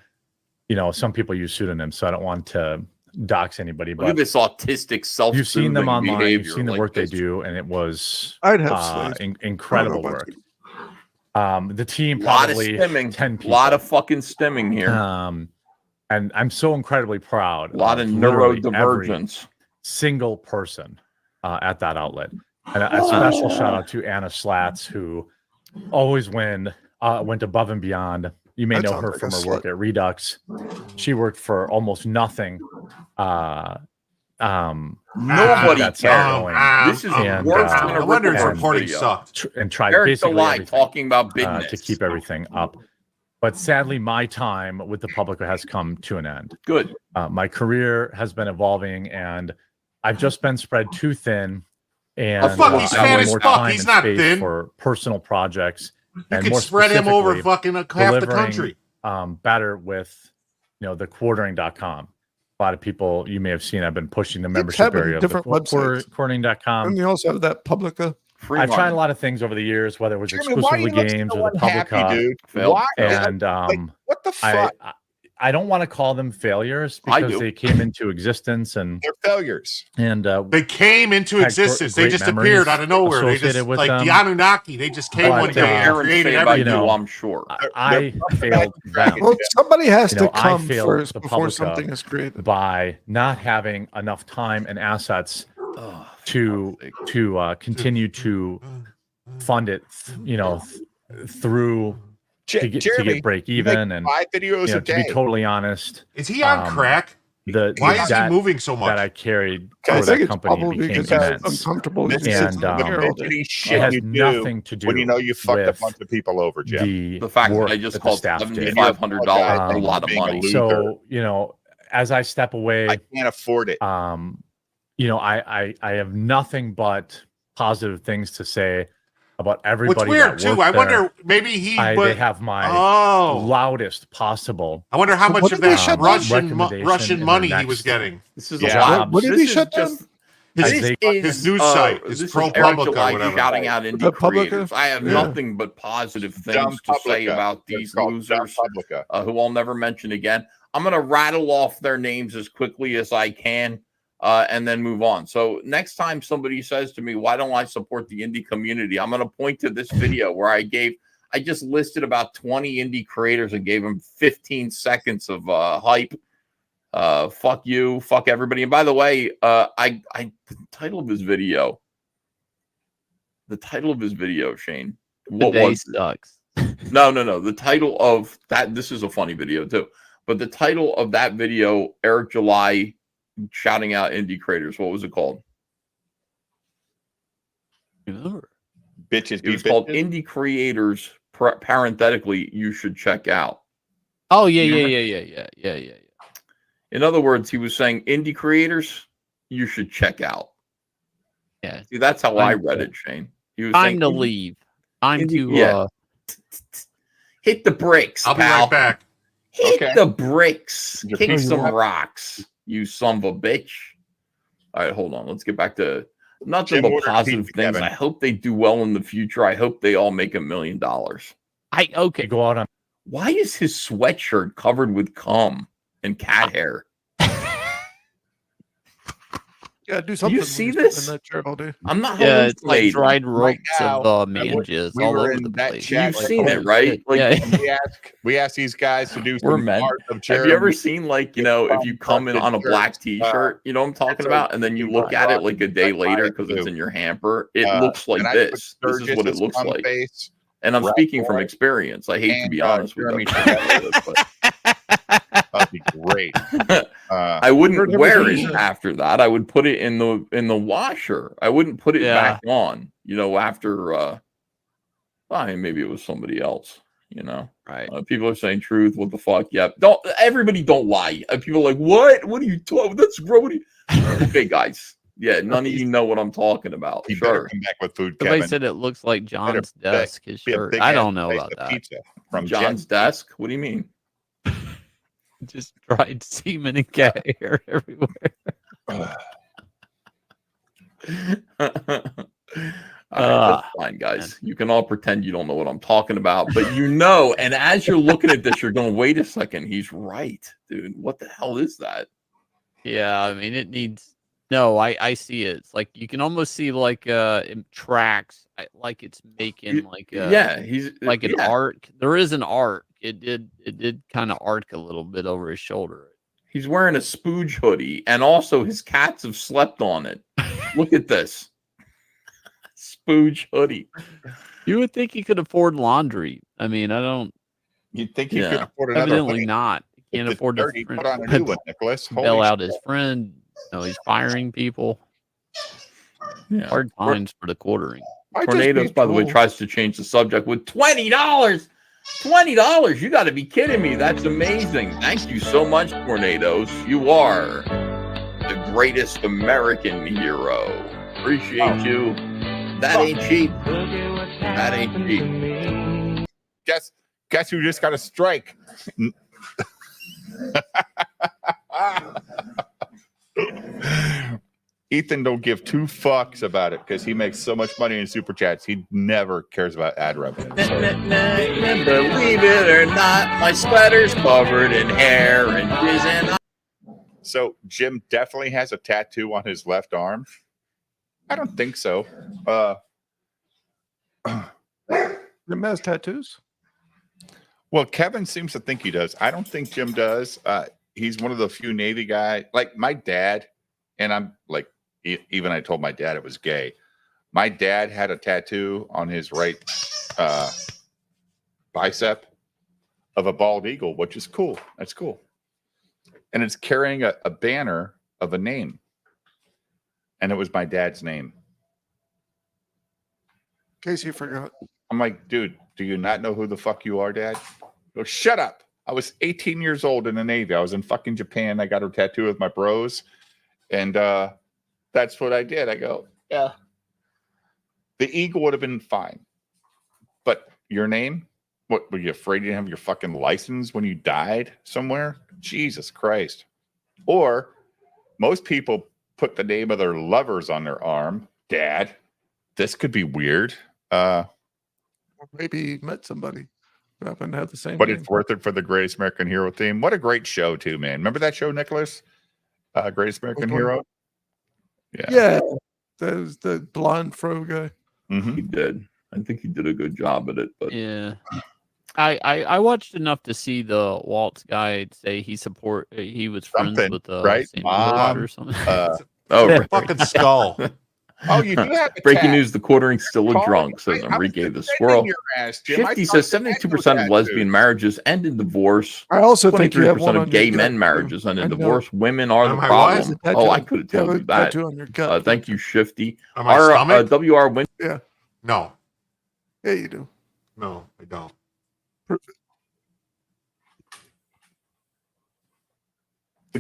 some people use pseudonyms, so I don't want to dox anybody. Look at But this autistic self-soothing you've seen them online, behavior. you've seen the like work this. they do, and it was I'd have slaves. incredible I don't know work. The team A lot of probably stimming. 10 A people. lot of fucking stimming here. And I'm so incredibly proud. A lot of literally neurodivergence. every single person at that outlet. And a special shout out to Anna Slatz, who always went above and beyond. You may That know sounds her like from a her work at Redux. She worked for almost nothing. Nobody that's cares. This is worse than a no wonder his Ripple reporting video. sucked. And tried Eric basically July everything, talking about business. to keep everything up. But sadly, my time with the public has come to an end. Good. My career has been evolving, and I've just been spread too thin. And fuck, he's I fat need as more fuck. time He's and not space thin. for personal projects. You and could more spread him over specifically, fucking half the delivering, country. Better with, the quartering.com. A lot of people you may have seen. I've been pushing the membership having area of the different websites. quartering.com. And you also have that Publica. I've tried a lot of things over the years, whether it was Jeremy, why exclusively you look games so or the unhappy, Publica. dude? Why? And what the fuck? I don't want to call them failures I because do. they came into existence and They're failures. and They came into had existence. They great just memories appeared out of nowhere. They just associated with like them. the Anunnaki. They just came But, one day and Parents created say about everything. you, know, I'm sure. I failed them Well, somebody has to I come failed first the before Publica something is created. by not having enough time and assets to continue to fund it, through to get break even and 5 videos a to day. be totally honest. Is he on crack? The Why is he debt moving so much? that I carried I for think that it's company probably became because it's immense. uncomfortable. This It's And, is the Harold. fidgety It shit has you do nothing to do when you know you fucked a with bunch of people over, Jim. The fact that work I just that the called staff did. $7,500 a lot of Being a money. loser. So, as I step away, I can't afford it. I have nothing but positive things to say about everybody. What's weird that too, worked I there. wonder maybe he. They have my loudest possible. I wonder how much of that Russian recommendation in money their he was next getting. This is job. a lot. What did This he is shut down? just- As This they- is his news site, his this is ProPublica Eric or July whatever. shouting out indie The Publica? creators. I have Yeah. nothing but positive Dumb things to say Publica. about They're these called Dumb losers Publica. who I'll never mention again. I'm going to rattle off their names as quickly as I can and then move on. So next time somebody says to me, why don't I support the indie community? I'm going to point to this video where I just listed about 20 indie creators and gave them 15 seconds of hype. Fuck you, fuck everybody. And by the way, the title of his video, Shane, what Today was sucks. No. The title of that, this is a funny video too, but the title of that video, Eric July shouting out indie creators, what was it called? Bitches. It was called Indie Creators, parenthetically, you should check out. Oh, yeah. In other words, he was saying indie creators, you should check out. Yeah. See, that's how I read it, Shane. He was Time saying, to leave. Time to hit the bricks. I'll be pal. right back. Hit the bricks. Your Kick pizza some hut? rocks, you son of a bitch. All right, hold on. Let's get back to nothing Jim but ordered positive pizza, things. Kevin. I hope they do well in the future. I hope they all make $1 million. You go out on. Why is his sweatshirt covered with cum and cat hair? Yeah, do Do something. you when see you're this? sitting in that chair all day. I'm not Yeah, it's like hallucinating. dried ropes now, of manges we all were over in the that place. chat, You've like, seen holy it, right? shit. Like Yeah. we asked these guys to do we're some men. art of Have Jeremy. you ever seen, like, you know, if you come in busted on a black shirts. t-shirt, you know what I'm talking that's about, a and then you fucking look at it like a day rock later fire because it's too. in your hamper, it looks like and I put this. This is what it Sturgis's looks cum like. face, And I'm Rat speaking from Boy, experience. I hate to and be honest with Jeremy everybody, but that'd be great. I wouldn't Heard wear everything it you said. after that. I would put it in the washer. I wouldn't put it Yeah. back on, you know, after I mean, maybe it was somebody else, you know. Right. People are saying truth. What the fuck? Yep. Everybody don't lie. People are like, what? What are you talking? That's gross. What are you... Okay, guys. Yeah, none of you know what I'm talking about. You better Sure. come back with food, Somebody Kevin. said it looks like John's Better desk, his be a shirt. big I ass don't know slice about of that. Pizza from John's Jim. desk. What do you mean? Just dried semen and cat hair everywhere. All right, that's fine, guys. You can all pretend you don't know what I'm talking about, but you know. And as you're looking at this, you're going, "Wait a second, he's right, dude. What the hell is that?" Yeah, I mean, it needs. No, I see it. It's like you can almost see like it tracks, like it's making like Yeah, he's like an yeah. arc. There is an arc. It did kind of arc a little bit over his shoulder. He's wearing a spooge hoodie, and also his cats have slept on it. Look at this spooge hoodie. You would think he could afford laundry. I mean, I don't. You'd think you could afford another Evidently hoodie. not. He can't If it's afford dirty, to put on a new one, Nicholas. bail Holy out shit. his friend. No, he's firing people. Yeah. Hard times for the quartering. Tornadoes, by the way, tries to change the subject with $20. $20. You got to be kidding me. That's amazing. Thank you so much, Tornadoes. You are the greatest American hero. Appreciate you. That ain't cheap. That ain't cheap. Guess who just got a strike? Ethan don't give two fucks about it because he makes so much money in super chats. He never cares about ad revenue. Believe it or not, my sweater's covered in hair and jizz. So Jim definitely has a tattoo on his left arm. I don't think so. Jim has tattoos. Well, Kevin seems to think he does. I don't think Jim does. He's one of the few Navy guys. Like my dad, and I'm like, even I told my dad it was gay. My dad had a tattoo on his right bicep of a bald eagle, which is cool. That's cool. And it's carrying a banner of a name. And it was my dad's name. In case you forgot. I'm like, dude, do you not know who the fuck you are, Dad? Go, shut up. I was 18 years old in the Navy. I was in fucking Japan. I got a tattoo with my bros. And that's what I did. I go, yeah. The eagle would have been fine. But your name? What, were you afraid you didn't have your fucking license when you died somewhere? Jesus Christ. Or most people put the name of their lovers on their arm. Dad, this could be weird. Maybe he met somebody who happened to have the same But name. it's worth it for the Greatest American Hero theme. What a great show, too, man. Remember that show, Nicholas? Greatest American Hero? Yeah. That was the blonde fro guy. Mm-hmm. He did. I think he did a good job at it. But yeah. I watched enough to see the Waltz guy say he was friends Something, with right? Sammy Mom, or something. right. Fucking skull. Oh, you do have a Breaking tat. news: the quartering's still a Call drunk, it. says I was Enrique the defending Squirrel. your ass, Jim. I Shifty thought says you had no 72% of lesbian tattoos. marriages end in divorce. I also think you have 23% one of on gay your men gut, marriages too. end I in know. divorce. Women are the On my problem. what? Oh, I could have You have told a you that. tattoo on your gut. Thank you, Shifty. On my Our stomach? WR win. Yeah. No. Yeah, you do. No, I don't.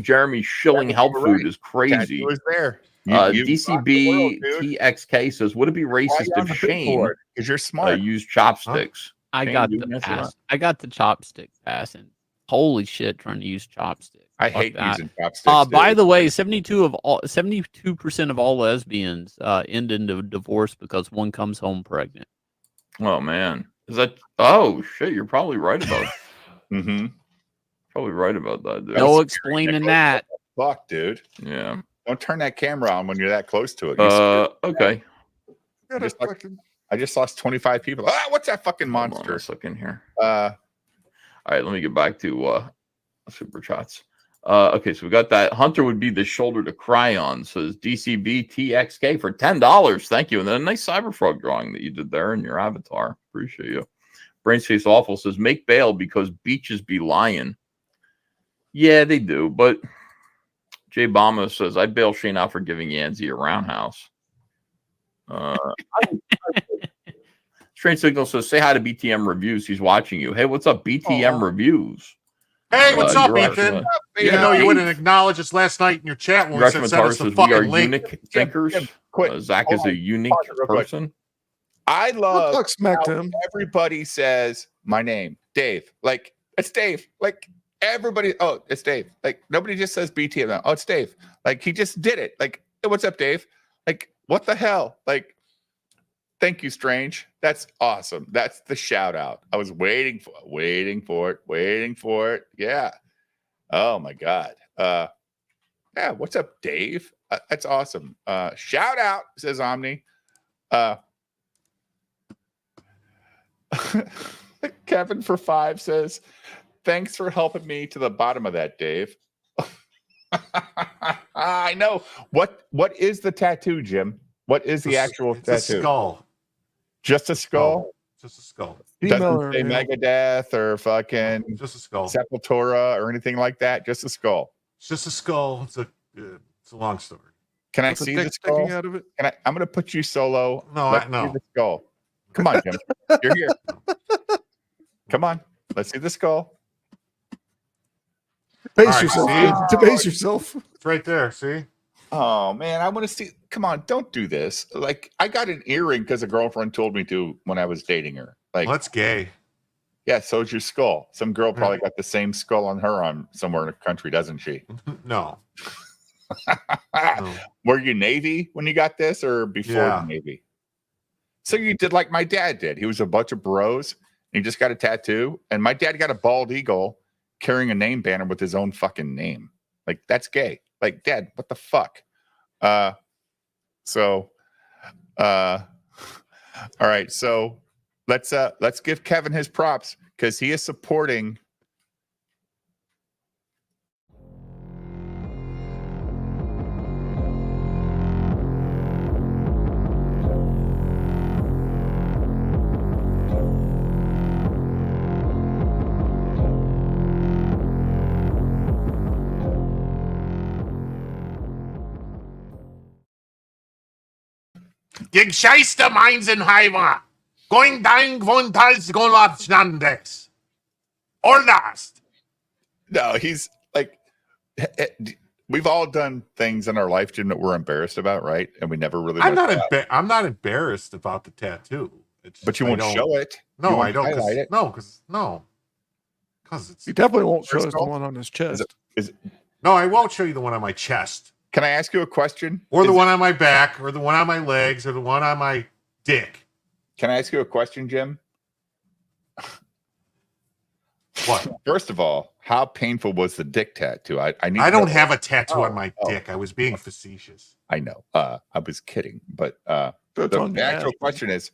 Jeremy shilling health food is crazy. Tattoo is there. DCB TXK says, would it be racist if Shane because you're smart used chopsticks? I Shane, got you the can answer pass. that. I got the chopstick pass, and holy shit, trying to use chopsticks. I Fuck hate that. using chopsticks. By the way, 72% of all lesbians end in divorce because one comes home pregnant. Oh man, is that? Oh shit, you're probably right about. Mm-hmm. Probably right about that, dude. No explaining that. Fuck, dude. Yeah. Don't turn that camera on when you're that close to it. Okay. I just lost 25 people. Ah, what's that fucking monster? Hold on a second here. All right, let me get back to super chats. Okay, so we got that. Hunter would be the shoulder to cry on, says DCB TXK for $10. Thank you. And then a nice Cyberfrog drawing that you did there in your avatar. Appreciate you. Brainspace Awful says make bail because beaches be lying. Yeah, they do. But Jay Bama says I'd bail Shane out for giving Yanzi a roundhouse. Strange Signal says say hi to BTM Reviews. He's watching you. Hey, what's up, BTM Reviews? Hey, what's up, you're Ethan? actually- Even though you wouldn't acknowledge us last night in your chat when we said send us the we are fucking link. unique thinkers. Zach is a unique person. I love Fuck smacked how him. everybody says my name, Dave. Like, it's Dave. Like, everybody, oh, it's Dave. Like, nobody just says BTM. Oh, it's Dave. Like, he just did it. Like, hey, what's up, Dave? Like, what the hell? Like, thank you, Strange. That's awesome. That's the shout out. I was waiting for it. Yeah. Oh my God. Yeah. What's up, Dave? That's awesome. Shout out, says Omni. Kevin for 5 says, thanks for helping me to the bottom of that, Dave. I know. What is the tattoo, Jim? What is the actual tattoo? It's a skull. Just a skull? Just a skull. Doesn't say Megadeth or fucking just a skull. Sepultura or anything like that. Just a skull. It's just a skull. It's a long story. Can I With a see dick the skull? sticking out of it? I'm going to put you solo. No, Let's no. see the skull. Come on, Jim. You're here. Come on. Let's see the skull. Debase yourself. Debase yourself. It's right there. See? Oh man, I want to see. Come on, don't do this. Like, I got an earring because a girlfriend told me to when I was dating her. Like, that's gay. Yeah, so's your skull. Some girl probably got the same skull on her arm somewhere in the country, doesn't she? No. Were you Navy when you got this, or before the Navy? So you did like my dad did. He was a bunch of bros. And he just got a tattoo, and my dad got a bald eagle carrying a name banner with his own fucking name. Like, that's gay. Like, Dad, what the fuck? All right. So let's give Kevin his props because he is supporting. Gegen Scheiße Meinsenheimer. Going down Wontals Gonlatschnandex. Or last. No, he's like, we've all done things in our life, Jim, that we're embarrassed about, right? And we never really. I'm not embarrassed about the tattoo. But you won't show it. No, I don't. Highlight it. Because it's. He definitely won't show us the one on his chest. No, I won't show you the one on my chest. Can I ask you a question? Or the one on my back, or the one on my legs, or the one on my dick. Can I ask you a question, Jim? What? First of all, how painful was the dick tattoo? I don't have a tattoo on my dick. I was being facetious. I know. I was kidding. But the actual question is,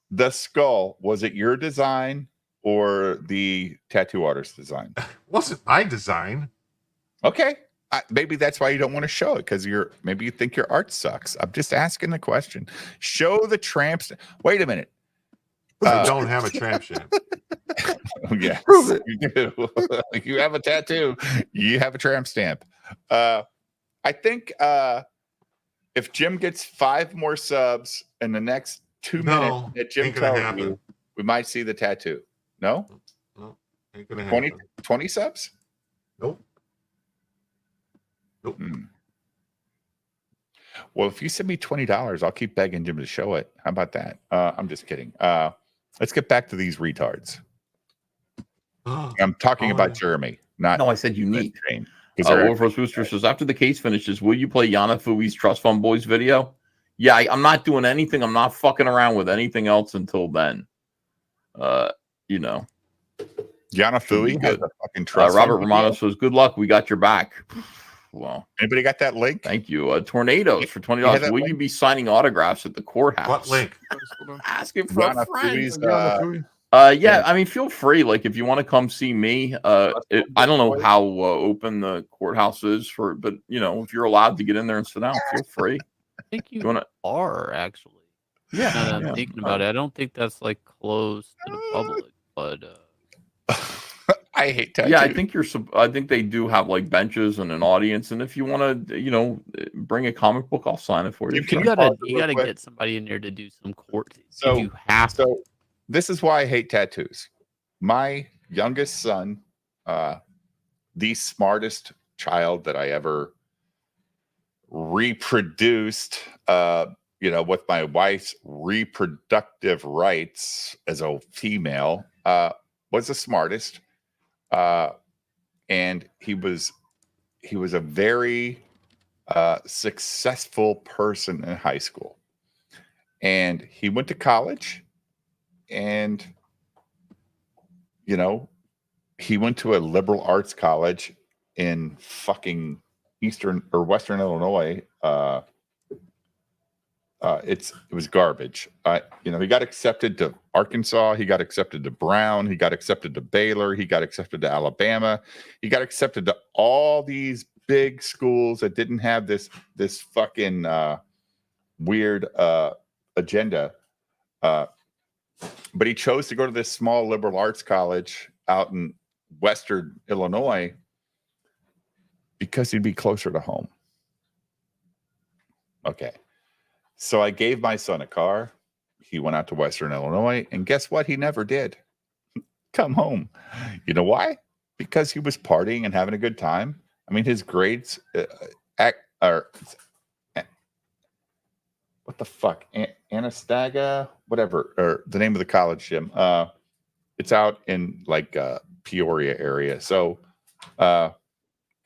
the skull, was it your design or the tattoo artist's design? Wasn't my design. Okay. Maybe that's why you don't want to show it, because maybe you think your art sucks. I'm just asking the question. Show the tramp stamp. Wait a minute. I don't have a tramp stamp. Yes, prove it. You do. You have a tattoo. You have a tramp stamp. I think if Jim gets 5 more subs in the next 2 minutes that Jim tells you, we might see the tattoo. No? No, ain't gonna happen. 20 subs? Nope. Well, if you send me $20, I'll keep begging Jim to show it. How about that? I'm just kidding. Let's get back to these retards. I'm talking about Jeremy, not. No, I said unique. Because Wolfrose Booster says, after the case finishes, will you play Yana Fui's Trust Fund Boys video? Yeah, I'm not doing anything. I'm not fucking around with anything else until then. You know. Yana Fui has a fucking trust. Robert Romano says, good luck. We got your back. Well, anybody got that link? Thank you. Tornadoes for $20. Will you be signing autographs at the courthouse? What link? Asking for Yana a friend. Fui's, yeah, I mean, feel free. Like, if you want to come see me, I don't know how open the courthouse is for, but you know, if you're allowed to get in there and sit down, feel free. I think you wanna... are actually. Yeah. Now that I'm thinking about it, I don't think that's like closed to the public, but. I hate tattoos. Yeah, I think I think they do have like benches and an audience, and if you want to, you know, bring a comic book, I'll sign it for you. You gotta get somebody in there to do some court. So you have to. This is why I hate tattoos. My youngest son, the smartest child that I ever reproduced, you know, with my wife's reproductive rights as a female, was the smartest. And he was a very successful person in high school. And he went to college. And, you know, he went to a liberal arts college in fucking Eastern or Western Illinois. It was garbage. You know, he got accepted to Arkansas. He got accepted to Brown. He got accepted to Baylor. He got accepted to Alabama. He got accepted to all these big schools that didn't have this fucking weird agenda. But he chose to go to this small liberal arts college out in Western Illinois because he'd be closer to home. Okay. So I gave my son a car. He went out to Western Illinois, and guess what? He never did come home. You know why? Because he was partying and having a good time. I mean, his grades what the fuck? Anastasia, whatever, or the name of the college, Jim. It's out in like Peoria area. So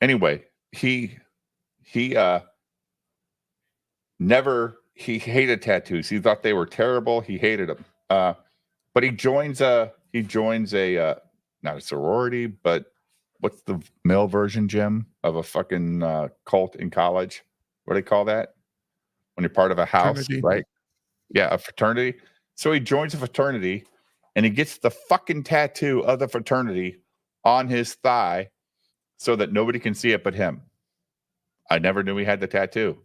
anyway, he hated tattoos. He thought they were terrible. He hated them. But he joins a not a sorority, but what's the male version, Jim, of a fucking cult in college? What do they call that? When you're part of a house, fraternity. Right? Yeah, a fraternity. So he joins a fraternity and he gets the fucking tattoo of the fraternity on his thigh so that nobody can see it but him. I never knew he had the tattoo.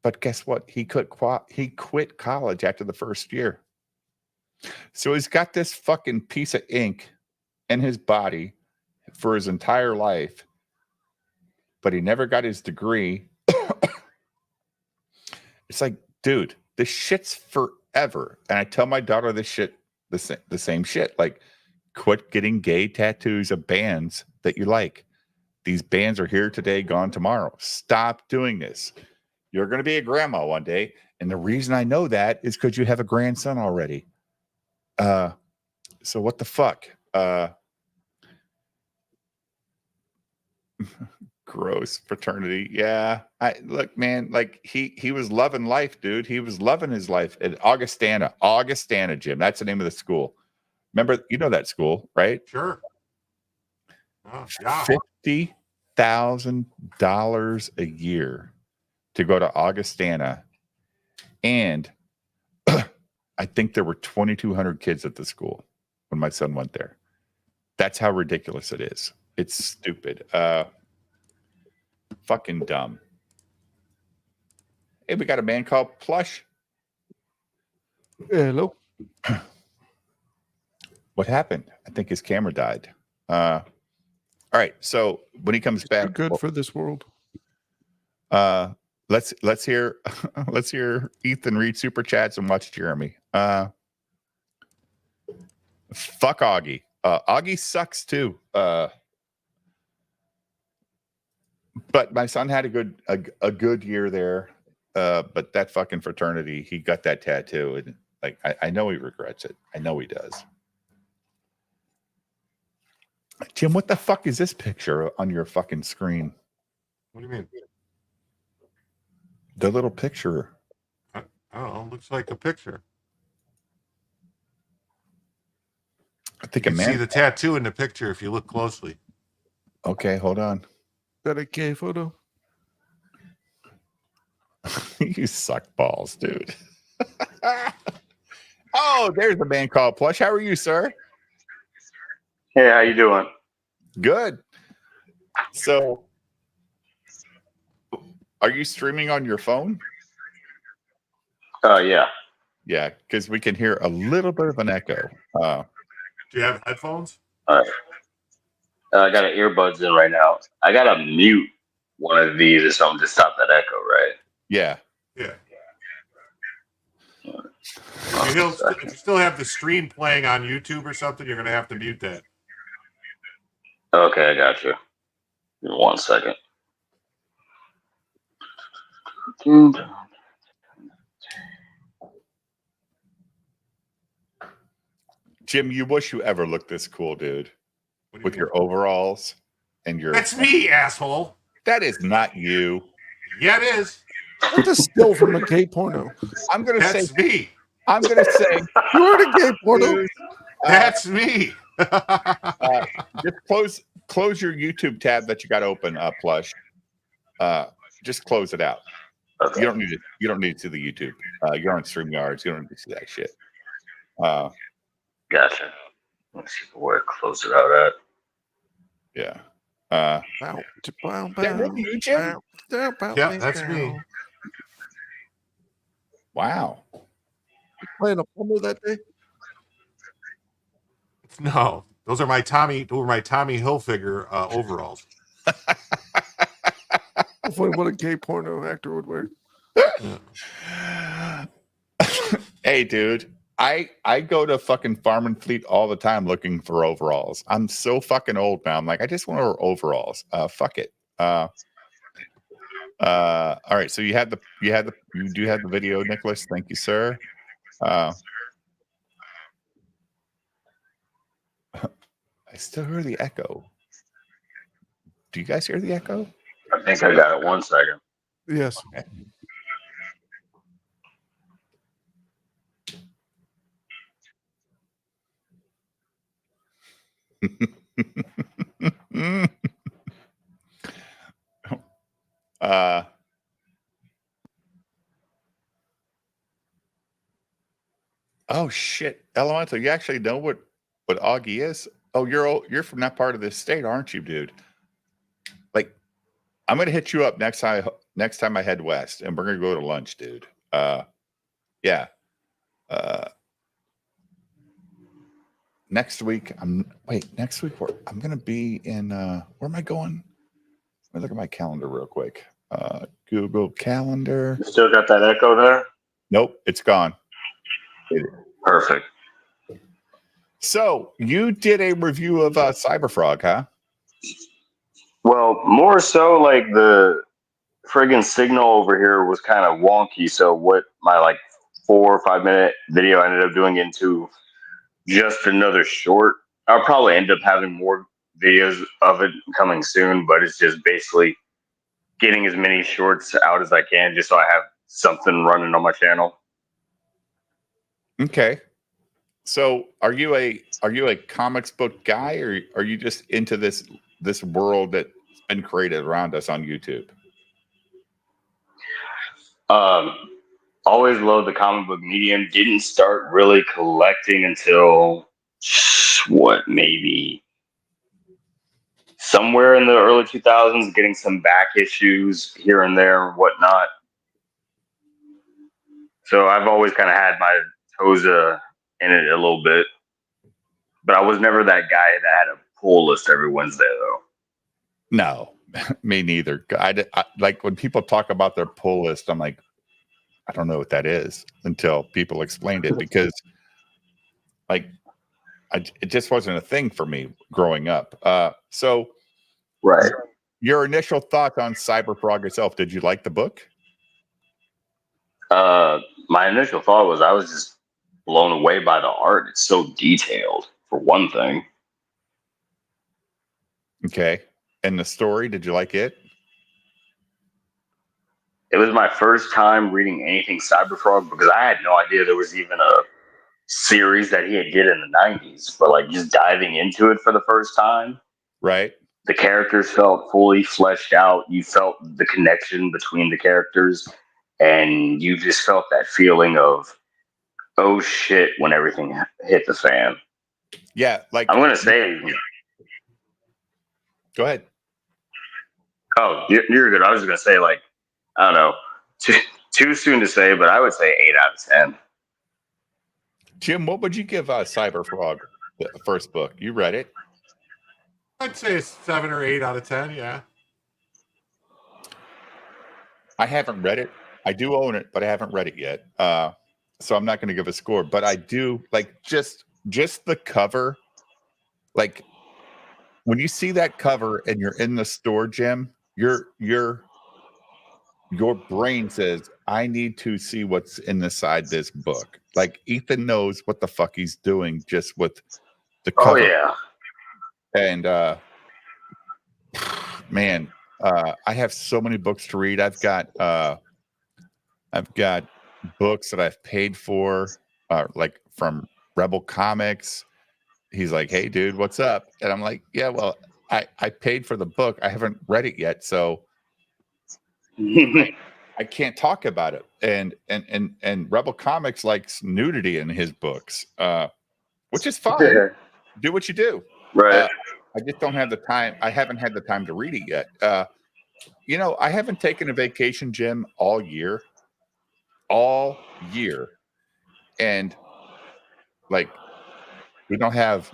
But guess what? He quit college after the first year. So he's got this fucking piece of ink in his body for his entire life, but he never got his degree. It's like, dude, this shit's forever. And I tell my daughter this shit, the same shit. Like, quit getting gay tattoos of bands that you like. These bands are here today, gone tomorrow. Stop doing this. You're going to be a grandma one day. And the reason I know that is because you have a grandson already. So what the fuck? Gross fraternity. Yeah. Look, man, like he was loving life, dude. He was loving his life at Augustana, Jim. That's the name of the school. Remember, you know that school, right? Sure. Yeah. $50,000 a year to go to Augustana. And I think there were 2,200 kids at the school when my son went there. That's how ridiculous it is. It's stupid. Fucking dumb. Hey, we got a man called Plush. Hello. What happened? I think his camera died. All right. So when he comes back, good for this world. Let's hear Ethan read super chats and watch Jeremy. Fuck Augie. Augie sucks too. But my son had a good year there. but that fucking fraternity, he got that tattoo, and like I know he regrets it. I know he does. Jim, what the fuck is this picture on your fucking screen? What do you mean? The little picture. I don't know. Looks like a picture. I think You a can man. see the tattoo in the picture if you look closely. Okay, hold on. Is that a gay photo? You suck balls, dude. Oh, there's a man called Plush. How are you, sir? Hey, how you doing? Good. So, are you streaming on your phone? Yeah. Yeah, because we can hear a little bit of an echo. Do you have headphones? All right. I got an earbuds in right now. I got to mute one of these or something to stop that echo, right? Yeah. Yeah. If you still have the stream playing on YouTube or something, you're going to have to mute that. Okay, I got you. Give me 1 second. Jim, you wish you ever looked this cool, dude. With mean? your overalls and your... That's me, asshole. That is not you. Yeah, it is. That's a still from a gay porno. I'm going to say... That's me. I'm going to say... You were the gay porno? Dude, that's me. Just close your YouTube tab that you got open, Plush. Just close it out. Okay. You don't need to see the YouTube. You're on StreamYards. You don't need to see that shit. Gotcha. Let's see where to close it out at. Yeah. That really you, Jim? Yeah, that's me. You Wow. playing a plumber that day? No, those are my Tommy Hilfiger overalls. Funny what a gay porno actor would wear. Hey, dude. I go to fucking Farm and Fleet all the time looking for overalls. I'm so fucking old now. I'm like, I just want to wear overalls. Fuck it. All right. So you do have the video, Nicholas. Thank you, sir. I still hear the echo. Do you guys hear the echo? I think I got it. 1 second. Yes. Okay. Oh shit, Elemental, you actually know what Augie is? Oh, you're from that part of the state, aren't you, dude? Like, I'm gonna hit you up next time I head west, and we're gonna go to lunch, dude. Yeah. Next week, I'm gonna be in where am I going? Let me look at my calendar real quick. Google Calendar. You still got that echo there? Nope, it's gone. Perfect. So you did a review of Cyberfrog, huh? Well, more so like the friggin' signal over here was kind of wonky. So what my like 4 or 5 minute video I ended up doing into just another short. I'll probably end up having more videos of it coming soon, but it's just basically getting as many shorts out as I can just so I have something running on my channel. Okay. So are you a comics book guy, or are you just into this world that's been created around us on YouTube? Always loved the comic book medium. Didn't start really collecting until maybe somewhere in the early 2000s, getting some back issues here and there and whatnot. So I've always kind of had my toes in it a little bit, but I was never that guy that had a pull list every Wednesday, though. No, me neither. I like when people talk about their pull list, I'm like, I don't know what that is until people explained it, because like it just wasn't a thing for me growing up. So right. Your initial thoughts on Cyberfrog itself, did you like the book? My initial thought was I was just blown away by the art. It's so detailed, for one thing. Okay. And the story, did you like it? It was my first time reading anything Cyberfrog because I had no idea there was even a series that he had did in the 90s. But like just diving into it for the first time. Right. The characters felt fully fleshed out. You felt the connection between the characters. And you just felt that feeling of, oh shit, when everything hit the fan. Yeah, like I'm gonna say. Go ahead. Oh, you're good. I was just gonna say, like, I don't know, too soon to say, but I would say 8 out of 10. Jim, what would you give Cyberfrog, the first book? You read it? I'd say a 7 or 8 out of 10. Yeah. I haven't read it. I do own it, but I haven't read it yet. So I'm not going to give a score. But I do like just the cover. Like when you see that cover and you're in the store, Jim, your brain says, I need to see what's inside this book. Like Ethan knows what the fuck he's doing just with the cover. Oh yeah. And man, I have so many books to read. I've got books that I've paid for, like from Rebel Comics. He's like, hey dude, what's up? And I'm like, yeah, well, I paid for the book. I haven't read it yet, so I can't talk about it. And Rebel Comics likes nudity in his books, which is fine. Do what you do. Right. I just don't have the time. I haven't had the time to read it yet. I haven't taken a vacation, Jim, all year. And like, we don't have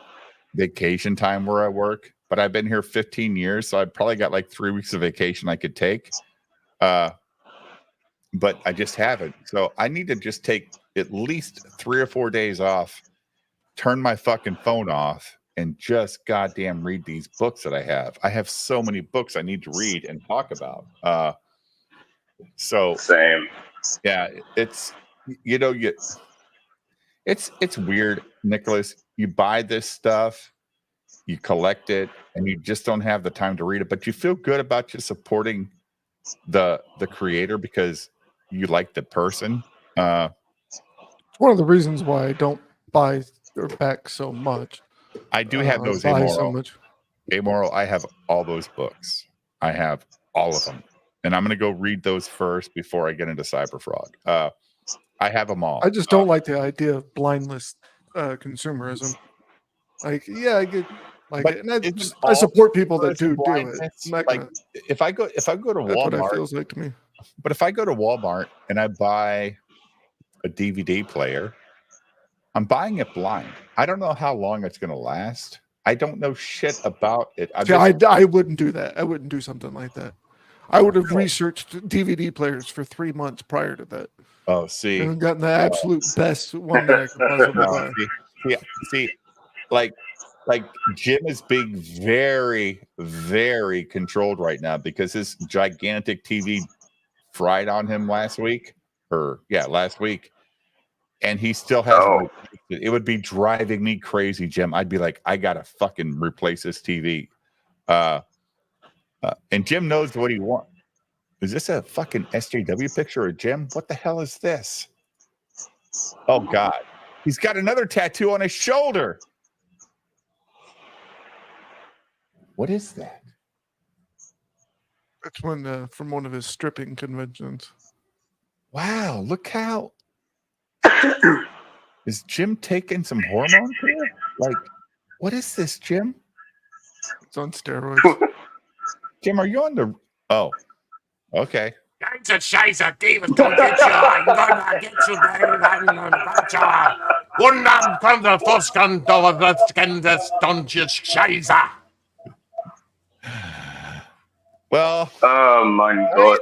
vacation time where I work, but I've been here 15 years. So I've probably got like 3 weeks of vacation I could take. But I just haven't. So I need to just take at least 3 or 4 days off, turn my fucking phone off, and just goddamn read these books that I have. I have so many books I need to read and talk about. So same. Yeah, it's it's weird, Nicholas. You buy this stuff, you collect it, and you just don't have the time to read it. But you feel good about just supporting the creator because you like the person. It's one of the reasons why I don't buy or back so much. I do have those Amoral. I have all those books. I have all of them, and I'm going to go read those first before I get into Cyberfrog. I have them all. I just don't like the idea of blindless consumerism. Like, yeah, I get like it, and I support people that do it. Like, if I go to Walmart, that's what it feels like to me. But if I go to Walmart and I buy a DVD player, I'm buying it blind. I don't know how long it's going to last. I don't know shit about it. I wouldn't do that. I wouldn't do something like that. I would have researched DVD players for 3 months prior to that. Oh, see, and gotten the absolute best one that I could possibly buy. See, like Jim is being very, very controlled right now because his gigantic TV fried on him last week, and he still hasn't. It would be driving me crazy, Jim. I'd be like, I gotta fucking replace this TV. And Jim knows what he wants. Is this a fucking SJW picture or Jim? What the hell is this? Oh God, he's got another tattoo on his shoulder. What is that? That's from one of his stripping conventions. Wow, look how is Jim taking some hormones here? Like, what is this, Jim? It's on steroids. Jim, are you on the? Oh, okay. Scheiße, David, don't get you. I'm gonna get you, Dave. I'm gonna get you. Undan kommt der Forskan, da wird das Donches Scheiße. Well, oh my God.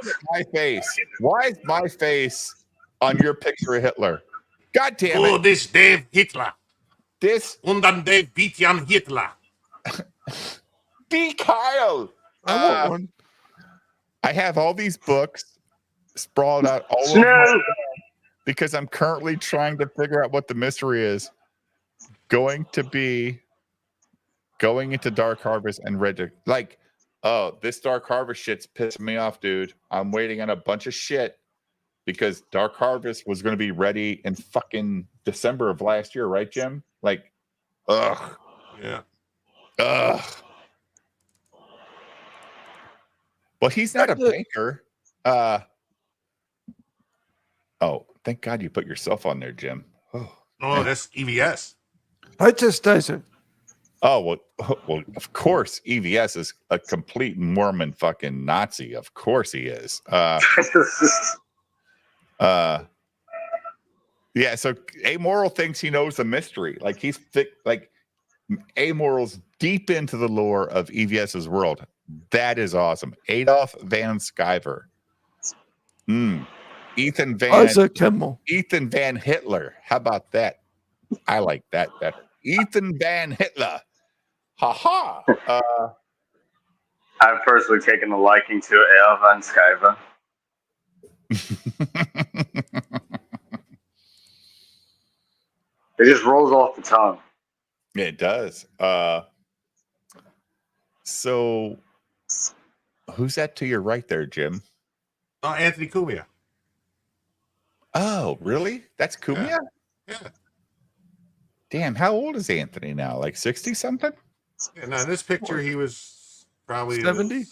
Why is my face on your picture of Hitler? God damn it. Oh, this Dave Hitler. This. Und dann Dave Bietian Hitler. Be Kyle. I want one. I have all these books sprawled out all over. because I'm currently trying to figure out what the mystery is. Going into Dark Harvest and Red, like, oh, this Dark Harvest shit's pissing me off, dude. I'm waiting on a bunch of shit because Dark Harvest was going to be ready in fucking December of last year, right, Jim? Like, ugh. Yeah. Ugh. Well, he's not a banker. Oh, thank God you put yourself on there, Jim. Oh, that's EVS. I just does it. Oh, well, of course, EVS is a complete Mormon fucking Nazi. Of course he is. Yeah, so Amoral thinks he knows the mystery. Like he's thick, like Amoral's deep into the lore of EVS's world. That is awesome. Adolf Van Sciver. Ethan Van Hitler. How about that? I like that better. Ethan Van Hitler. Ha ha. I've personally taken a liking to Adolf Van Sciver. It just rolls off the tongue. It does. So who's that to your right there, Jim? Oh, Anthony Cumia. Oh, really? That's Cumia? Yeah. Damn, how old is Anthony now? Like 60 something? Yeah, now in this picture he was probably 70.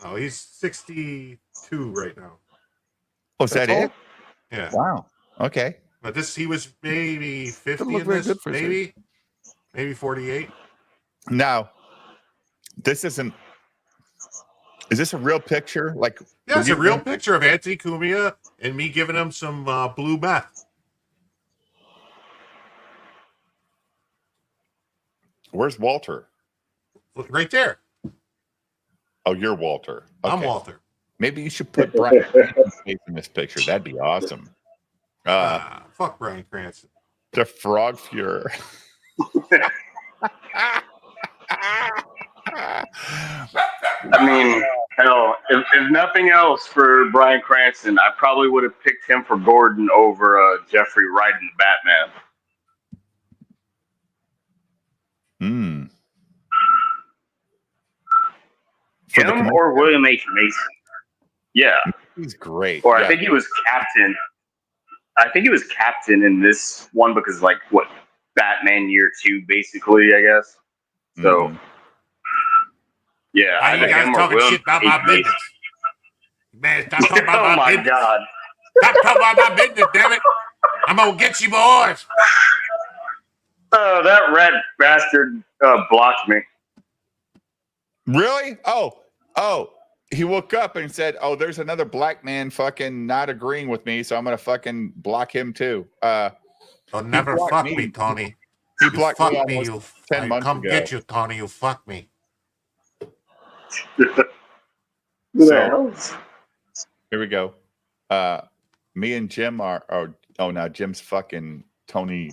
Oh, he's 62 right now. Oh, is that it? Yeah. Wow. Okay. But he was maybe 50 look in very this, good for his maybe 48. Now, this isn't. Is this a real picture? Like, yeah, it's a real picture of Anthony Cumia and me giving him some blue meth. Where's Walter? Right there. Oh, you're Walter. Okay. I'm Walter. Maybe you should put Brian Cranston's face in this picture. That'd be awesome. Fuck Brian Cranston. The Frog Fuhrer. I mean, hell, if nothing else for Bryan Cranston, I probably would have picked him for Gordon over Jeffrey Wright in Batman. Him or William H. Mason. Yeah. He's great. Or I think he was captain. I think he was captain in this one because, like, what, Batman Year 2, basically, I guess. So, yeah. Why you guys talking shit about my business? Man, stop talking about my business. God. Stop talking about my business, damn it. I'm going to get you boys. Oh, that rat bastard blocked me. Really? Oh. He woke up and said, "Oh, there's another black man fucking not agreeing with me, so I'm gonna fucking block him too." Don't never fuck me, Tony. He blocked me fuck me, almost you 10 months come ago. get you, Tony. You fuck me. So here we go. Me and Jim are now Jim's fucking Tony.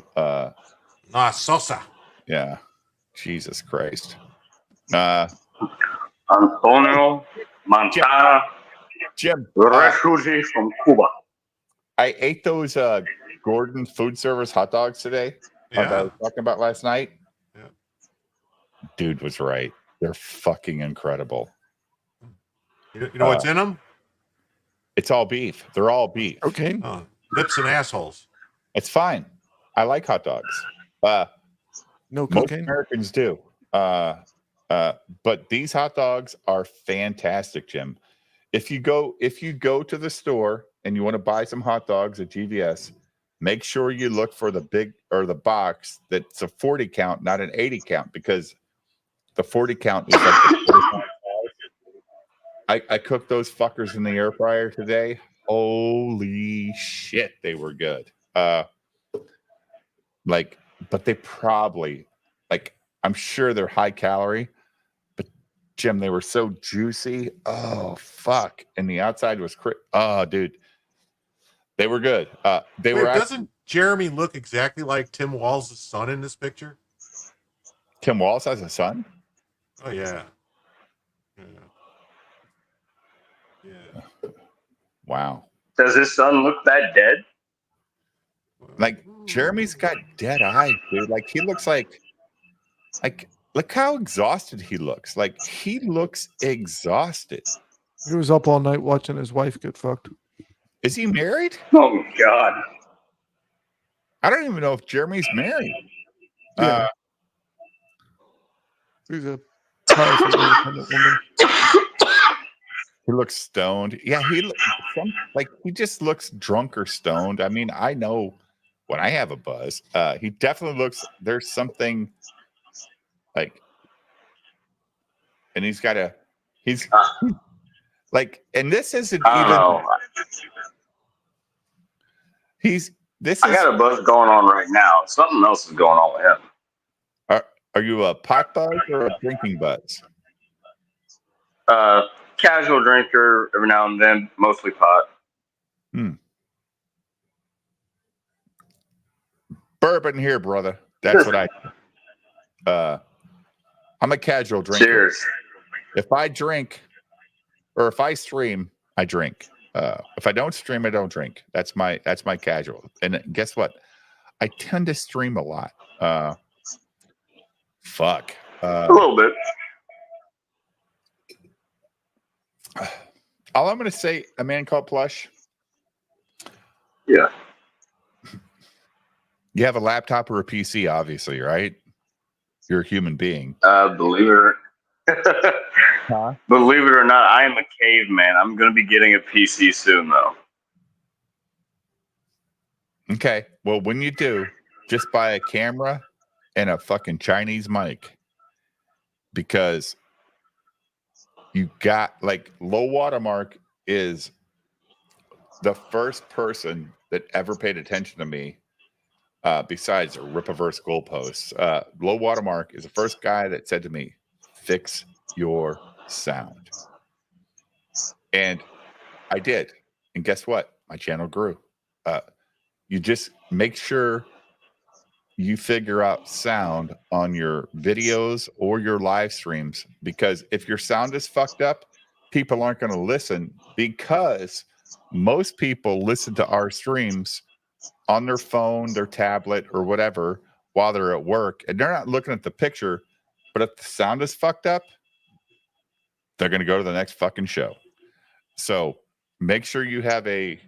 Sosa. Yeah, Jesus Christ. Antonio Montana, Jim, refugee from Cuba. I ate those Gordon food service hot dogs today. That I was talking about last night. Yeah. Dude was right. They're fucking incredible. You know what's in them? It's all beef. They're all beef. Okay. Lips and assholes. It's fine. I like hot dogs. No most cocaine. Americans do. But these hot dogs are fantastic, Jim. If you go to the store and you want to buy some hot dogs at GVS, make sure you look for the big or the box that's a 40 count, not an 80 count, because the 40 count is like I cooked those fuckers in the air fryer today. Holy shit, they were good. But they probably, I'm sure they're high calorie, but Jim, they were so juicy. Oh fuck! And the outside was dude, they were good. Doesn't Jeremy look exactly like Tim Walz' son in this picture? Tim Walz has a son? Oh yeah. Wow. Does his son look that dead? Like Jeremy's got dead eyes, dude. Like he looks like look how exhausted he looks. Like he looks exhausted. He was up all night watching his wife get fucked. Is he married? Oh God. I don't even know if Jeremy's married. Yeah. He's a powerful, independent woman. He looks stoned. Yeah, he just looks drunk or stoned. I mean, I know when I have a buzz. He definitely looks. There's something like, and he's like, and this isn't even. I got a buzz going on right now. Something else is going on with him. Are you a pot buzz or a drinking buzz? Casual drinker every now and then, mostly pot. Bourbon here, brother. That's what I'm a casual drinker. Cheers. If I drink or if I stream, I drink. If I don't stream, I don't drink. That's my casual. And guess what? I tend to stream a lot. Fuck. A little bit. All I'm going to say, A Man Called Plush. Yeah. You have a laptop or a PC, obviously, right? You're a human being. Believe it or not, I am a caveman. I'm going to be getting a PC soon, though. Okay. Well, when you do, just buy a camera and a fucking Chinese mic, because you got like Low Watermark is the first person that ever paid attention to me. Besides Ripaverse goalposts, Low Watermark is the first guy that said to me, "Fix your sound," and I did. And guess what? My channel grew. You just make sure you figure out sound on your videos or your live streams, because if your sound is fucked up, people aren't going to listen, because most people listen to our streams on their phone, their tablet, or whatever while they're at work, and they're not looking at the picture. But if the sound is fucked up, they're going to go to the next fucking show. So make sure you have a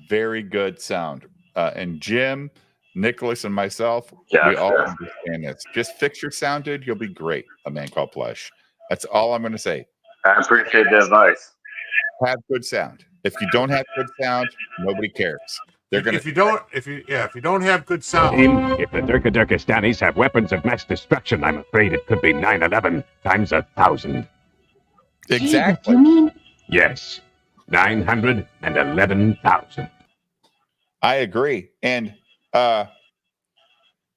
very good sound. And Jim, Nicholas, and myself, we all understand this. Just fix your sound, dude. You'll be great. A Man Called Plush. That's all I'm going to say. I appreciate the advice. Have good sound. If you don't have good sound, nobody cares. They're gonna. If you don't have good sound. If the Durka-Durkistanis have weapons of mass destruction, I'm afraid it could be 9/11 times 1,000. Exactly. You mean? Yes, 911,000. I agree, and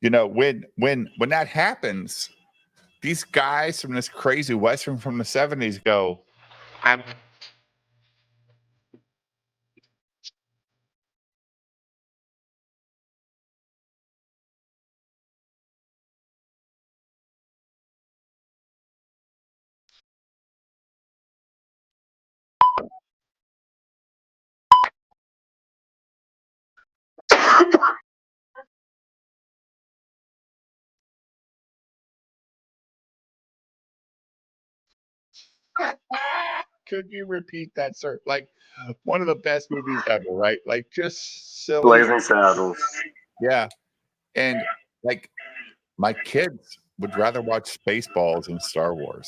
you know, when that happens, these guys from this crazy western from the 70s go, "I'm." Could you repeat that, sir? Like one of the best movies ever, right? Like just silly. Blazing Saddles. Yeah. And like my kids would rather watch Spaceballs than Star Wars.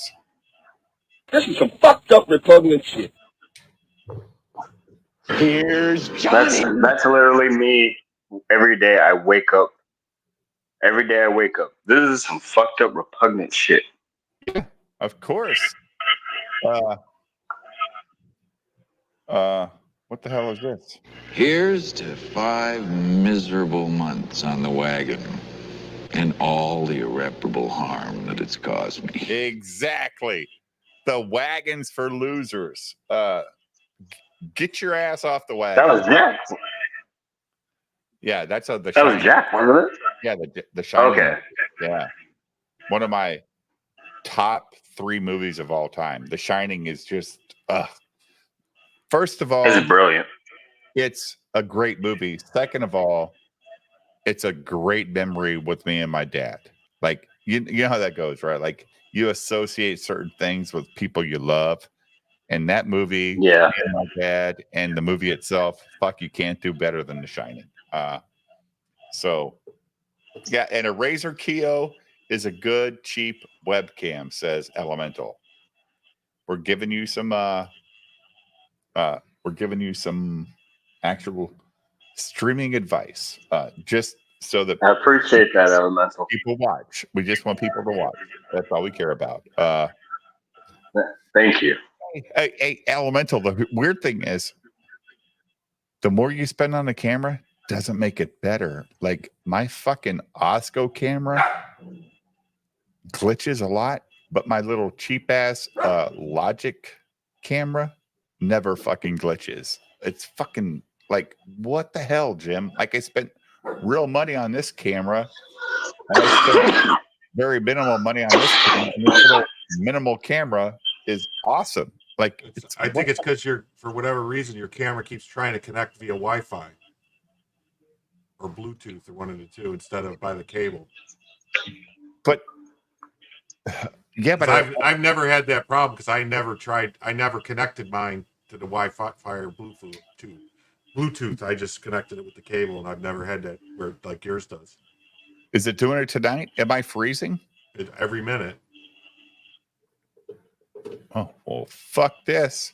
This is some fucked up, repugnant shit. Here's Johnny. That's literally me every day I wake up. Every day I wake up. This is some fucked up, repugnant shit. Yeah, of course. What the hell is this? Here's to 5 miserable months on the wagon and all the irreparable harm that it's caused me. Exactly. The wagon's for losers. Get your ass off the wagon. That was Jack. Yeah, that's the That Shining. was Jack, wasn't it? Yeah, the Shining. Okay. Yeah. One of my top 3 movies of all time. The Shining is just first of all, It's brilliant. It's a great movie. Second of all, it's a great memory with me and my dad. Like, you know how that goes, right? Like, you associate certain things with people you love. And that movie, Yeah. me and my dad, and the movie itself, fuck, you can't do better than The Shining. So, yeah, and a Razer Keo is a good, cheap webcam, says Elemental. We're giving you some actual streaming advice, just so that I appreciate that, Elemental. people watch. We just want people to watch. That's all we care about. Thank you. Hey, Elemental, the weird thing is, the more you spend on the camera doesn't make it better. Like, my fucking Osco camera glitches a lot, but my little cheap ass Logic camera never fucking glitches. It's fucking like, what the hell, Jim? Like, I spent real money on this camera, and I spent very minimal money on this camera, and this little minimal camera is awesome. Like, I think it's because for whatever reason, your camera keeps trying to connect via Wi-Fi or Bluetooth or one of the two instead of by the cable. But yeah, but I've never had that problem because I never connected mine to the Wi-Fi or Bluetooth. I just connected it with the cable, and I've never had that where like yours does. Is it doing it tonight? Am I freezing? Every minute. Oh, well, fuck this.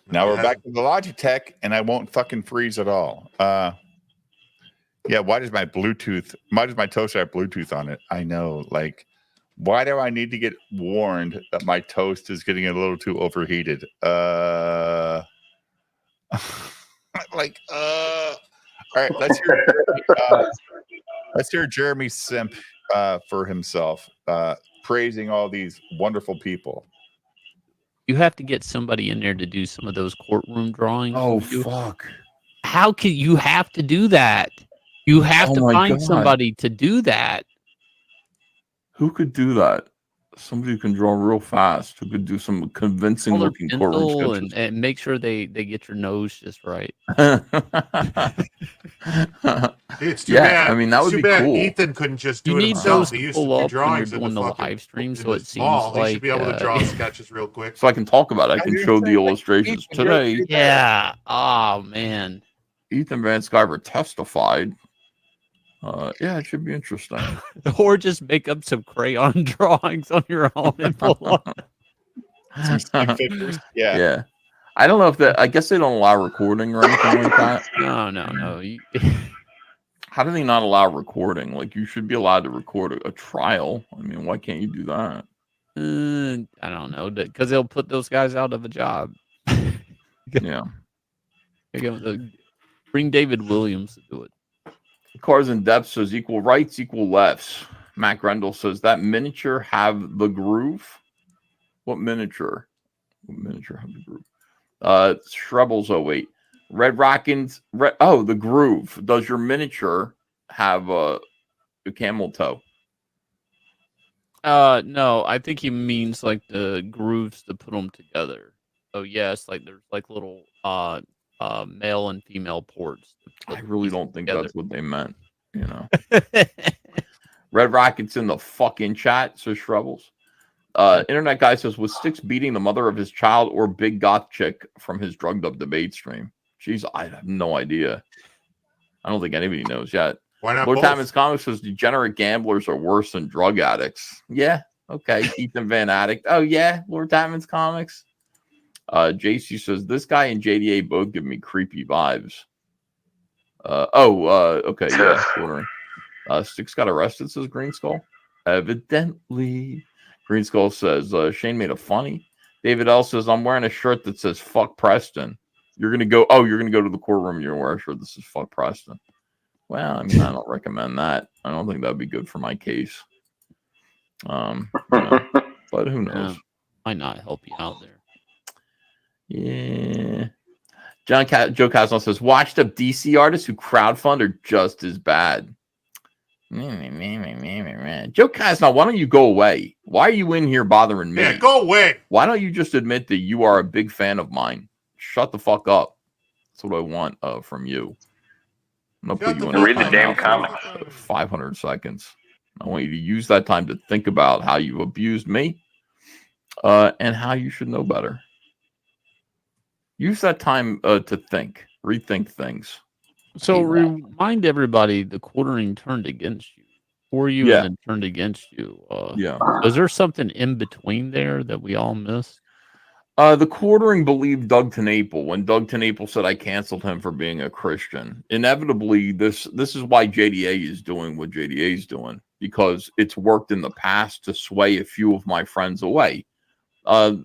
Now we're back to the Logitech, and I won't fucking freeze at all. Yeah, why does my toaster have Bluetooth on it? I know. Like, why do I need to get warned that my toast is getting a little too overheated? All right, let's hear Jeremy Simp for himself, praising all these wonderful people. You have to get somebody in there to do some of those courtroom drawings. Oh, fuck. How can you have to do that? You have to find somebody to do that. Who could do that? Somebody who can draw real fast, who could do some convincing looking courtroom sketches. And make sure they get your nose just right. It's too bad. I mean, that would be cool. Ethan couldn't just do you it need himself. those He to used to pull do up when you're drawings doing the live stream, so it seems he like should be able to draw sketches real quick. So I can talk about it. I can show the illustrations today. Yeah. Oh man. Ethan Van Sciver testified. Yeah, it should be interesting. Or just make up some crayon drawings on your own and pull up. Yeah. I don't know if I guess they don't allow recording or anything like that. No. How do they not allow recording? Like, you should be allowed to record a trial. I mean, why can't you do that? I don't know, because they'll put those guys out of a job. Yeah. Bring David Williams to do it. Cars in Depth says equal rights, equal lefts. Matt Grendel says that miniature have the groove. What miniature? What miniature have the groove? Shrebbles 08. Red Rockins. The groove. Does your miniature have a camel toe? No, I think he means like the grooves to put them together. Oh yes, like there's like little male and female ports. I really don't think that's what they meant. You know. Red Rockets in the fucking chat, says Shrebbles. Internet guy says, was Styx beating the mother of his child or big goth chick from his drugged up debate stream? Jeez, I have no idea. I don't think anybody knows yet. Why not? Lord Timmons Comics says degenerate gamblers are worse than drug addicts. Yeah, okay. Ethan Van Addict. Oh yeah, Lord Timmons Comics. JC says this guy and JDA both give me creepy vibes. Okay, yeah. Styx got arrested, says Green Skull. Evidently. Green Skull says Shane made a funny. David L says I'm wearing a shirt that says fuck Preston. You're gonna go to the courtroom, you're gonna wear a shirt that says fuck Preston. Well, I mean, I don't recommend that. I don't think that'd be good for my case. But who knows? Might not help you out there. Yeah. Joe Castle says, watched up DC artists who crowdfund are just as bad. Joe Casno, why don't you go away? Why are you in here bothering me? Yeah, go away. Why don't you just admit that you are a big fan of mine? Shut the fuck up. That's what I want from you. I'm gonna put you in read the damn comics. 500 seconds. I want you to use that time to think about how you abused me and how you should know better. Use that time to think, rethink things. So remind everybody the quartering turned against you, for you, and then turned against you. Was there something in between there that we all missed? The quartering believed Doug TenNapel when Doug TenNapel said I canceled him for being a Christian. Inevitably, this is why JDA is doing what JDA is doing, because it's worked in the past to sway a few of my friends away. Doug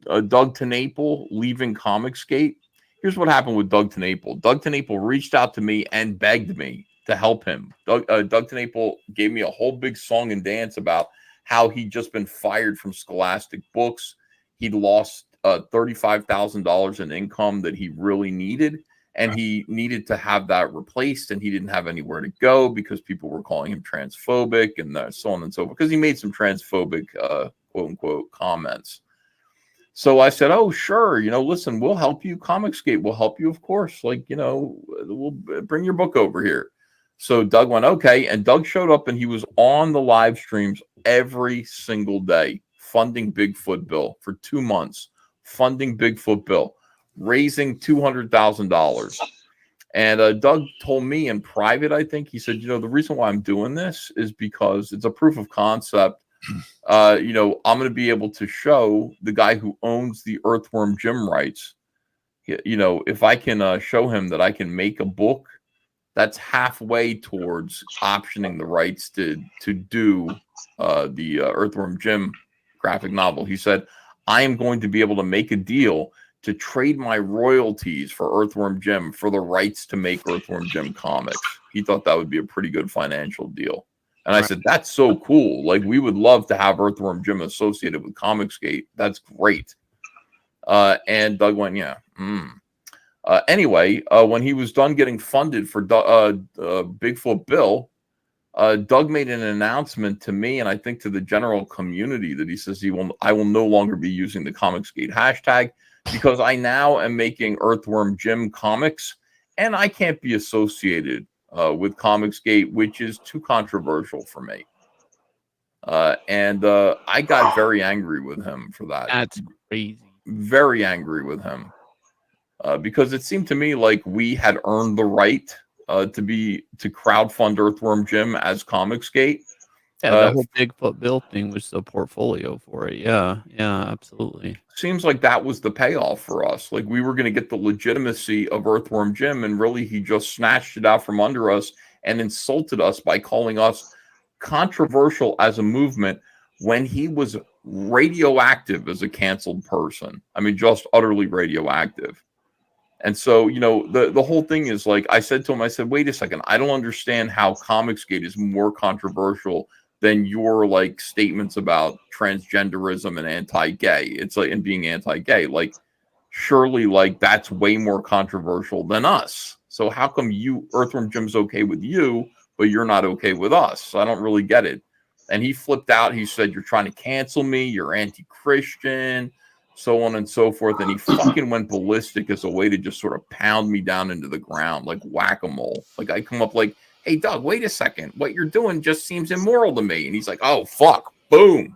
TenNapel leaving Comicsgate. Here's what happened with Doug TenNapel. Doug TenNapel reached out to me and begged me to help him. Doug TenNapel gave me a whole big song and dance about how he'd just been fired from Scholastic Books. He'd lost $35,000 in income that he really needed, and he needed to have that replaced, and he didn't have anywhere to go because people were calling him transphobic and so on and so forth, because he made some transphobic, quote-unquote, comments. So I said, oh, sure, listen, we'll help you. Comicsgate will help you, of course. We'll bring your book over here. So Doug went, okay, and Doug showed up, and he was on the live streams every single day, funding Bigfoot Bill for 2 months, funding Bigfoot Bill, raising $200,000. And Doug told me in private, I think, he said, the reason why I'm doing this is because it's a proof of concept. I'm going to be able to show the guy who owns the Earthworm Jim rights, if I can show him that I can make a book that's halfway towards optioning the rights to do the Earthworm Jim graphic novel. He said, I am going to be able to make a deal to trade my royalties for Earthworm Jim for the rights to make Earthworm Jim comics. He thought that would be a pretty good financial deal. And I said, that's so cool. Like, we would love to have Earthworm Jim associated with Comicsgate. That's great. And Doug went, yeah. Anyway, when he was done getting funded for Bigfoot Bill, Doug made an announcement to me and I think to the general community that he says I will no longer be using the Comicsgate hashtag because I now am making Earthworm Jim comics and I can't be associated with Comicsgate, which is too controversial for me. And I got very angry with him for that. That's crazy. Very angry with him because it seemed to me like we had earned the right to crowdfund Earthworm Jim as Comicsgate. Yeah, the whole Bigfoot Bill thing was the portfolio for it. Yeah, absolutely. Seems like that was the payoff for us. Like, we were going to get the legitimacy of Earthworm Jim, and really he just snatched it out from under us and insulted us by calling us controversial as a movement when he was radioactive as a canceled person. I mean, just utterly radioactive. And so, the whole thing is like, I said to him, I said, wait a second, I don't understand how Comicsgate is more controversial than your like statements about transgenderism and anti-gay. It's like, and being anti-gay, like, surely like that's way more controversial than us. So how come Earthworm Jim's okay with you, but you're not okay with us? I don't really get it. And he flipped out. He said, you're trying to cancel me. You're anti-Christian, so on and so forth. And he fucking went ballistic as a way to just sort of pound me down into the ground like whack-a-mole. Like, I come up like, hey, Doug, wait a second. What you're doing just seems immoral to me. And he's like, oh, fuck. Boom.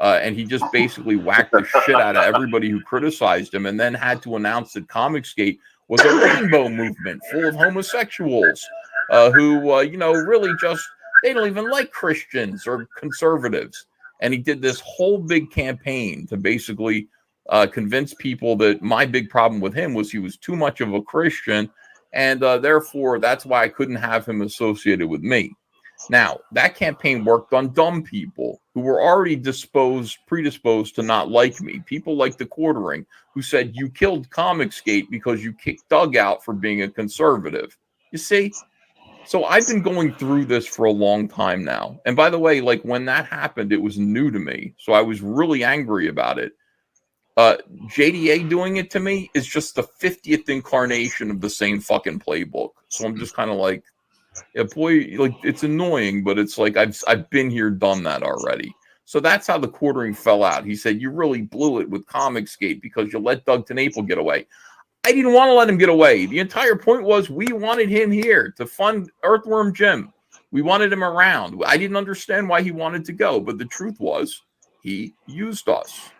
And he just basically whacked the shit out of everybody who criticized him and then had to announce that Comicsgate was a rainbow movement full of homosexuals who, really just, they don't even like Christians or conservatives. And he did this whole big campaign to basically convince people that my big problem with him was he was too much of a Christian. And therefore, that's why I couldn't have him associated with me. Now, that campaign worked on dumb people who were already predisposed to not like me. People like the Quartering, who said, you killed Comicsgate because you kicked Doug out for being a conservative. You see? So I've been going through this for a long time now. And by the way, like, when that happened, it was new to me. So I was really angry about it. JDA doing it to me is just the 50th incarnation of the same fucking playbook. So I'm just kind of like, Yeah, boy, like it's annoying, but it's like I've been here, done that already. So that's how the quartering fell out. He said, you really blew it with Comicsgate because you let Doug TenNapel get away. I didn't want to let him get away. The entire point was we wanted him here to fund Earthworm Jim. We wanted him around. I didn't understand why he wanted to go, but the truth was he used us.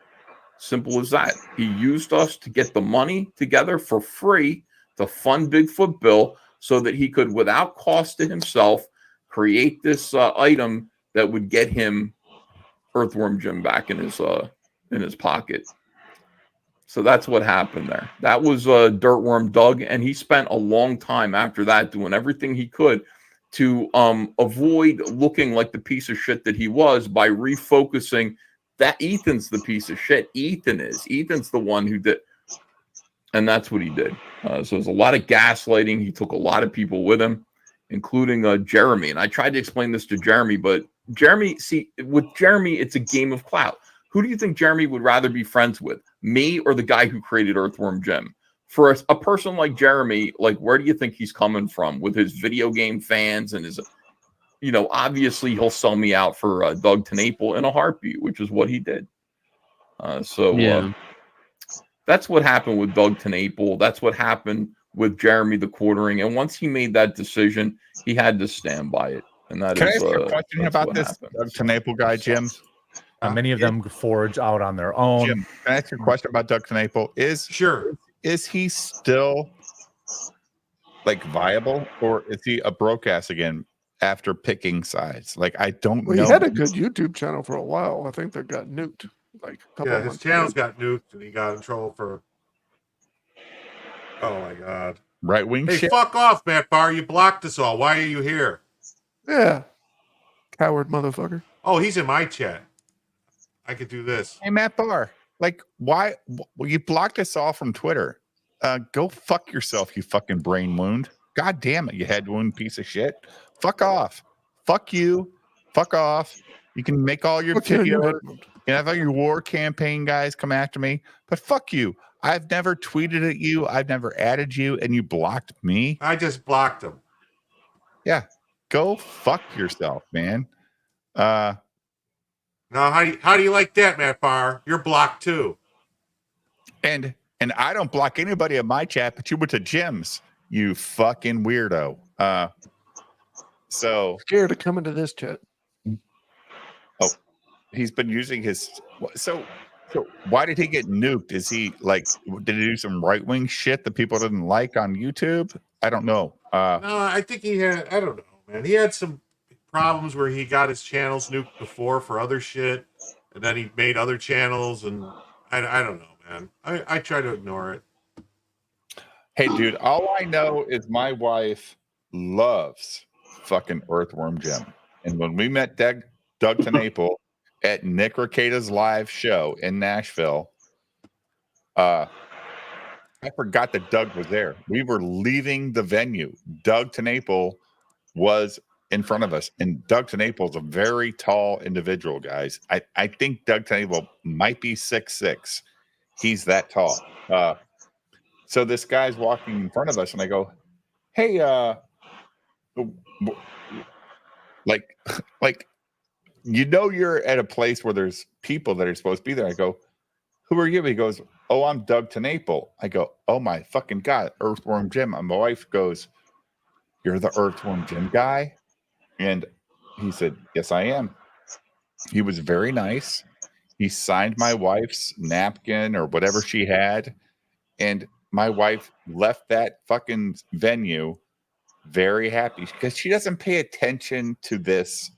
Simple as that. He used us to get the money together for free to fund Bigfoot Bill so that he could, without cost to himself, create this item that would get him Earthworm Jim back in his pocket. So that's what happened there. That was Dirtworm Doug, and he spent a long time after that doing everything he could to avoid looking like the piece of shit that he was by refocusing that Ethan's the piece of shit. Ethan's the one who did, and that's what he did. So there's a lot of gaslighting. He took a lot of people with him, including Jeremy. And I tried to explain this to Jeremy, but Jeremy, see, with Jeremy, it's a game of clout. Who do you think Jeremy would rather be friends with, me or the guy who created Earthworm Jim? For a person like Jeremy, like, where do you think he's coming from with his video game fans and his, obviously he'll sell me out for Doug TenNapel in a heartbeat, which is what he did. That's what happened with Doug TenNapel. That's what happened with Jeremy the quartering. And once he made that decision, he had to stand by it. And that Can is I ask you a question about this Doug TenNapel guy, Jim? Many of them forage out on their own. Jim, can I ask you a question about Doug TenNapel? Is he still like viable, or is he a broke ass again after picking sides? Like, I don't know. He had a good YouTube channel for a while. I think that got nuked. Like a couple his channels got nuked, and he got in trouble for. Oh my god! Right wing. Hey, fuck off, Matt Barr! You blocked us all. Why are you here? Yeah, coward motherfucker. Oh, he's in my chat. I could do this. Hey, Matt Barr, like, why? Well, you blocked us all from Twitter. Go fuck yourself, you fucking brain wound. God damn it, you head wound piece of shit. Fuck off. Fuck you. Fuck off. You can make all your videos. You can have all your war campaign guys come after me, but fuck you. I've never tweeted at you. I've never added you, and you blocked me. I just blocked him. Yeah. Go fuck yourself, man. Now, how do you like that, Matt Barr? You're blocked too. And I don't block anybody in my chat, but you went to Jim's, you fucking weirdo. So scared to come into this chat. Oh, he's been using his. So why did he get nuked? Is he like, did he do some right wing shit that people didn't like on YouTube? I don't know. No, I think he had. I don't know, man. He had some problems where he got his channels nuked before for other shit, and then he made other channels, and I don't know, man. I try to ignore it. Hey, dude, all I know is my wife loves fucking Earthworm Jim. And when we met Doug TenNapel at Nick Rekieta's live show in Nashville, I forgot that Doug was there. We were leaving the venue. Doug TenNapel was in front of us. And Doug TenNapel is a very tall individual, guys. I think Doug TenNapel might be 6'6". He's that tall. So this guy's walking in front of us, and I go, hey, like, you're at a place where there's people that are supposed to be there. I go, who are you? He goes, oh, I'm Doug TenNapel. I go, oh my fucking God, Earthworm Jim. And my wife goes, you're the Earthworm Jim guy? And he said, yes, I am. He was very nice. He signed my wife's napkin or whatever she had. And my wife left that fucking venue very happy because she doesn't pay attention to this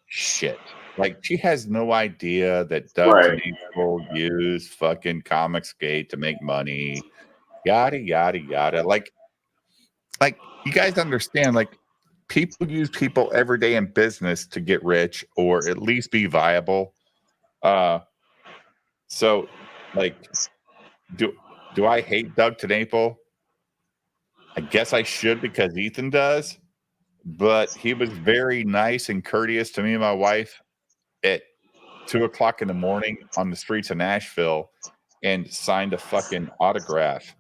shit. Like, she has no idea that Doug TenNapel used fucking Comicsgate to make money. Yada, yada, yada. Like, you guys understand, like, people use people every day in business to get rich or at least be viable. So, like, do I hate Doug TenNapel? I guess I should because Ethan does, but he was very nice and courteous to me and my wife at 2:00 in the morning on the streets of Nashville and signed a fucking autograph.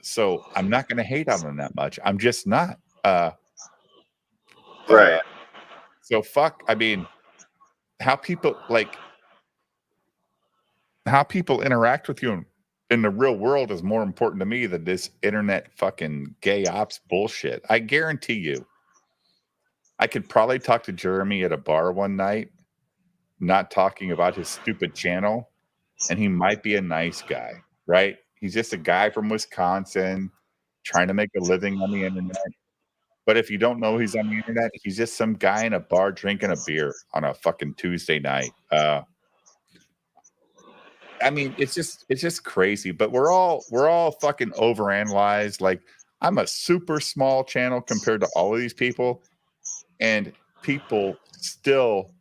So I'm not going to hate on him that much. I'm just not. Right. So fuck. I mean, how people interact with you in the real world is more important to me than this internet fucking gay ops bullshit. I guarantee you, I could probably talk to Jeremy at a bar one night, not talking about his stupid channel, and he might be a nice guy, right? He's just a guy from Wisconsin trying to make a living on the internet. But if you don't know he's on the internet, he's just some guy in a bar drinking a beer on a fucking Tuesday night. I mean, it's just crazy. But we're all fucking overanalyzed. Like, I'm a super small channel compared to all of these people, and people still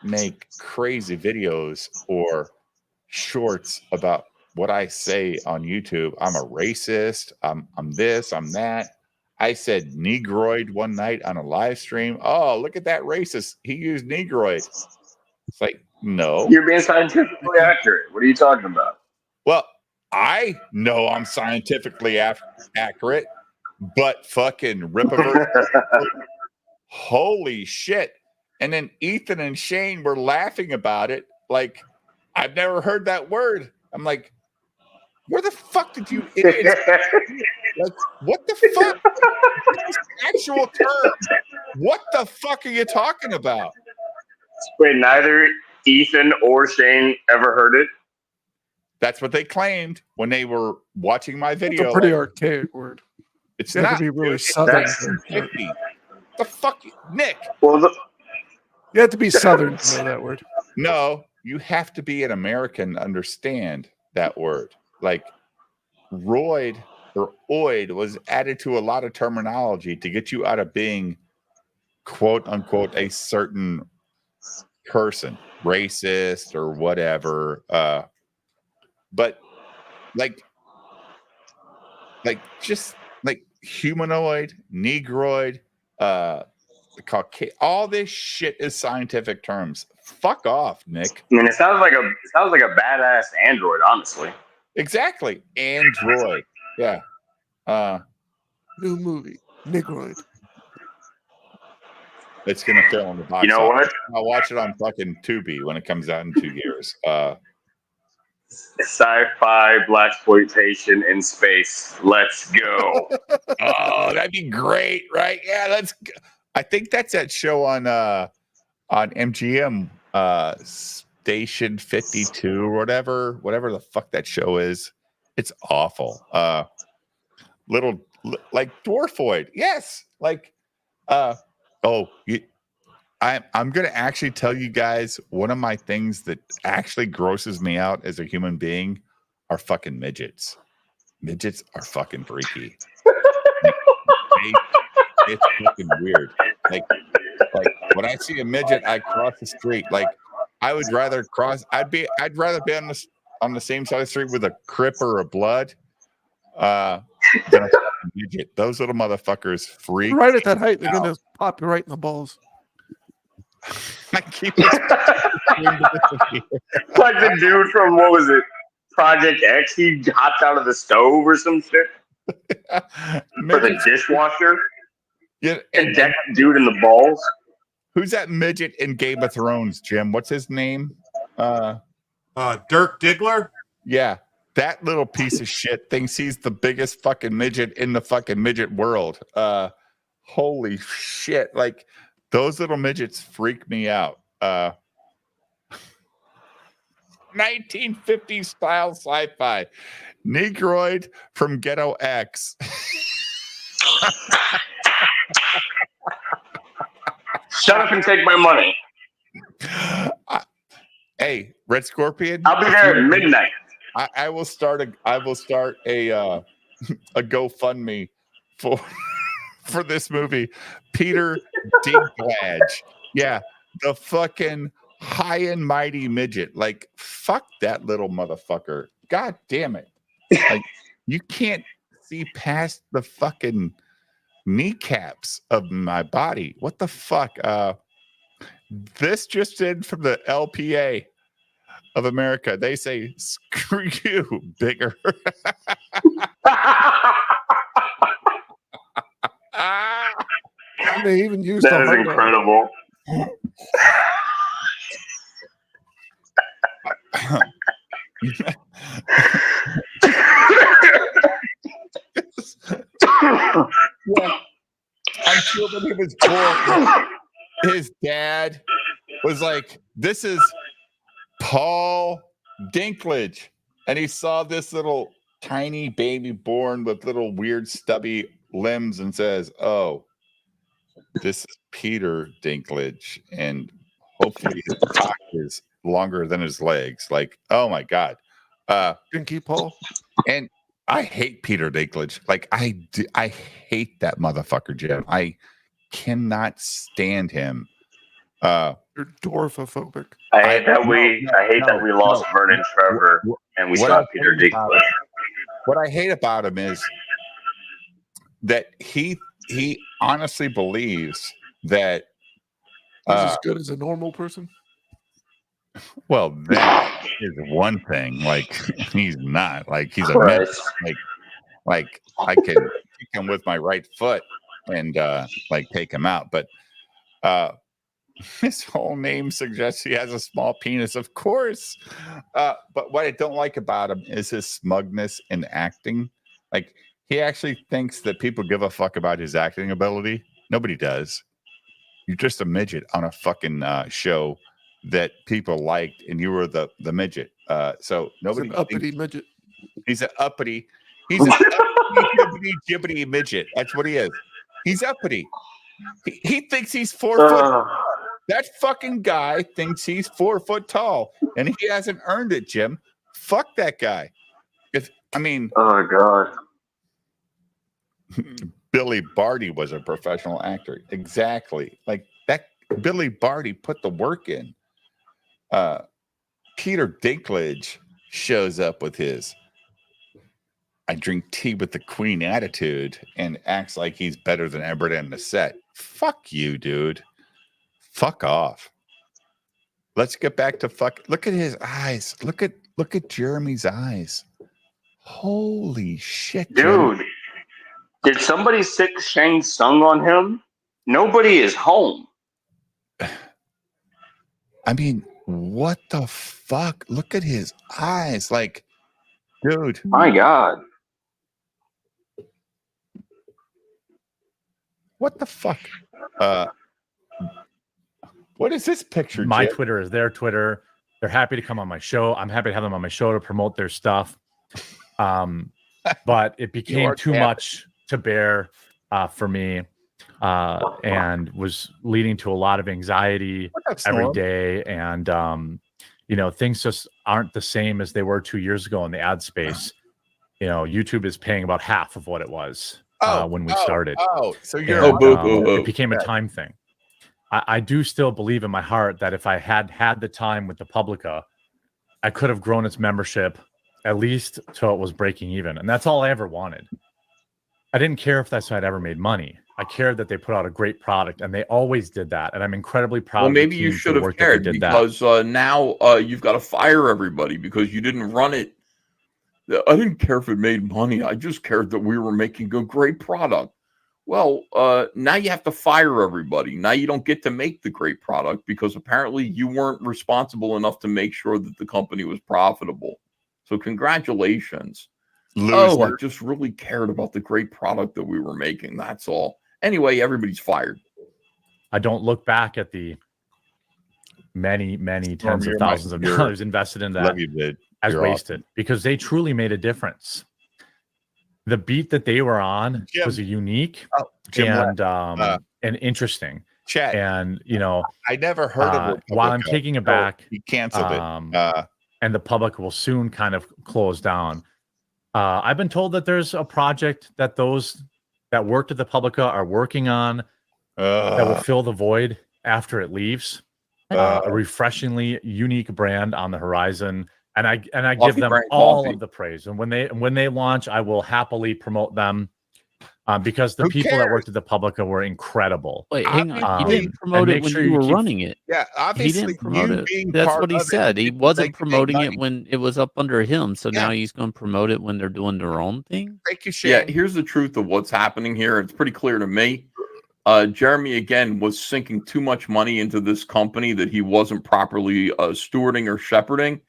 make crazy videos or shorts about what I say on YouTube. I'm a racist. I'm this. I'm that. I said negroid one night on a live stream. Oh, look at that racist. He used negroid. It's like, no. You're being scientifically accurate. What are you talking about? Well, I know I'm scientifically accurate, but fucking Ripaverse, holy shit. And then Ethan and Shane were laughing about it. Like, I've never heard that word. I'm like, where the fuck did you idiots? Like, what the fuck? It's actual term. What the fuck are you talking about? Wait, neither Ethan or Shane ever heard it? That's what they claimed when they were watching my video. It's a pretty archaic word. It's you not. have to be really Dude, southern. The fuck, Nick? Well, you have to be southern to know that word. No, you have to be an American to understand that word. Like, roid or oid was added to a lot of terminology to get you out of being, quote unquote, a certain person, racist or whatever. But like just like humanoid, negroid, all this shit is scientific terms. Fuck off, Nick. I mean, it sounds like a badass android, honestly. Exactly, android. Yeah. New movie, Negroid. It's gonna fill in the box. You know what? I'll watch it on fucking Tubi when it comes out in 2 years. Sci-fi blaxploitation in space. Let's go. Oh, that'd be great, right? Yeah, let's go. I think that's that show on MGM Station 52 or whatever the fuck that show is. It's awful. Like Dwarfoid. Yes. Like I'm gonna actually tell you guys one of my things that actually grosses me out as a human being are fucking midgets. Midgets are fucking freaky. It's fucking weird. Like when I see a midget, I cross the street. Like, I would rather cross. I'd rather be on the same side of the street with a Crip or a Blood than a fucking midget. Those little motherfuckers freak. Right at that height, they're gonna pop you right in the balls. I keep like the dude from, what was it, Project X? He hopped out of the stove or some shit for the dishwasher. Yeah, and deck dude in the balls. Who's that midget in Game of Thrones, Jim? What's his name? Dirk Diggler. Yeah, that little piece of shit thinks he's the biggest fucking midget in the fucking midget world. Holy shit! Like, those little midgets freak me out. 1950s style sci-fi. Negroid from Ghetto X. Shut up and take my money. Hey, Red Scorpion. I'll be there at midnight. I will start a a GoFundMe for this movie. Peter Dinklage. Yeah, the fucking high and mighty midget. Like, fuck that little motherfucker. God damn it. Like, you can't see past the fucking kneecaps of my body. What the fuck? This just in from the LPA of America. They say, screw you, bigger. they even used that is incredible. Yeah. I'm sure when he was born, his dad was like, "This is Paul Dinklage," and he saw this little tiny baby born with little weird stubby limbs and says, "Oh, this is Peter Dinklage," and hopefully his cock is longer than his legs. Like, oh my god, Dinky Paul. And I hate Peter Dinklage. Like, I hate that motherfucker, Jim. I cannot stand him. You're dwarfophobic. I hate that we lost Vernon Trevor and we saw Peter Dinklage. What I hate about him is that he honestly believes that he's as good as a normal person. Well, that is one thing. Like, he's not. Like, he's a mess. Like I can kick him with my right foot and like take him out. But his whole name suggests he has a small penis, of course. But what I don't like about him is his smugness in acting. Like, he actually thinks that people give a fuck about his acting ability. Nobody does. You're just a midget on a fucking show that people liked, and you were the midget. So nobody. He's an uppity midget. He's an uppity. He's an uppity jibbity midget. That's what he is. He's uppity. He thinks he's 4 foot. That fucking guy thinks he's 4 foot tall, and he hasn't earned it, Jim. Fuck that guy. Oh god. Billy Barty was a professional actor. Exactly. Like that. Billy Barty put the work in. Peter Dinklage shows up with his "I drink tea with the Queen" attitude and acts like he's better than everybody in the set. Fuck you, dude. Fuck off. Let's get back to look at his eyes. Look at Jeremy's eyes. Holy shit, dude. Jeremy. Did somebody stick Shang Tsung on him? Nobody is home. I mean, what the fuck? Look at his eyes. Like, dude. My God. What the fuck? What is this picture? My Jim? Twitter is their Twitter. They're happy to come on my show. I'm happy to have them on my show to promote their stuff. But it became too much to bear for me, and was leading to a lot of anxiety every day. And things just aren't the same as they were 2 years ago in the ad space. YouTube is paying about half of what it was when we started. So you're it became a time thing. I do still believe in my heart that if I had had the time with the Publica, I could have grown its membership at least till it was breaking even. And that's all I ever wanted. I didn't care if that site ever made money. I cared that they put out a great product, and they always did that. And I'm incredibly proud of the maybe you team should for the have work that cared they did because now you've got to fire everybody because you didn't run it. I didn't care if it made money. I just cared that we were making a great product. Well, now you have to fire everybody. Now you don't get to make the great product because apparently you weren't responsible enough to make sure that the company was profitable. So congratulations. Loser. Oh, I just really cared about the great product that we were making. That's all. Anyway, everybody's fired. I don't look back at the many tens of thousands of dollars invested in that as wasted because they truly made a difference. The beat that they were on was a unique and interesting. Chat. And I never heard of it. While I'm taking it back, he canceled it. And the public will soon kind of close down. I've been told that there's a project that those that worked at the Publica are working on that will fill the void after it leaves. A refreshingly unique brand on the horizon. And I give them all of the praise. And when they launch, I will happily promote them because the people that worked at the Publica were incredible. Wait, hang on. You didn't promote it when you were running it. Yeah, obviously. He didn't promote it. That's what he said. He wasn't promoting it when it was up under him. So now he's going to promote it when they're doing their own thing. Thank you, Shane. Yeah, here's the truth of what's happening here. It's pretty clear to me. Jeremy again was sinking too much money into this company that he wasn't properly stewarding or shepherding,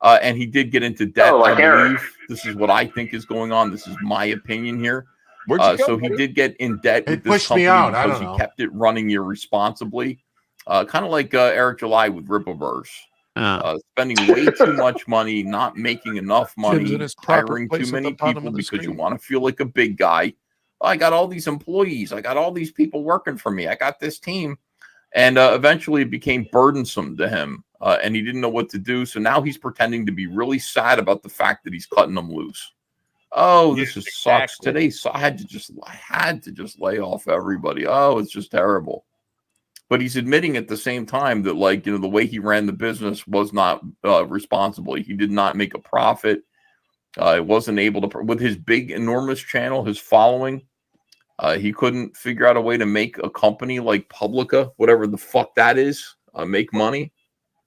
and he did get into debt. Oh, like I believe Eric. this is what I think is going on. This is my opinion here. Where'd you go, So he buddy? did get in debt It with this pushed me company out. I because don't he know. kept it running irresponsibly, kind of like Eric July with Ripaverse. Spending way too much money, not making enough Jim's in money, his proper hiring place too at the many bottom people of the because you screen. want to feel like a big guy. I got all these employees. I got all these people working for me. I got this team. And eventually it became burdensome to him. And he didn't know what to do. So now he's pretending to be really sad about the fact that he's cutting them loose. Oh, this just sucks. Today, so I had to just lay off everybody. Oh, it's just terrible. But he's admitting at the same time that, like, you know, the way he ran the business was not responsible. He did not make a profit. It wasn't able to, with his big, enormous channel, his following, he couldn't figure out a way to make a company like Publica, whatever the fuck that is, make money.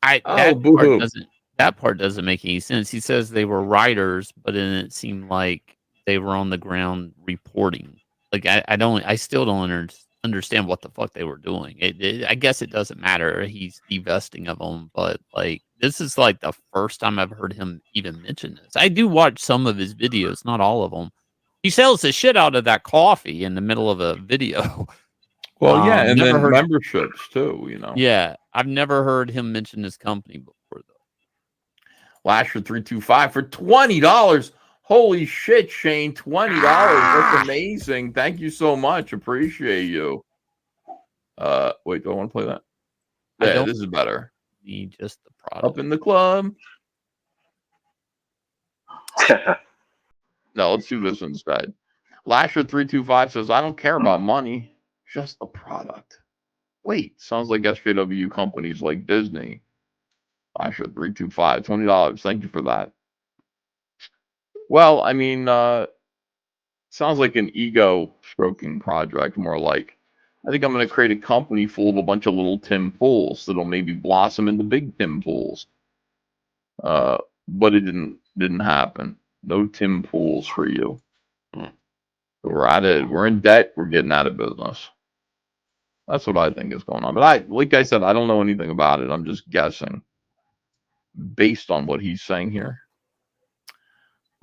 That part doesn't make any sense. He says they were writers, but then it seemed like they were on the ground reporting. Like I still don't understand what the fuck they were doing. I guess it doesn't matter. He's divesting of them, but like this is like the first time I've heard him even mention this. I do watch some of his videos, not all of them. He sells the shit out of that coffee in the middle of a video. Well, yeah, and then memberships too, you know. Yeah, I've never heard him mention this company before, though. Lasher 325 for $20. Holy shit, Shane, $20. That's amazing. Thank you so much. Appreciate you. Wait, do I want to play that? Yeah, this is better. Need just the product. Up in the club. No, let's do this instead. Lasher 325 says, I don't care about money, just the product. Wait, sounds like SJW companies like Disney. Lasher 325, $20. Thank you for that. Well, I mean, sounds like an ego stroking project, more like. I think I'm going to create a company full of a bunch of little Tim Pools that'll maybe blossom into big Tim Pools. But it didn't happen. No Tim Pools for you. We're at it. We're in debt. We're getting out of business. That's what I think is going on. But like I said, I don't know anything about it. I'm just guessing based on what he's saying here.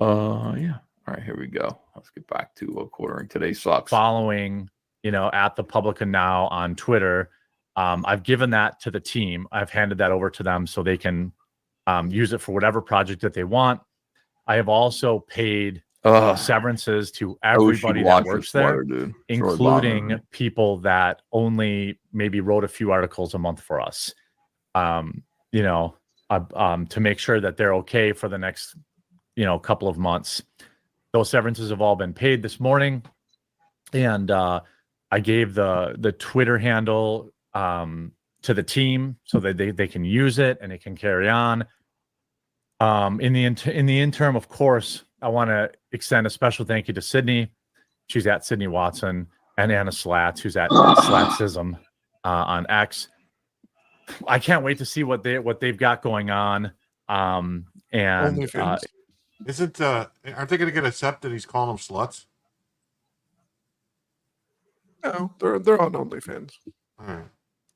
Yeah. All right, here we go. Let's get back to quartering. Today sucks. Following, at the Publica Now on Twitter. I've given that to the team. I've handed that over to them so they can use it for whatever project that they want. I have also paid severances to everybody that works there, including people that only maybe wrote a few articles a month for us. To make sure that they're okay for the next, couple of months. Those severances have all been paid this morning, and I gave the Twitter handle to the team so that they can use it and it can carry on. In the interim, of course, I want to extend a special thank you to Sydney. She's at Sydney Watson, and Anna Slats, who's at Slatsism on X. I can't wait to see what they've got going on. And aren't they going to get accepted? He's calling them sluts. No, they're on OnlyFans. All right.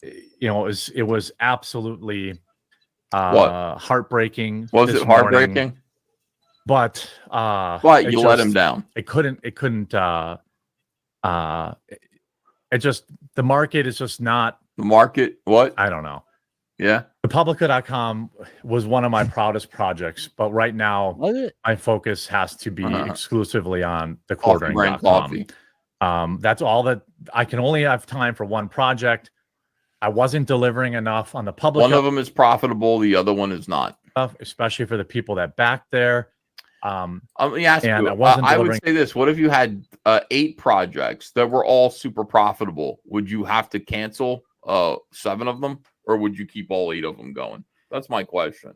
It was absolutely heartbreaking. Was it heartbreaking? Morning, but you let him down. It couldn't. It just, the market is just not the market. What? I don't know. Yeah. Republica.com was one of my proudest projects, but right now my focus has to be exclusively on the quartering.com. That's all that I can only have time for one project. I wasn't delivering enough on the public. One of them is profitable. The other one is not. Especially for the people that back there. Let me ask you. I would say this. What if you had 8 projects that were all super profitable? Would you have to cancel 7 of them, or would you keep all 8 of them going? That's my question.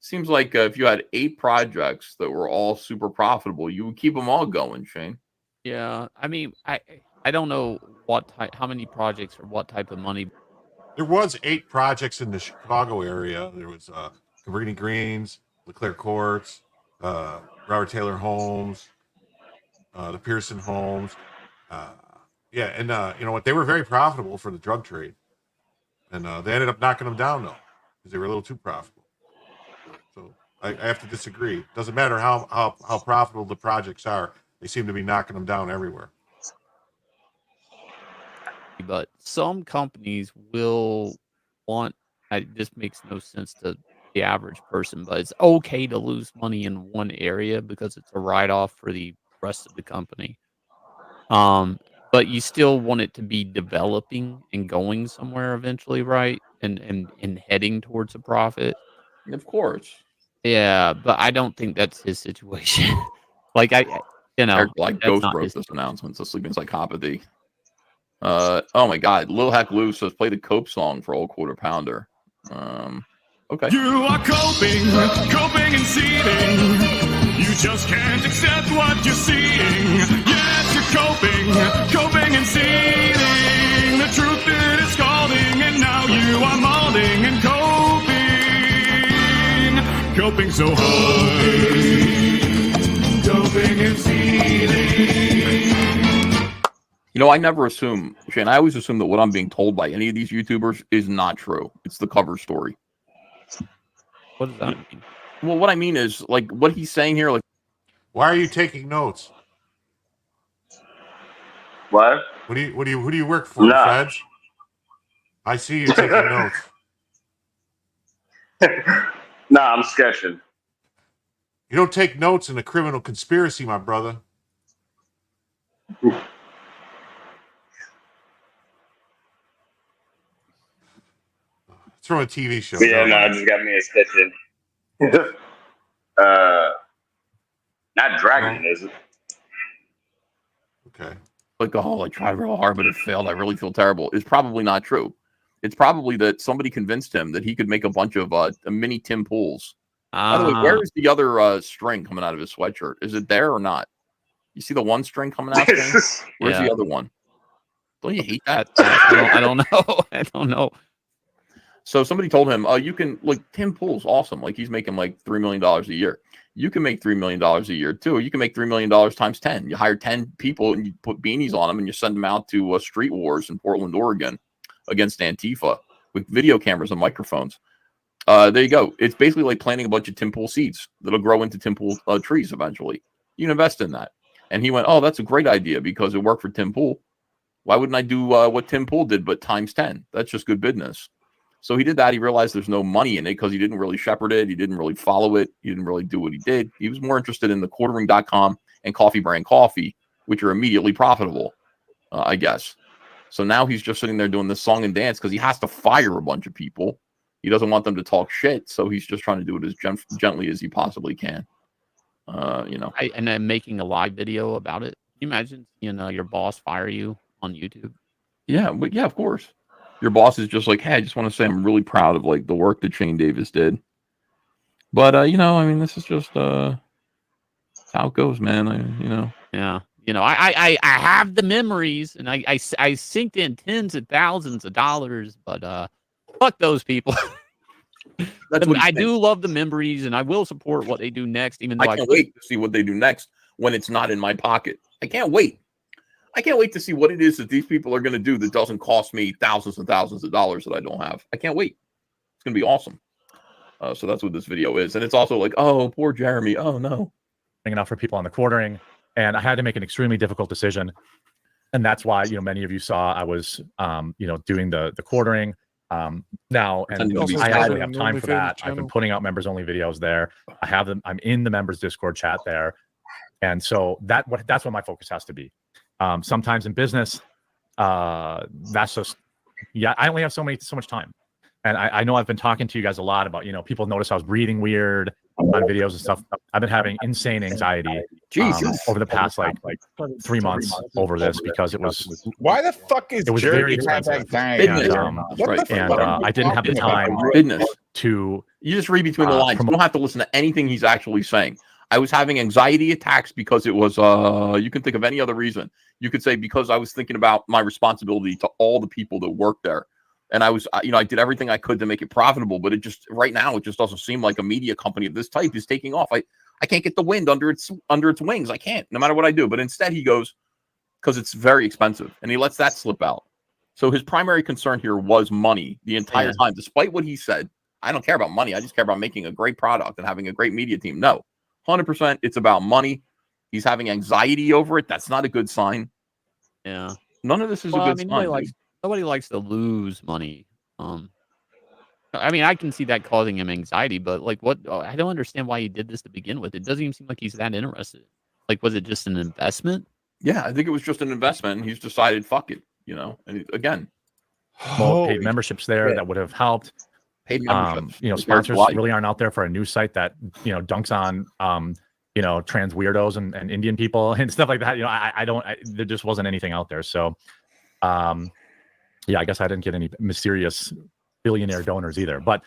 Seems like if you had 8 projects that were all super profitable, you would keep them all going, Shane. Yeah, I mean, I don't know how many projects or what type of money. There was 8 projects in the Chicago area. There was Cabrini Greens, LeClaire Courts, Robert Taylor Homes, the Pearson Homes, Yeah, and you know what? They were very profitable for the drug trade, and they ended up knocking them down though because they were a little too profitable. So I have to disagree. Doesn't matter how profitable the projects are; they seem to be knocking them down everywhere. But some companies will want. This makes no sense to the average person, but it's okay to lose money in one area because it's a write-off for the rest of the company. But you still want it to be developing and going somewhere eventually, right? And heading towards a profit. Of course. Yeah, but I don't think that's his situation. Like Eric Black that's Ghost not wrote his this announcement. It's a sleeping psychopathy. Oh my God, Lil Heck Lou says play the Cope song for Old Quarter Pounder. Okay. You are coping and seething. You just can't accept what you're seeing. Yes, you're coping and seething. The truth it is scalding, and now you are molding and coping so hard. Coping and seething. You know, I never assume, Shane, I always assume that what I'm being told by any of these YouTubers is not true. It's the cover story. What does that mean? Well, what I mean is, like, what he's saying here, like, why are you taking notes? What? Who do you work for? Nah. Feds? I see you taking notes. Nah, I'm sketching. You don't take notes in a criminal conspiracy, my brother. It's from a TV show. Yeah, no, it just got me a sketching. Not Dragon, is it? Okay. Like, oh, I tried real hard, but it failed. I really feel terrible. It's probably not true. It's probably that somebody convinced him that he could make a bunch of mini Tim Pools. By the way, where is the other string coming out of his sweatshirt? Is it there or not? You see the one string coming out? Where's the other one? Don't you hate that? I don't know. I don't know. So somebody told him, you can, like, Tim Pool's awesome. Like, he's making like $3 million a year. You can make $3 million a year too. You can make $3 million times 10. You hire 10 people and you put beanies on them and you send them out to street wars in Portland, Oregon against Antifa with video cameras and microphones. There you go. It's basically like planting a bunch of Tim Pool seeds that'll grow into Tim Pool trees eventually. You can invest in that. And he went, oh, that's a great idea because it worked for Tim Pool. Why wouldn't I do what Tim Pool did, but times 10? That's just good business. So he did that. He realized there's no money in it because he didn't really shepherd it. He didn't really follow it. He didn't really do what he did. He was more interested in the quartering.com and Coffee Brand Coffee, which are immediately profitable, I guess. So now he's just sitting there doing this song and dance because he has to fire a bunch of people. He doesn't want them to talk shit. So he's just trying to do it as gently as he possibly can. And then making a live video about it. Can you imagine, your boss fire you on YouTube? Yeah, but yeah, of course. Your boss is just like, hey, I just want to say I'm really proud of like the work that Shane Davis did. But I mean, this is just how it goes, man. Yeah. I have the memories and I synced in tens of thousands of dollars, but fuck those people. I do love the memories and I will support what they do next, even though I can't wait to see what they do next when it's not in my pocket. I can't wait. I can't wait to see what it is that these people are going to do that doesn't cost me thousands and thousands of dollars that I don't have. I can't wait. It's going to be awesome. So that's what this video is. And it's also like, oh, poor Jeremy. Oh, no. Enough for people on the quartering. And I had to make an extremely difficult decision. And that's why, many of you saw I was, doing the quartering now. And I actually have time for that. I've been putting out members only videos there. I have them. I'm in the members Discord chat there. And so that's what my focus has to be. Sometimes in business, that's just, I only have so much time. And I know I've been talking to you guys a lot about, people notice I was breathing weird on videos and stuff. I've been having insane anxiety over the past like 3 months over this because it was. Why the fuck is it was very expensive? And I didn't have the time to. You just read between the lines. You don't have to listen to anything he's actually saying. I was having anxiety attacks because it was, you can think of any other reason. You could say because I was thinking about my responsibility to all the people that work there. And I was, I did everything I could to make it profitable, but it just, right now, it just doesn't seem like a media company of this type is taking off. I can't get the wind under its wings. I can't, no matter what I do. But instead he goes, because it's very expensive, and he lets that slip out. So his primary concern here was money the entire time, despite what he said. I don't care about money. I just care about making a great product and having a great media team. No, 100%, it's about money. He's having anxiety over it. That's not a good sign. Yeah. None of this is a good sign. Nobody likes to lose money. I mean, I can see that causing him anxiety, but like, what? I don't understand why he did this to begin with. It doesn't even seem like he's that interested. Like, was it just an investment? Yeah, I think it was just an investment. And he's decided, fuck it, you know. And again, more paid memberships there that would have helped. Paid memberships. You know, sponsors really aren't out there for a news site that, you know, dunks on you know, trans weirdos and Indian people and stuff like that. You know, there just wasn't anything out there. So yeah, I guess I didn't get any mysterious billionaire donors either, but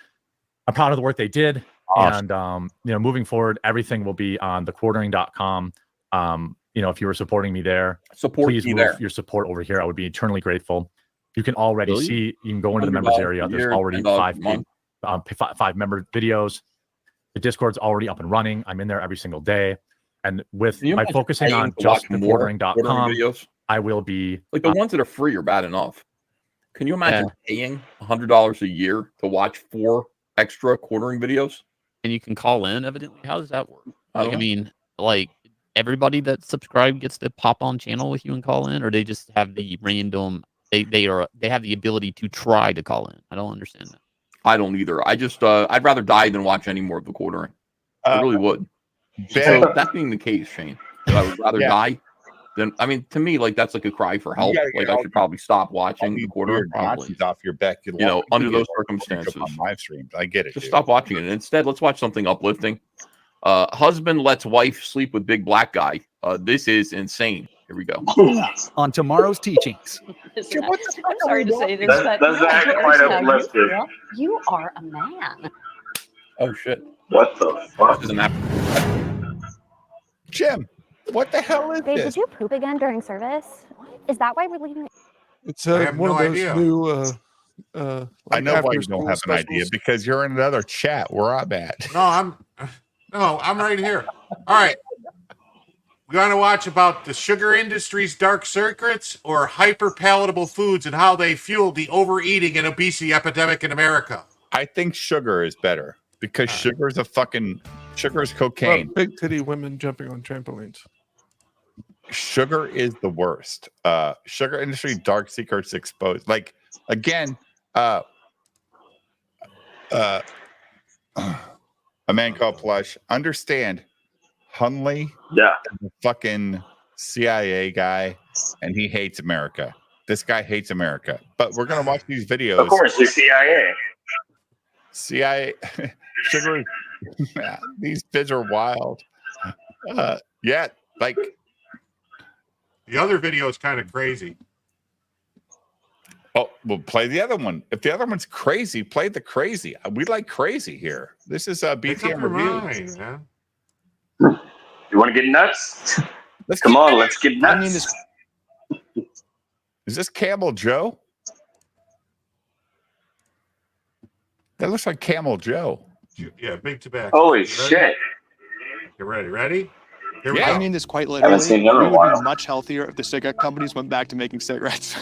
I'm proud of the work they did. Awesome. And you know, moving forward, everything will be on thequartering.com. You know, if you were supporting me there, please move your support over here. I would be eternally grateful. You can already see, you can go into the members area. There's already 5 member videos. The Discord's already up and running. I'm in there every single day. And by focusing on just thequartering.com, I will be like the ones that are free are bad enough. Can you imagine paying $100 a year to watch 4 extra quartering videos? And you can call in, evidently. How does that work? I mean, like, everybody that subscribed gets to pop on channel with you and call in, or they just have the random, they have the ability to try to call in. I don't understand that. I don't either. I just I'd rather die than watch any more of the quartering. I really would. So that being the case, Shane, that I would rather die than, I mean, to me, like, that's like a cry for help. Like, I should probably stop watching the quartering. Off your back, you know, under those circumstances. On live streams, I get it. Just stop watching it. And instead, let's watch something uplifting. Husband lets wife sleep with big black guy. This is insane. Here we go. On tomorrow's teachings. I'm sorry to say this, but that's actually quite uplifting. You are a man. Oh shit! What the fuck? Jim, what the hell is Babe, this? did you poop again during service? Is that why we're leaving? It's one of those new. I know why you don't have an idea, because you're in another chat where I'm at. No, I'm right here. All right. We're going to watch about the sugar industry's dark secrets or hyper palatable foods and how they fuel the overeating and obesity epidemic in America. I think sugar is better because sugar is cocaine. Well, big titty women jumping on trampolines. Sugar is the worst. Sugar industry dark secrets exposed. Like, again, a man called Plush. Understand, Hunley, the fucking CIA guy, and he hates America. This guy hates America. But we're gonna watch these videos. Of course, the CIA. Sugar. These kids are wild. Yeah, like the other video is kind of crazy. Oh, well, play the other one. If the other one's crazy, play the crazy. We like crazy here. This is a BTM review. Man. You want to get nuts? Let's get nuts. Is this Camel Joe? That looks like Camel Joe. Yeah, big tobacco. Holy shit. Get ready. Ready? Here we I go. mean this quite literally. We would be much healthier if the cigarette companies went back to making cigarettes.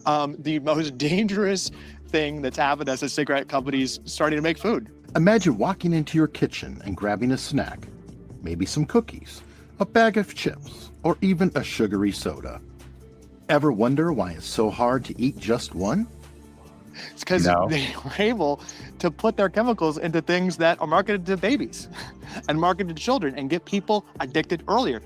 The most dangerous thing that's happened as the cigarette companies starting to make food. Imagine walking into your kitchen and grabbing a snack, maybe some cookies, a bag of chips, or even a sugary soda. Ever wonder why it's so hard to eat just one? It's because they were able to put their chemicals into things that are marketed to babies and marketed to children and get people addicted earlier.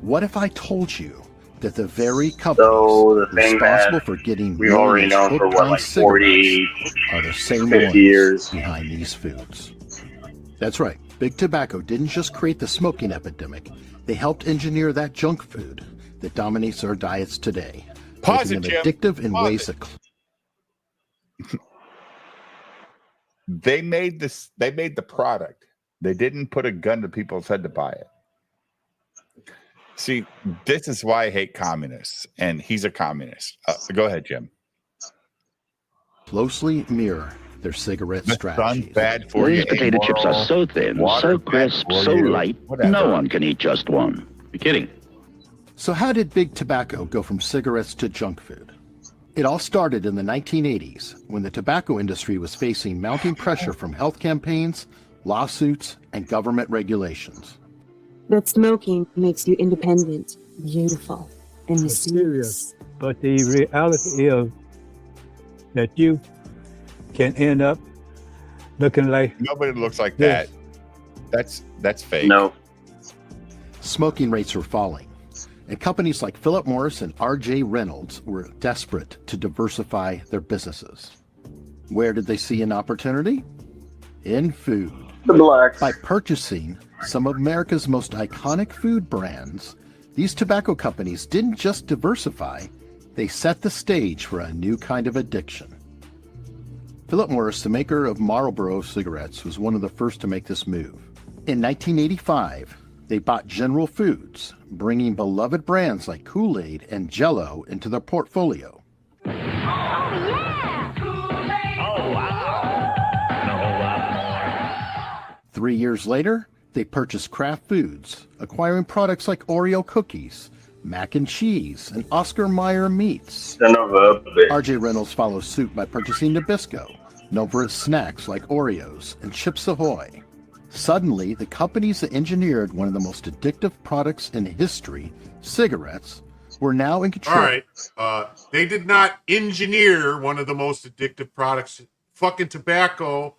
What if I told you that the very companies responsible for getting we've already known for what, like 40, are the same 50 ones years behind these foods? That's right. Big Tobacco didn't just create the smoking epidemic. They helped engineer that junk food that dominates our diets today, making them addictive in ways that they made the product. They didn't put a gun to people's head to buy it. See, this is why I hate communists, and he's a communist. Go ahead, Jim. closely mirror their cigarette strategies. Bad for These potato chips are so thin, so crisp, so light, no one can eat just one. You're kidding. So how did big tobacco go from cigarettes to junk food? It all started in the 1980s when the tobacco industry was facing mounting pressure from health campaigns, lawsuits, and government regulations. That smoking makes you independent, beautiful, and mysterious. But the reality is that you can end up looking like nobody looks like this. That's fake. No. Smoking rates were falling, and companies like Philip Morris and R.J. Reynolds were desperate to diversify their businesses. Where did they see an opportunity? In food. The blacks. By purchasing some of America's most iconic food brands, these tobacco companies didn't just diversify, they set the stage for a new kind of addiction. Philip Morris, the maker of Marlboro cigarettes, was one of the first to make this move. In 1985, they bought General Foods, bringing beloved brands like Kool-Aid and Jell-O into their portfolio. Oh, yeah! Kool-Aid! Oh, wow! And a whole lot more. 3 years later, they purchased Kraft Foods, acquiring products like Oreo cookies, mac and cheese, and Oscar Mayer meats. R.J. Reynolds follows suit by purchasing Nabisco, known for its snacks like Oreos and Chips Ahoy. Suddenly, the companies that engineered one of the most addictive products in history, cigarettes, were now in control. All right. They did not engineer one of the most addictive products. Fucking tobacco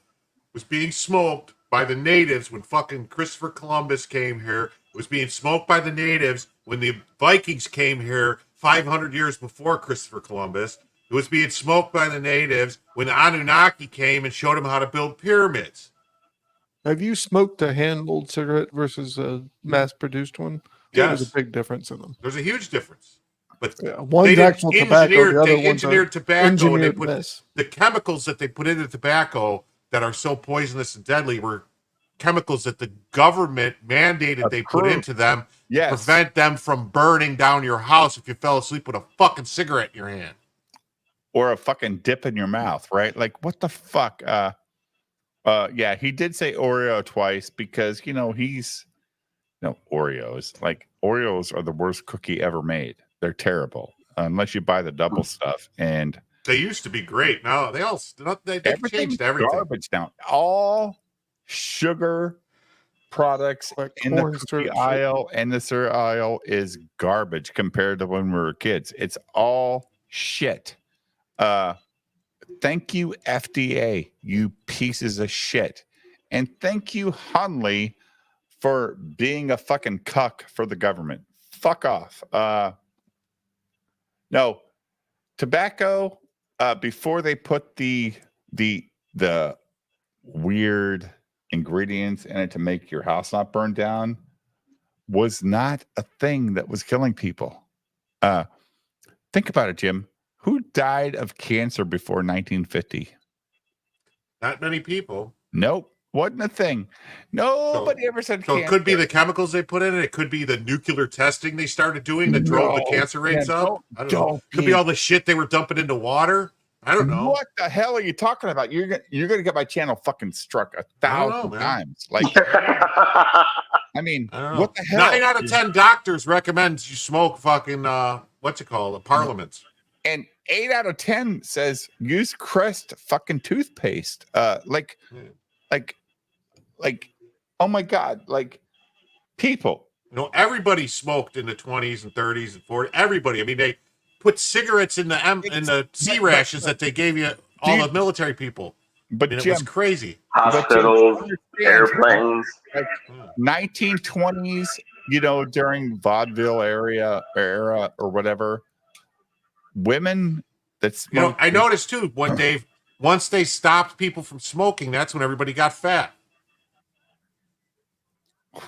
was being smoked by the natives when fucking Christopher Columbus came here. It was being smoked by the natives when the Vikings came here 500 years before Christopher Columbus. It was being smoked by the natives when the Anunnaki came and showed them how to build pyramids. Have you smoked a hand-rolled cigarette versus a mass-produced one? Yes. There's a big difference in them. There's a huge difference. But One's actual tobacco, the other they one's engineered tobacco, and they engineered put mess. the chemicals that they put into tobacco that are so poisonous and deadly were chemicals that the government mandated they put into them to prevent them from burning down your house if you fell asleep with a fucking cigarette in your hand. Or a fucking dip in your mouth, right? Like, what the fuck? Yeah, he did say Oreo twice because, he's, Oreos. Like, Oreos are the worst cookie ever made. They're terrible unless you buy the double stuff. And they used to be great. Now they changed everything. Garbage now. All sugar products like in the cookie aisle and the cereal aisle is garbage compared to when we were kids. It's all shit. Thank you, FDA, you pieces of shit. And thank you, Hunley, for being a fucking cuck for the government. Fuck off. No, tobacco, before they put the weird ingredients in it to make your house not burn down, was not a thing that was killing people. Think about it, Jim. Who died of cancer before 1950? Not many people. Nope. Wasn't a thing. Nobody ever said so cancer. It could be the chemicals they put in it. It could be the nuclear testing they started doing that drove the cancer rates up. I don't know. Could be all the shit they were dumping into water. I don't know. What the hell are you talking about? You're gonna get my channel fucking struck 1,000 times. Like, I mean, what the hell? 9 out of 10 doctors recommend you smoke fucking what's it called? Parliaments. And 8 out of 10 says use Crest fucking toothpaste. Like, oh my God, like people. Everybody smoked in the 20s and 30s and 40s. Everybody. I mean, they put cigarettes in the C rations that they gave you all the military people. But it Jim, was crazy. Hospitals, airplanes. Like 1920s, during vaudeville era or whatever. Women that smoke. I noticed too one day, once they stopped people from smoking, that's when everybody got fat.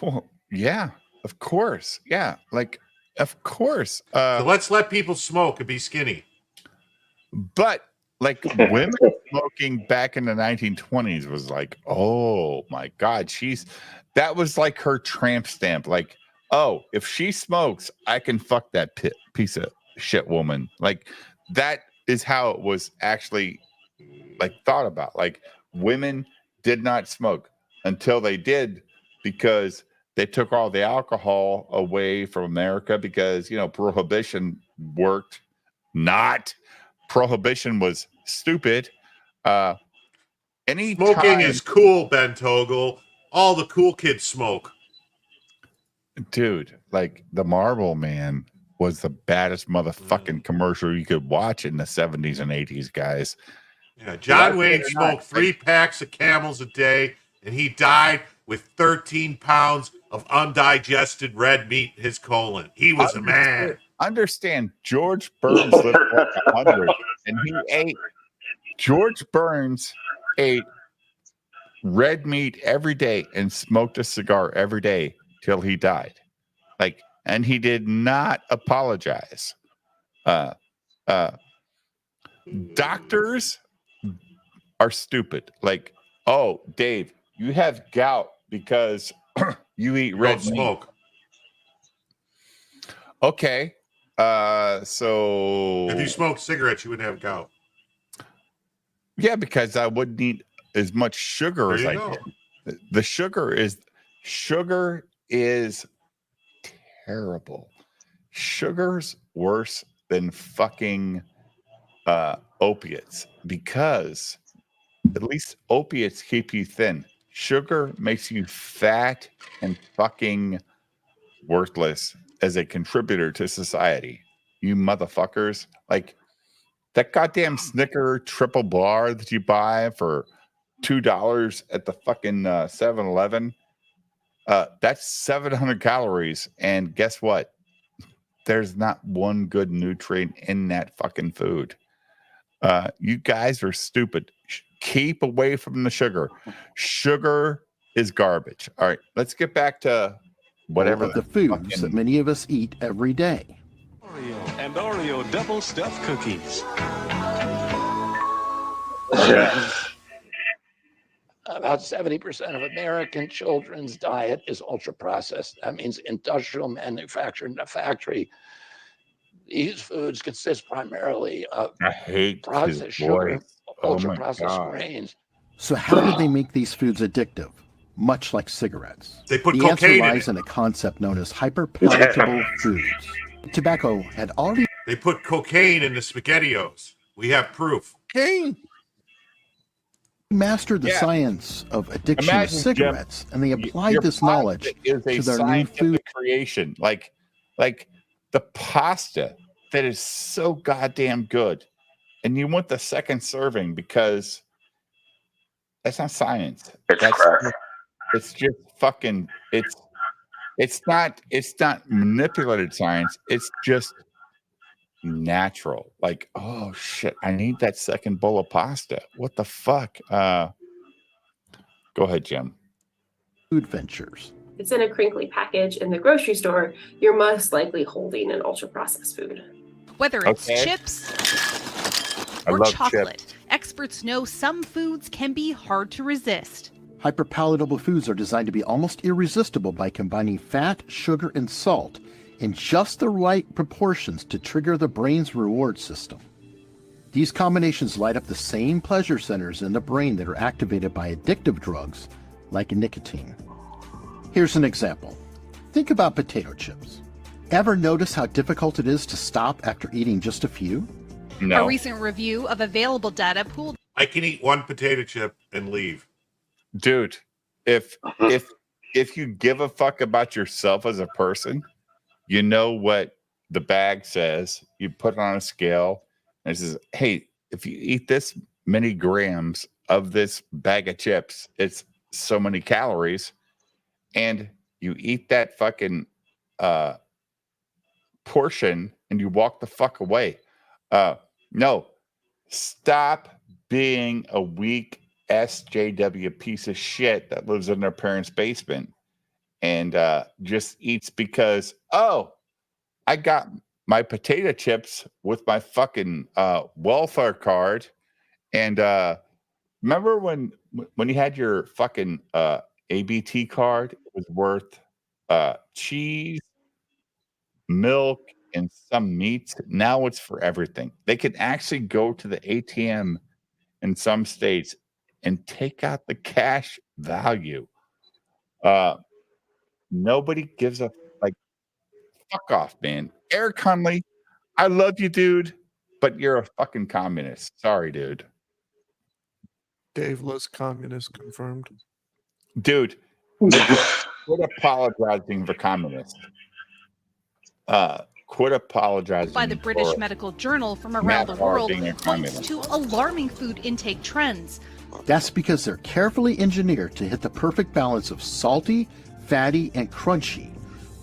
Well, yeah, of course. Yeah, like, of course. So let's let people smoke and be skinny. But like women smoking back in the 1920s was like, oh my God, that was like her tramp stamp. Like, oh, if she smokes, I can fuck that piece of shit woman. Like, that is how it was actually like thought about. Like, women did not smoke until they did, because they took all the alcohol away from America because, prohibition worked. Not. Prohibition was stupid. Smoking is cool, Ben Togel. All the cool kids smoke. Dude, like the Marlboro Man was the baddest motherfucking commercial you could watch in the 70s and 80s, guys. Yeah, John Wayne smoked 3 packs of Camels a day, and he died with 13 pounds of undigested red meat in his colon. He was a man. Understand, George Burns lived like 100, and George Burns ate red meat every day and smoked a cigar every day till he died. And he did not apologize. Doctors are stupid. Like, oh, Dave, you have gout because you eat red meat. Smoke. Okay. So if you smoked cigarettes, you wouldn't have gout. Yeah, because I wouldn't eat as much sugar as I did. The sugar is terrible. Sugar's worse than fucking opiates because at least opiates keep you thin. Sugar makes you fat and fucking worthless as a contributor to society. You motherfuckers. Like that goddamn Snicker triple bar that you buy for $2 at the fucking 7-Eleven. That's 700 calories. And guess what? There's not one good nutrient in that fucking food. You guys are stupid. Keep away from the sugar. Sugar is garbage. All right, let's get back to whatever of the foods that many of us eat every day. And Oreo double stuffed cookies. About 70% of American children's diet is ultra processed. That means industrial manufactured in a factory. These foods consist primarily of processed sugar, ultra processed grains. So how did they make these foods addictive? Much like cigarettes. They put the cocaine answer in lies in a concept known as hyperpalatable foods. Tobacco had already... They put cocaine in the SpaghettiOs. We have proof. Cocaine? Mastered the science of addiction to cigarettes, and they applied this knowledge to their new food creation. Like the pasta that is so goddamn good, and you want the second serving because that's not science. It's just fucking. It's not manipulated science. It's just natural. Like, oh shit, I need that second bowl of pasta. What the fuck? Go ahead, Jim. Food ventures. It's in a crinkly package in the grocery store, you're most likely holding an ultra processed food. Whether it's chips or chocolate, experts know some foods can be hard to resist. Hyperpalatable foods are designed to be almost irresistible by combining fat, sugar, and salt in just the right proportions to trigger the brain's reward system. These combinations light up the same pleasure centers in the brain that are activated by addictive drugs like nicotine. Here's an example. Think about potato chips. Ever notice how difficult it is to stop after eating just a few? No. A recent review of available data pooled. I can eat one potato chip and leave. Dude, if you give a fuck about yourself as a person, you know what the bag says. You put it on a scale and it says, hey, if you eat this many grams of this bag of chips, it's so many calories. And you eat that fucking portion and you walk the fuck away. No, stop being a weak SJW piece of shit that lives in their parents' basement and just eats because, oh, I got my potato chips with my fucking welfare card. And remember when you had your fucking ABT card? It was worth cheese, milk, and some meats. Now it's for everything. They can actually go to the ATM in some states and take out the cash value. nobody gives a like. Fuck off, man. Eric Conley, I love you, dude, but you're a fucking communist. Sorry, dude. Dave Less communist confirmed. Dude, quit apologizing for communists. Quit apologizing. By the British for Medical Journal from around the NASCAR world being a points communist. to alarming food intake trends. That's because they're carefully engineered to hit the perfect balance of salty, fatty, and crunchy,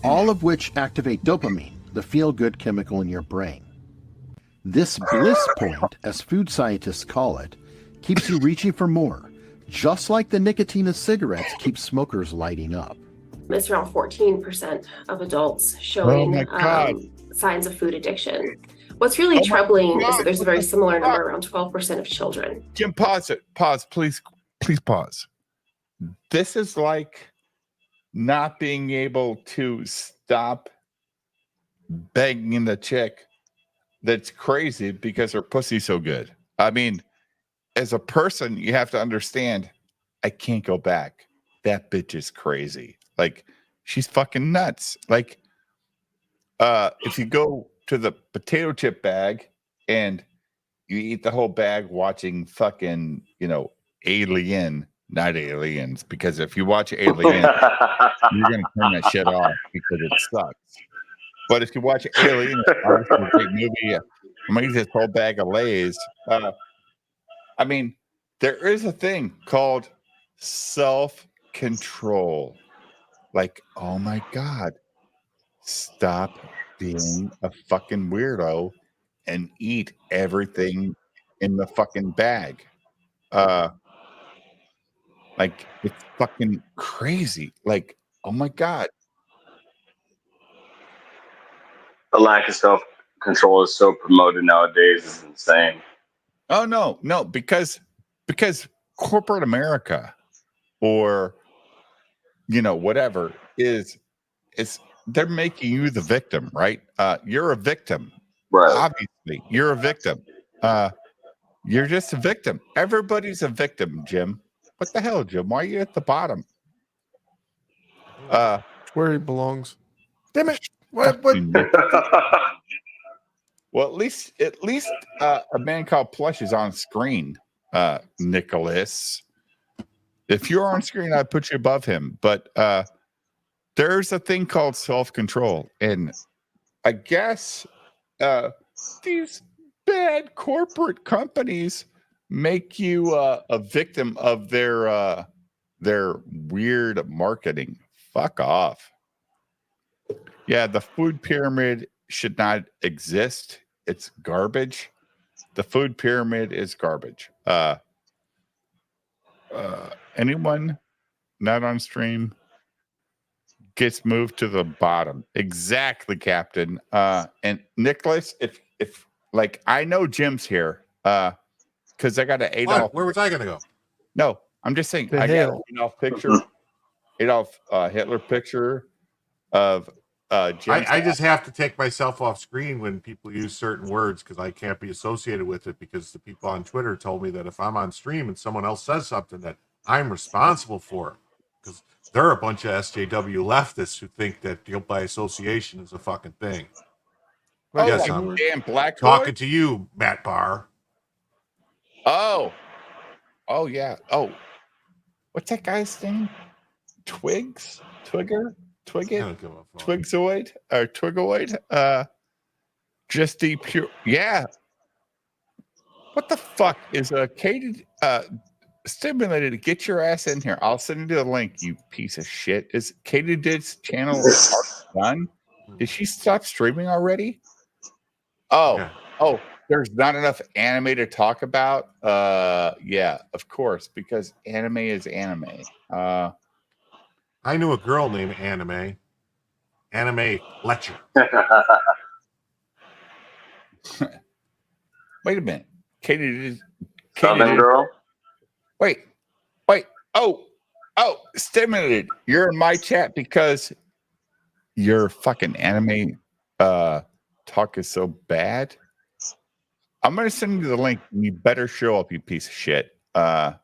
all of which activate dopamine, the feel-good chemical in your brain. This bliss point, as food scientists call it, keeps you reaching for more, just like the nicotine of cigarettes keeps smokers lighting up. It's around 14% of adults showing signs of food addiction. What's really troubling is that there's a very similar number, around 12% of children. Jim, pause it. Pause, please. Please pause. This is like not being able to stop begging the chick that's crazy because her pussy's so good. I mean, as a person, you have to understand, I can't go back. That bitch is crazy. Like, she's fucking nuts. Like, if you go to the potato chip bag and you eat the whole bag watching fucking, Alien, not Aliens, because if you watch Alien, you're going to turn that shit off because it sucks. But if you watch Alien, obviously a great movie. I'm going to eat this whole bag of Lay's. I mean, there is a thing called self-control. Like, oh my God, stop being a fucking weirdo and eat everything in the fucking bag. Like, it's fucking crazy. Like, oh my God. The lack of self-control is so promoted nowadays is insane. Oh no, because corporate America or whatever is they're making you the victim, right? You're a victim. Right. Obviously, you're a victim. You're just a victim. Everybody's a victim, Jim. What the hell, Jim? Why are you at the bottom? Where he belongs. Damn it. What? Well, at least a man called Plush is on screen, Nicholas. If you're on screen, I'd put you above him. But there's a thing called self-control. And I guess these bad corporate companies make you a victim of their weird marketing. Fuck off. Yeah, the food pyramid should not exist. It's garbage. The food pyramid is garbage. Anyone not on stream gets moved to the bottom. Exactly, Captain. And Nicholas, if like I know Jim's here, because I got an Adolf. Where was I gonna go? No, I'm just saying I got an Adolf picture, Adolf Hitler picture of Jim's I just have to take myself off screen when people use certain words because I can't be associated with it because the people on Twitter told me that if I'm on stream and someone else says something that I'm responsible for because they're a bunch of SJW leftists who think that guilt by association is a fucking thing. Oh, yes, like I'm damn black talking to you, Matt Barr. Oh yeah. Oh, what's that guy's name? Twigs? Twigger? Twigget? Twigzoid? Or Twigoid? Just the pure. Yeah. What the fuck is a Katie stimulated to get your ass in here? I'll send you the link, you piece of shit. Is Katie Did's channel done? Did she stop streaming already? Oh, there's not enough anime to talk about. Yeah, of course, because anime is anime. I knew a girl named Anime Fletcher. Wait a minute. Katie Southern girl? Wait. Oh, stimulated. You're in my chat because your fucking anime talk is so bad. I'm gonna send you the link. You better show up, you piece of shit. Now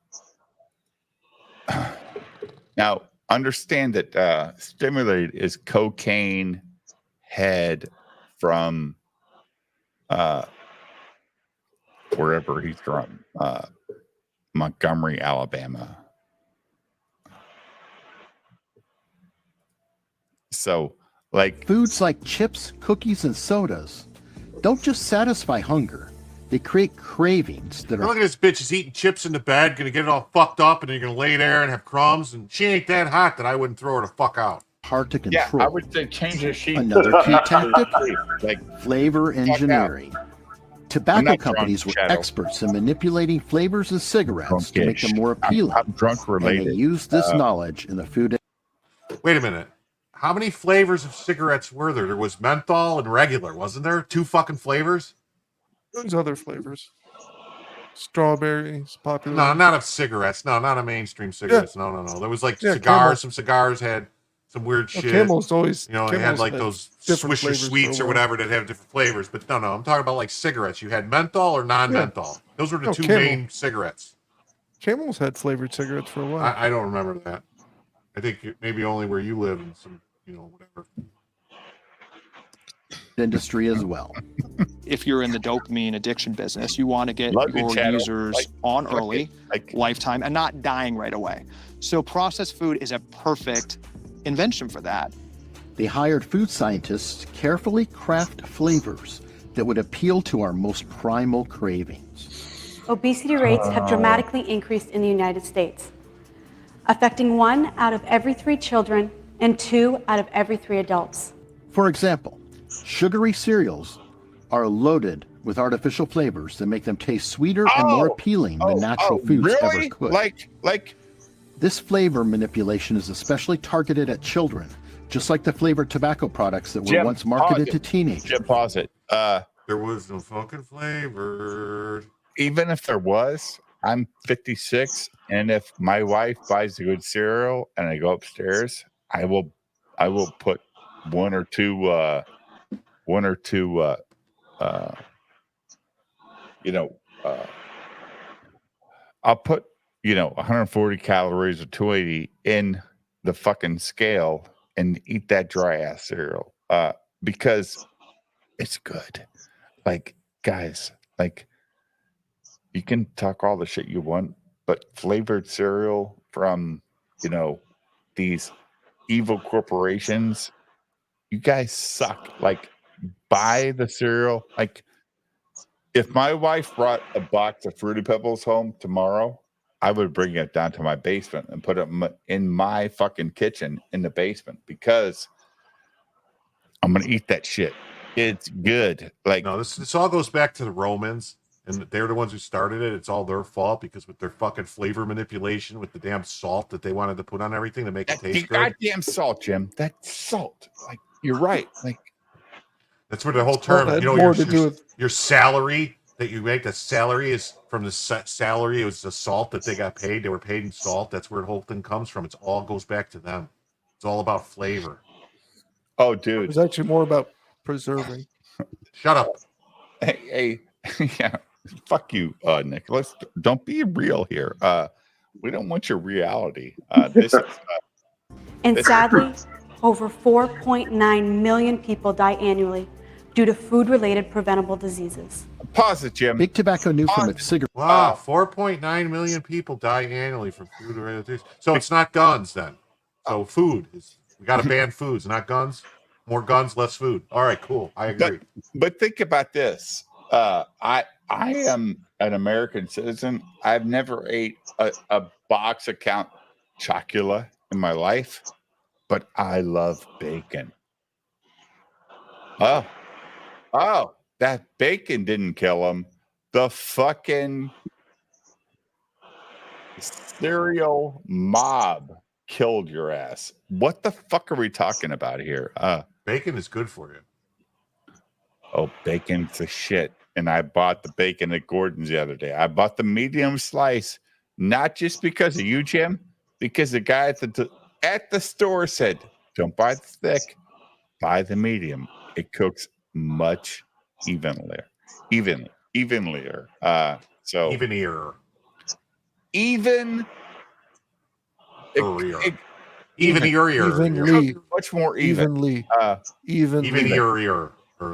understand that stimulated is cocaine head from wherever he's from, Montgomery, Alabama. So, like, foods like chips, cookies, and sodas don't just satisfy hunger. They create cravings that are. Look at this bitch is eating chips in the bed, gonna get it all fucked up, and then you're gonna lay there and have crumbs. And she ain't that hot that I wouldn't throw her the fuck out. Hard to control. Yeah, I would say change the sheet. Another key tactic, like flavor engineering. Tobacco I'm companies drunk, were Shadow. experts in manipulating flavors of cigarettes to make them more appealing. I'm drunk related. And they used this knowledge in the food. Wait a minute. How many flavors of cigarettes were there? There was menthol and regular, wasn't there? 2 fucking flavors? There's other flavors. Strawberries, popular. No, not of cigarettes. No, not of mainstream cigarettes. Yeah. No. There was like Yeah, cigars. Camel. Some cigars had some weird shit. Camel's always. You know, they had Camel's like had those different Swisher flavors Sweets for or a while. whatever that have different flavors. But no, I'm talking about like cigarettes. You had menthol or non-menthol. Those were the No, 2 Camel. main cigarettes. Camel's had flavored cigarettes for a while. I don't remember that. I think maybe only where you live and some, whatever. Industry as well. If you're in the dopamine addiction business, you want to get Love you, your Shadow. users on early, lifetime, and not dying right away. So processed food is a perfect invention for that. They hired food scientists to carefully craft flavors that would appeal to our most primal cravings. Obesity rates have dramatically increased in the United States, affecting 1 out of every 3 children and 2 out of every 3 adults. For example, sugary cereals are loaded with artificial flavors that make them taste sweeter and more appealing than natural foods ever could. Like this flavor manipulation is especially targeted at children, just like the flavored tobacco products that were Jim, once marketed pause to it. teenagers. Jim, pause it. There was no fucking flavor. Even if there was, I'm 56, and if my wife buys a good cereal and I go upstairs, I will put one or two I'll put 140 calories or 280 in the fucking scale and eat that dry ass cereal because it's good. Like, guys, like, you can talk all the shit you want, but flavored cereal from these evil corporations, you guys suck. Like, buy the cereal. Like, if my wife brought a box of Fruity Pebbles home tomorrow, I would bring it down to my basement and put it in my fucking kitchen in the basement because I'm gonna eat that shit. It's good. Like, no, this all goes back to the Romans, and they're the ones who started it. It's all their fault because with their fucking flavor manipulation, with the damn salt that they wanted to put on everything to make it taste good. Goddamn salt, Jim. That's salt. Like, you're right. Like, that's where the whole term, had more to do with your salary that you make. That salary is from the salary. It was the salt that they got paid. They were paid in salt. That's where the whole thing comes from. It's all goes back to them. It's all about flavor. Oh, dude. It was actually more about preserving. Shut up. Hey, yeah. Fuck you, Nick. Don't be real here. We don't want your reality. This is And sadly, over 4.9 million people die annually due to food-related preventable diseases. Pause it, Jim. Big Tobacco knew from its cigarette. Wow, 4.9 million people die annually from food-related disease. So it's not guns then. So food is. We got to ban foods, not guns. More guns, less food. All right, cool. I agree. But think about this. I am an American citizen. I've never ate a box of Count Chocula in my life, but I love bacon. Oh, that bacon didn't kill him. The fucking cereal mob killed your ass. What the fuck are we talking about here? Bacon is good for you. Oh, bacon's the shit. And I bought the bacon at Gordon's the other day. I bought the medium slice, not just because of you, Jim, because the guy at the store said, don't buy the thick, buy the medium. It cooks much evenlier. So Evenier. even Evenly. Much more even. Evenly.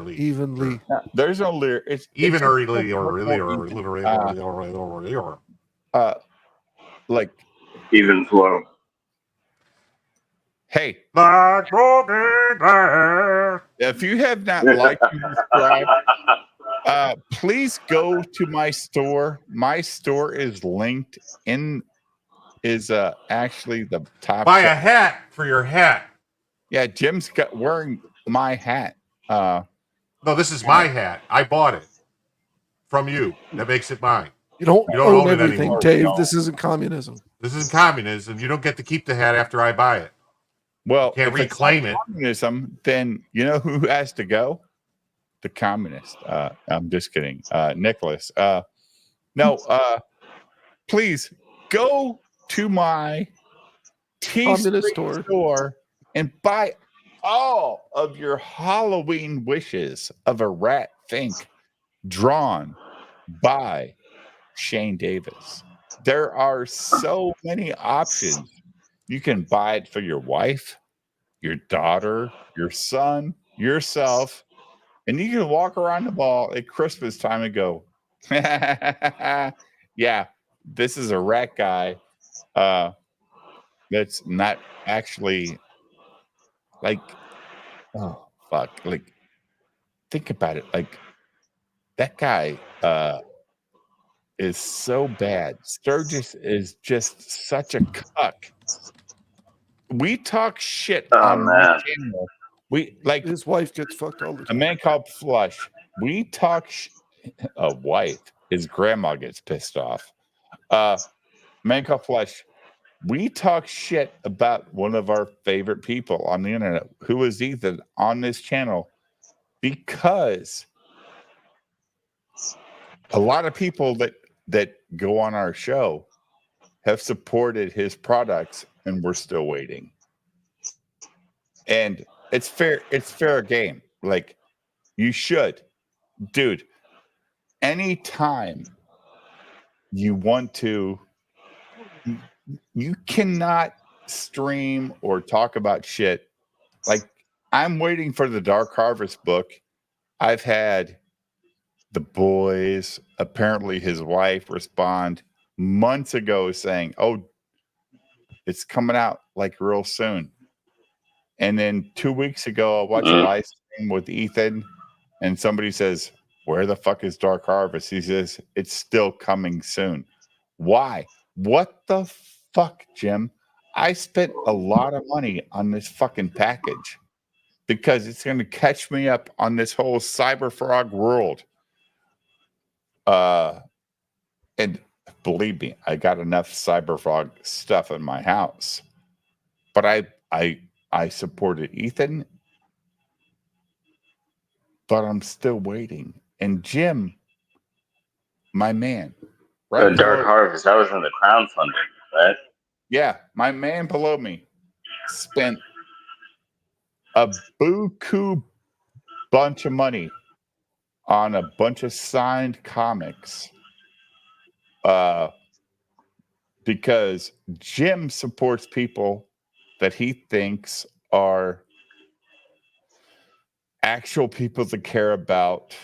Evenly. There's no lyric. It's like even flow. Hey, if you have not liked and subscribed, please go to my store. My store is linked in. Is actually the top. Buy a hat for your hat. Yeah, Jim's wearing my hat. No, this is my hat. I bought it from you. That makes it mine. You don't own it everything, anymore. Dave. No. This isn't communism. This isn't communism. You don't get to keep the hat after I buy it. Well, you can't reclaim it. Communism, then you know who has to go? The communist. I'm just kidding. Nicholas. No, please go to my communist store and buy all of your Halloween wishes of a rat fink drawn by Shane Davis. There are so many options. You can buy it for your wife, your daughter, your son, yourself, and you can walk around the mall at Christmas time and go, yeah, this is a rat guy. That's not actually like, oh fuck, like think about it. Like that guy is so bad. Sturgis is just such a cuck. We talk shit on my channel. We like his wife gets fucked all the time. A man called Flush. We talk a wife. His grandma gets pissed off. Man called Flush. We talk shit about one of our favorite people on the internet, who is Ethan, on this channel, because a lot of people that go on our show have supported his products, and we're still waiting. And it's fair game. Like, you should. Dude, anytime you want to, you cannot stream or talk about shit. Like, I'm waiting for the Dark Harvest book. I've had the boys, apparently his wife, respond months ago saying, oh, it's coming out like real soon. And then 2 weeks ago, I watched a live stream with Ethan, and somebody says, where the fuck is Dark Harvest? He says, it's still coming soon. Why? What the fuck, Jim? I spent a lot of money on this fucking package because it's going to catch me up on this whole Cyberfrog world. And believe me, I got enough Cyberfrog stuff in my house. But I supported Ethan, but I'm still waiting. And Jim, my man, right? Dark Harvest, that was in the crowdfunding, right? Yeah, my man below me spent a buku bunch of money on a bunch of signed comics. Because Jim supports people that he thinks are actual people that care about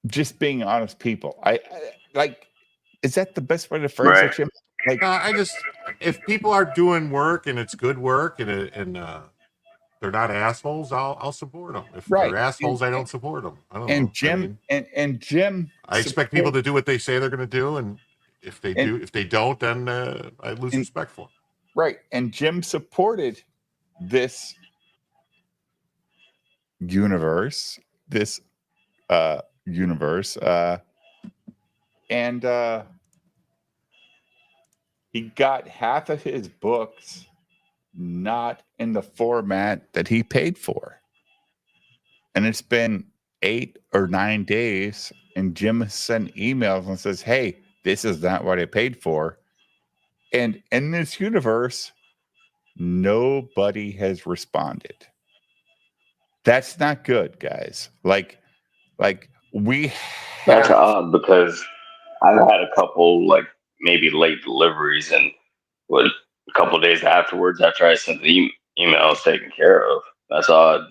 just being honest people. I like, is that the best way to phrase it, Jim? Like, I just, if people are doing work and it's good work and they're not assholes, I'll support them. If they're assholes, I don't support them. I don't know. Jim, and Jim, I expect people to do what they say they're going to do, and if they don't, then I lose respect for them. Right, and Jim supported this universe, and he got half of his books not in the format that he paid for. And it's been 8 or 9 days, and Jim has sent emails and says, hey, this is not what I paid for. And in this universe, nobody has responded. That's not good, guys. Like we That's odd because I've had a couple, like, maybe late deliveries, and what, a couple of days afterwards, after I sent the email, was taken care of. That's odd.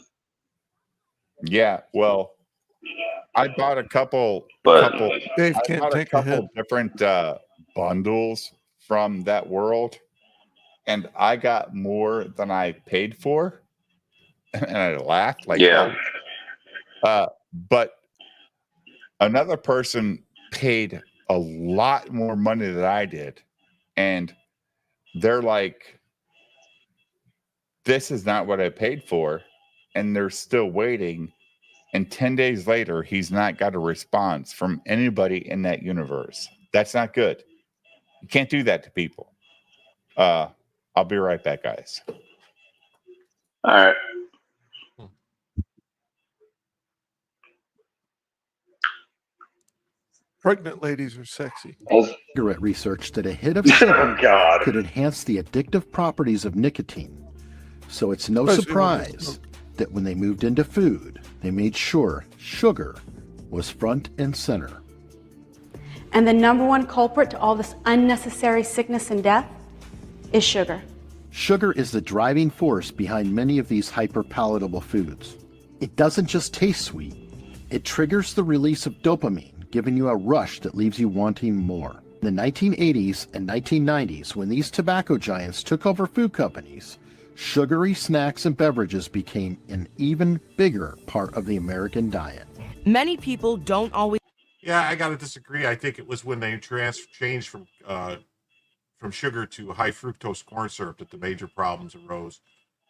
Yeah, well, I bought a couple. Dave can't take a hit. Different bundles from that world, and I got more than I paid for, and I laughed like, yeah. But another person paid a lot more money than I did, and they're like, "This is not what I paid for," and they're still waiting. And 10 days later, he's not got a response from anybody in that universe. That's not good. You can't do that to people. I'll be right back, guys. All right. Pregnant ladies are sexy. Cigarette research that a hit of sugar could enhance the addictive properties of nicotine. So it's no surprise that when they moved into food, they made sure sugar was front and center. And the number one culprit to all this unnecessary sickness and death is sugar. Sugar is the driving force behind many of these hyper-palatable foods. It doesn't just taste sweet. It triggers the release of dopamine, giving you a rush that leaves you wanting more. In the 1980s and 1990s, when these tobacco giants took over food companies, sugary snacks and beverages became an even bigger part of the American diet. Many people don't always. Yeah, I gotta disagree. I think it was when they changed from sugar to high fructose corn syrup that the major problems arose.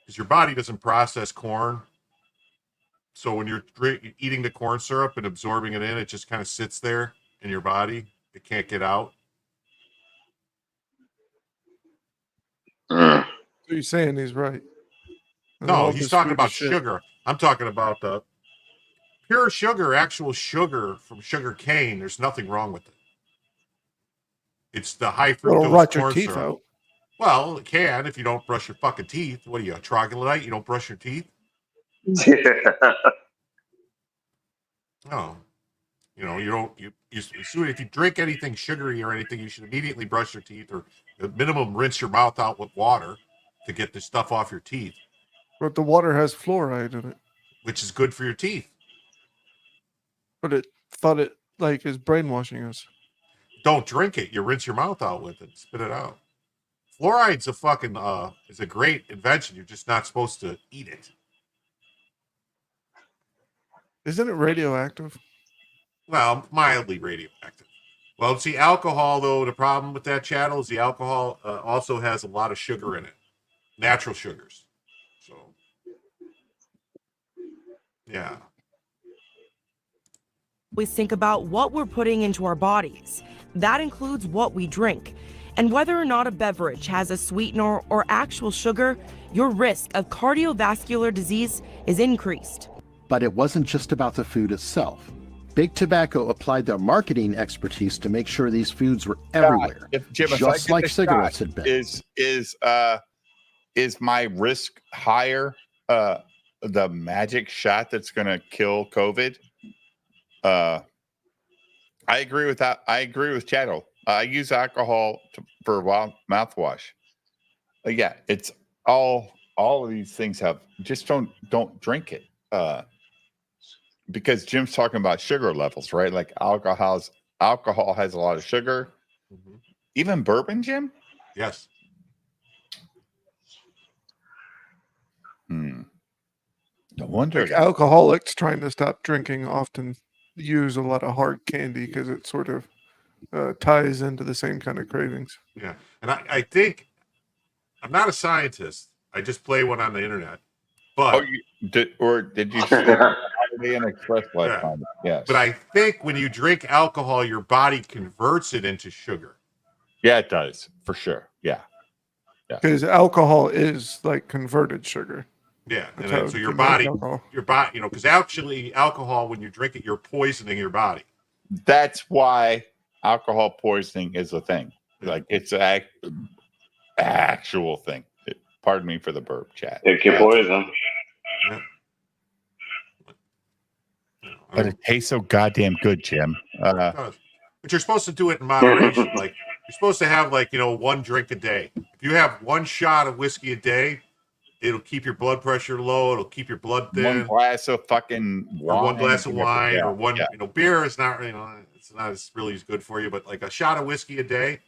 Because your body doesn't process corn, so when you're eating the corn syrup and absorbing it in, it just kind of sits there in your body. It can't get out. So you're saying he's right? No, he's talking about sugar. I'm talking about the pure sugar, actual sugar from sugar cane. There's nothing wrong with it. It's the high fructose corn syrup. Out. Well, it can if you don't brush your fucking teeth. What are you, a troglodyte? You don't brush your teeth? No. You know, you don't. If you drink anything sugary or anything, you should immediately brush your teeth, or at minimum rinse your mouth out with water to get the stuff off your teeth. But the water has fluoride in it, which is good for your teeth. But it is brainwashing us. Don't drink it. You rinse your mouth out with it. Spit it out. Fluoride's a fucking is a great invention. You're just not supposed to eat it. Isn't it radioactive? Well, mildly radioactive. Well, see, alcohol, though, the problem with that channel is the alcohol also has a lot of sugar in it. Natural sugars. So, yeah. We think about what we're putting into our bodies. That includes what we drink. And whether or not a beverage has a sweetener or actual sugar, your risk of cardiovascular disease is increased. But it wasn't just about the food itself. Big Tobacco applied their marketing expertise to make sure these foods were everywhere, just like cigarettes had been. Is my risk higher? The magic shot that's going to kill COVID? I agree with that. I agree with Chattel. I use alcohol for mouthwash. Yeah, it's all of these things have. Just don't drink it. Because Jim's talking about sugar levels, right? Like alcohol has a lot of sugar. Mm-hmm. Even bourbon, Jim? Yes. No wonder. Like alcoholics trying to stop drinking often use a lot of hard candy because it sort of ties into the same kind of cravings. Yeah. And I think, I'm not a scientist. I just play one on the internet. But did you see an express lifetime? Yes. But I think when you drink alcohol, your body converts it into sugar. Yeah, it does for sure. Yeah. Because alcohol is like converted sugar. Yeah, and then, so your body, because actually alcohol, when you drink it, you're poisoning your body. That's why alcohol poisoning is a thing. Like it's an actual thing. Pardon me for the burp, chat. It can poison. Yeah. But it tastes so goddamn good, Jim. But you're supposed to do it in moderation. Like you're supposed to have 1 drink a day. If you have one shot of whiskey a day, it'll keep your blood pressure low. It'll keep your blood thin. One glass of fucking wine. Or one glass of wine, yeah, or one, yeah. beer is not, it's not as really as good for you, but like a shot of whiskey a day,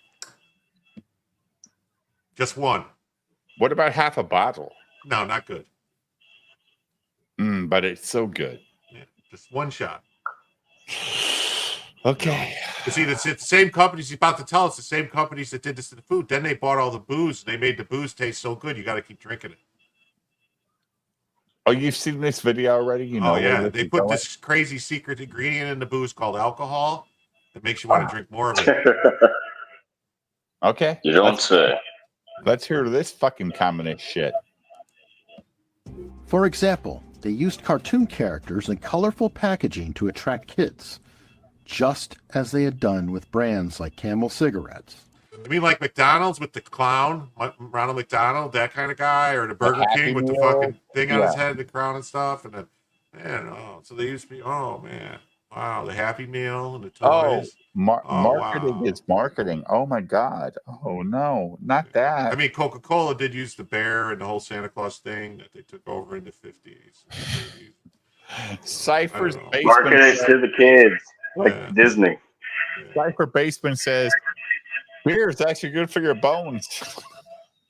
just one. What about half a bottle? No, not good. But it's so good. Yeah, just one shot. Okay. You see, it's the same companies. He's about to tell us the same companies that did this to the food. Then they bought all the booze. And they made the booze taste so good. You got to keep drinking it. Oh, you've seen this video already? You know. Oh yeah, they put this crazy secret ingredient in the booze called alcohol that makes you want to drink more of it. Okay. You don't say. Let's hear this fucking communist shit. For example, they used cartoon characters and colorful packaging to attract kids, just as they had done with brands like Camel cigarettes. You mean like McDonald's with the clown, Ronald McDonald, that kind of guy, or the Burger King with the fucking thing on his head, the crown and stuff, and so they used to be. Oh man, wow, the Happy Meal and the toys. Marketing is marketing. Oh my god. Oh no, not that. I mean, Coca-Cola did use the bear and the whole Santa Claus thing that they took over in the 50s. Cypher's basement. Marketing to the kids, like Disney. Cypher basement says beer is actually good for your bones.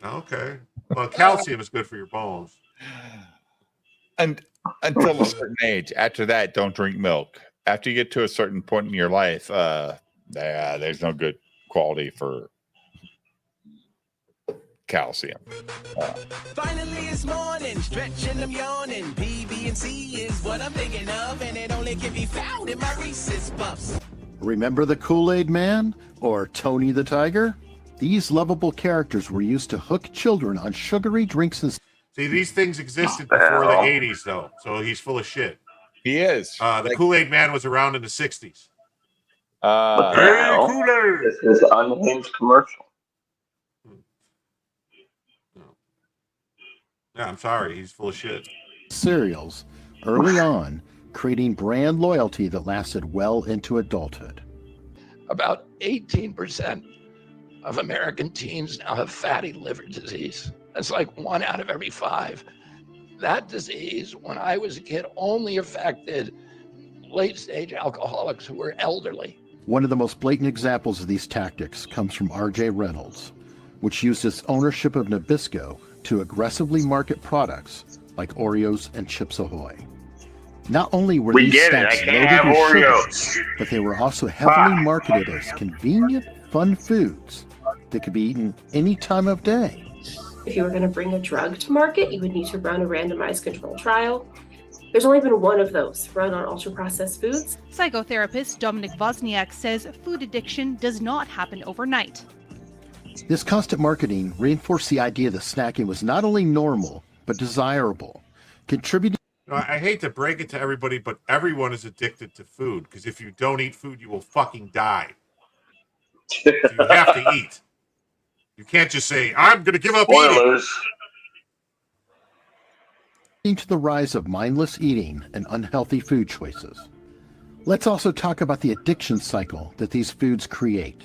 Okay. Well, calcium is good for your bones. And until a certain age. After that, don't drink milk. After you get to a certain point in your life, there's no good quality for calcium. Finally it's morning, stretching, I'm yawning. PB&C is what I'm thinking of, and it only can be found in my Reese's Puffs. Remember the Kool-Aid Man or Tony the Tiger? These lovable characters were used to hook children on sugary drinks and... See, these things existed before the 80s, though, so he's full of shit. He is. The Kool-Aid Man was around in the 60s. Hey, Kool-Aid! This is an unhinged commercial. Yeah, I'm sorry. He's full of shit. Cereals early on, creating brand loyalty that lasted well into adulthood. About 18% of American teens now have fatty liver disease. That's like 1 out of every 5. That disease, when I was a kid, only affected late-stage alcoholics who were elderly. One of the most blatant examples of these tactics comes from R.J. Reynolds, which used its ownership of Nabisco to aggressively market products like Oreos and Chips Ahoy. Not only were these snacks loaded with sugar, but they were also heavily marketed as convenient, fun foods that could be eaten any time of day. If you were going to bring a drug to market, you would need to run a randomized controlled trial. There's only been one of those run on ultra-processed foods. Psychotherapist Dominic Wozniak says food addiction does not happen overnight. This constant marketing reinforced the idea that snacking was not only normal, but desirable, contributing... I hate to break it to everybody, but everyone is addicted to food, because if you don't eat food, you will fucking die. So you have to eat. You can't just say, I'm going to give up eating. To the rise of mindless eating and unhealthy food choices. Let's also talk about the addiction cycle that these foods create.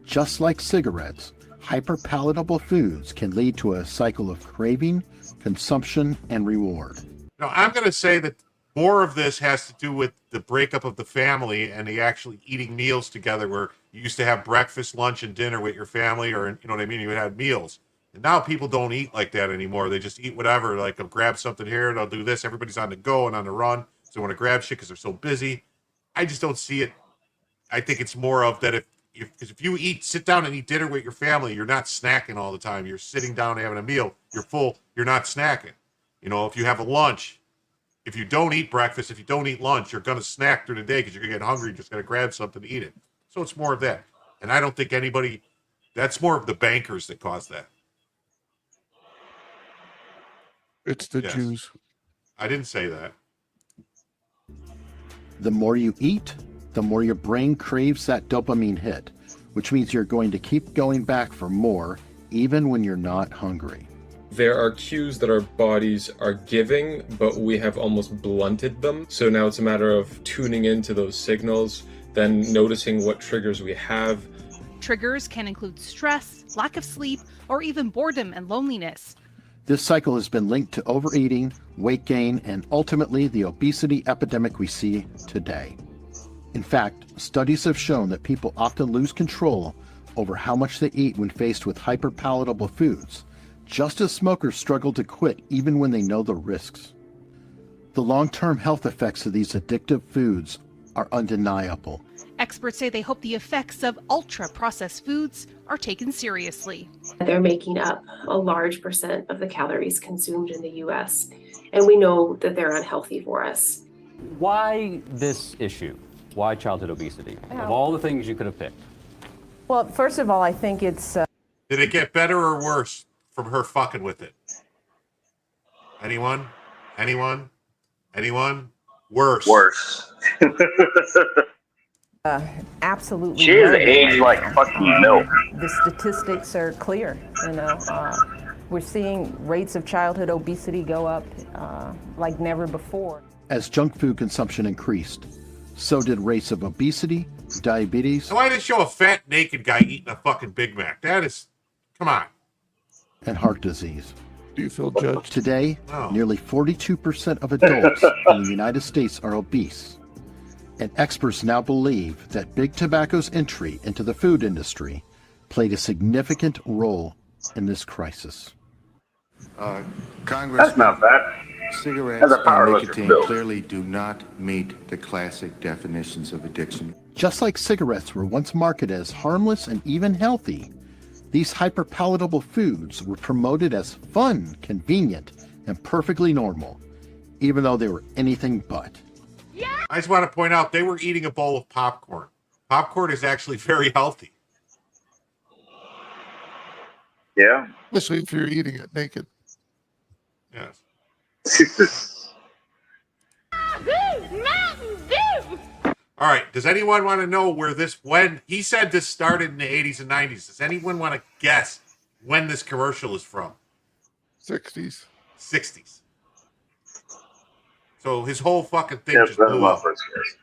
Just like cigarettes, hyper-palatable foods can lead to a cycle of craving, consumption, and reward. Now, I'm going to say that more of this has to do with the breakup of the family and the actually eating meals together, where you used to have breakfast, lunch, and dinner with your family, or, you know what I mean? You would have meals. And now people don't eat like that anymore. They just eat whatever. Like, they'll grab something here, they'll do this. Everybody's on the go and on the run. So they want to grab shit because they're so busy. I just don't see it. I think it's more of that if you sit down and eat dinner with your family, you're not snacking all the time. You're sitting down and having a meal. You're full. You're not snacking. You know, if you have a lunch, if you don't eat breakfast, if you don't eat lunch, you're going to snack through the day because you're going to get hungry. You're just going to grab something to eat it. So it's more of that. And I don't think that's more of the bankers that cause that. It's the Jews. I didn't say that. The more you eat, the more your brain craves that dopamine hit, which means you're going to keep going back for more, even when you're not hungry. There are cues that our bodies are giving, but we have almost blunted them. So now it's a matter of tuning into those signals, then noticing what triggers we have, Triggers can include stress, lack of sleep, or even boredom and loneliness. This cycle has been linked to overeating, weight gain, and ultimately the obesity epidemic we see today. In fact, studies have shown that people often lose control over how much they eat when faced with hyperpalatable foods, just as smokers struggle to quit even when they know the risks. The long-term health effects of these addictive foods are undeniable. Experts say they hope the effects of ultra-processed foods are taken seriously. They're making up a large percent of the calories consumed in the US, and we know that they're unhealthy for us. Why this issue? Why childhood obesity? Of all the things you could have picked. Well, first of all, I think it's... Did it get better or worse from her fucking with it? Anyone? Anyone? Anyone? Worse. Worse. Absolutely. She is aged like fucking milk. The statistics are clear. We're seeing rates of childhood obesity go up like never before. As junk food consumption increased, so did rates of obesity, diabetes, Now, why did it show a fat naked guy eating a fucking Big Mac? That is, come on. and heart disease. Do you feel judged? Today, No. nearly 42% of adults in the United States are obese. And experts now believe that big tobacco's entry into the food industry played a significant role in this crisis. Congress, That's not bad. cigarettes That's a and powerless nicotine bill. clearly do not meet the classic definitions of addiction. Just like cigarettes were once marketed as harmless and even healthy, these hyperpalatable foods were promoted as fun, convenient, and perfectly normal, even though they were anything but. I just want to point out they were eating a bowl of popcorn. Popcorn is actually very healthy. Yeah. Especially if you're eating it naked. Yes. All right. Does anyone want to know when he said this started in the 80s and 90s? Does anyone want to guess when this commercial is from? 60s. 60s. So his whole fucking thing Yes, just that's blew my up. first guess.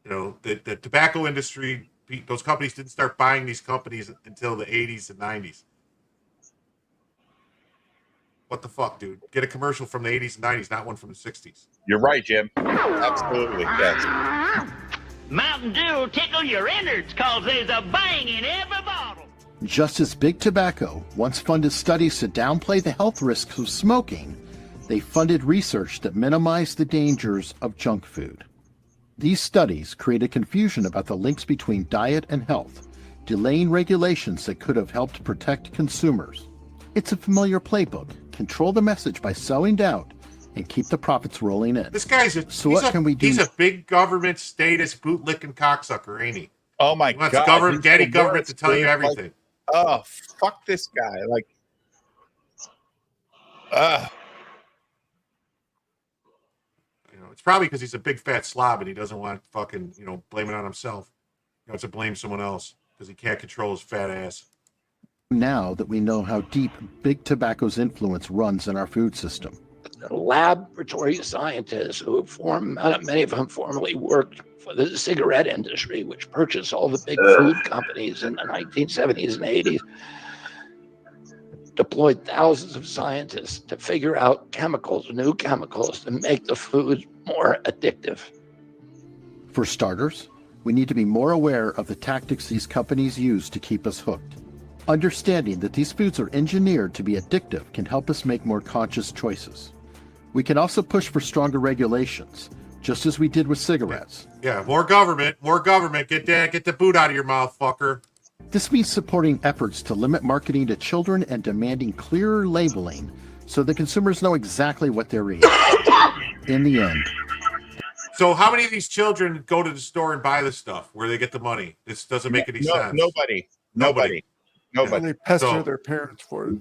You know, the tobacco industry, those companies didn't start buying these companies until the 80s and 90s. What the fuck, dude? Get a commercial from the 80s and 90s, not one from the 60s. You're right, Jim. Absolutely, yes. Mountain Dew will tickle your innards cause there's a bang in every bottle. Just as big tobacco once funded studies to downplay the health risks of smoking, they funded research that minimized the dangers of junk food. These studies created confusion about the links between diet and health, delaying regulations that could have helped protect consumers. It's a familiar playbook. Control the message by sowing doubt and keep the profits rolling in. This guy's he's a big government status bootlicking cocksucker, ain't he? Oh my He wants God. government, he's daddy the government worst, to tell you dude. everything. Like, oh, fuck this guy. Like, You know, it's probably because he's a big fat slob and he doesn't want fucking, blame it on himself. He wants to blame someone else because he can't control his fat ass. Now that we know how deep big tobacco's influence runs in our food system. Laboratory scientists who many of them formerly worked for the cigarette industry, which purchased all the big food companies in the 1970s and 80s, deployed thousands of scientists to figure out new chemicals to make the food more addictive. For starters, we need to be more aware of the tactics these companies use to keep us hooked. Understanding that these foods are engineered to be addictive can help us make more conscious choices. We can also push for stronger regulations, just as we did with cigarettes. Yeah, more government. Get the boot out of your mouth, fucker. This means supporting efforts to limit marketing to children and demanding clearer labeling so that consumers know exactly what they're eating. In the end. So how many of these children go to the store and buy this stuff where they get the money? This doesn't make any sense. Nobody. And they pester their parents for it.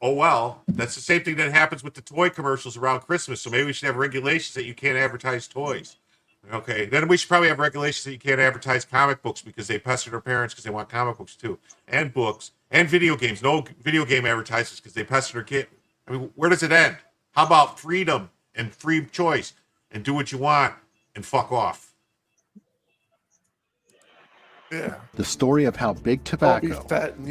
Oh, well, that's the same thing that happens with the toy commercials around Christmas. So maybe we should have regulations that you can't advertise toys. Okay, then we should probably have regulations that you can't advertise comic books because they pester their parents because they want comic books too. And books and video games. No video game advertisers because they pester their kid. I mean, where does it end? How about freedom and free choice and do what you want and fuck off? Yeah. The story of how big tobacco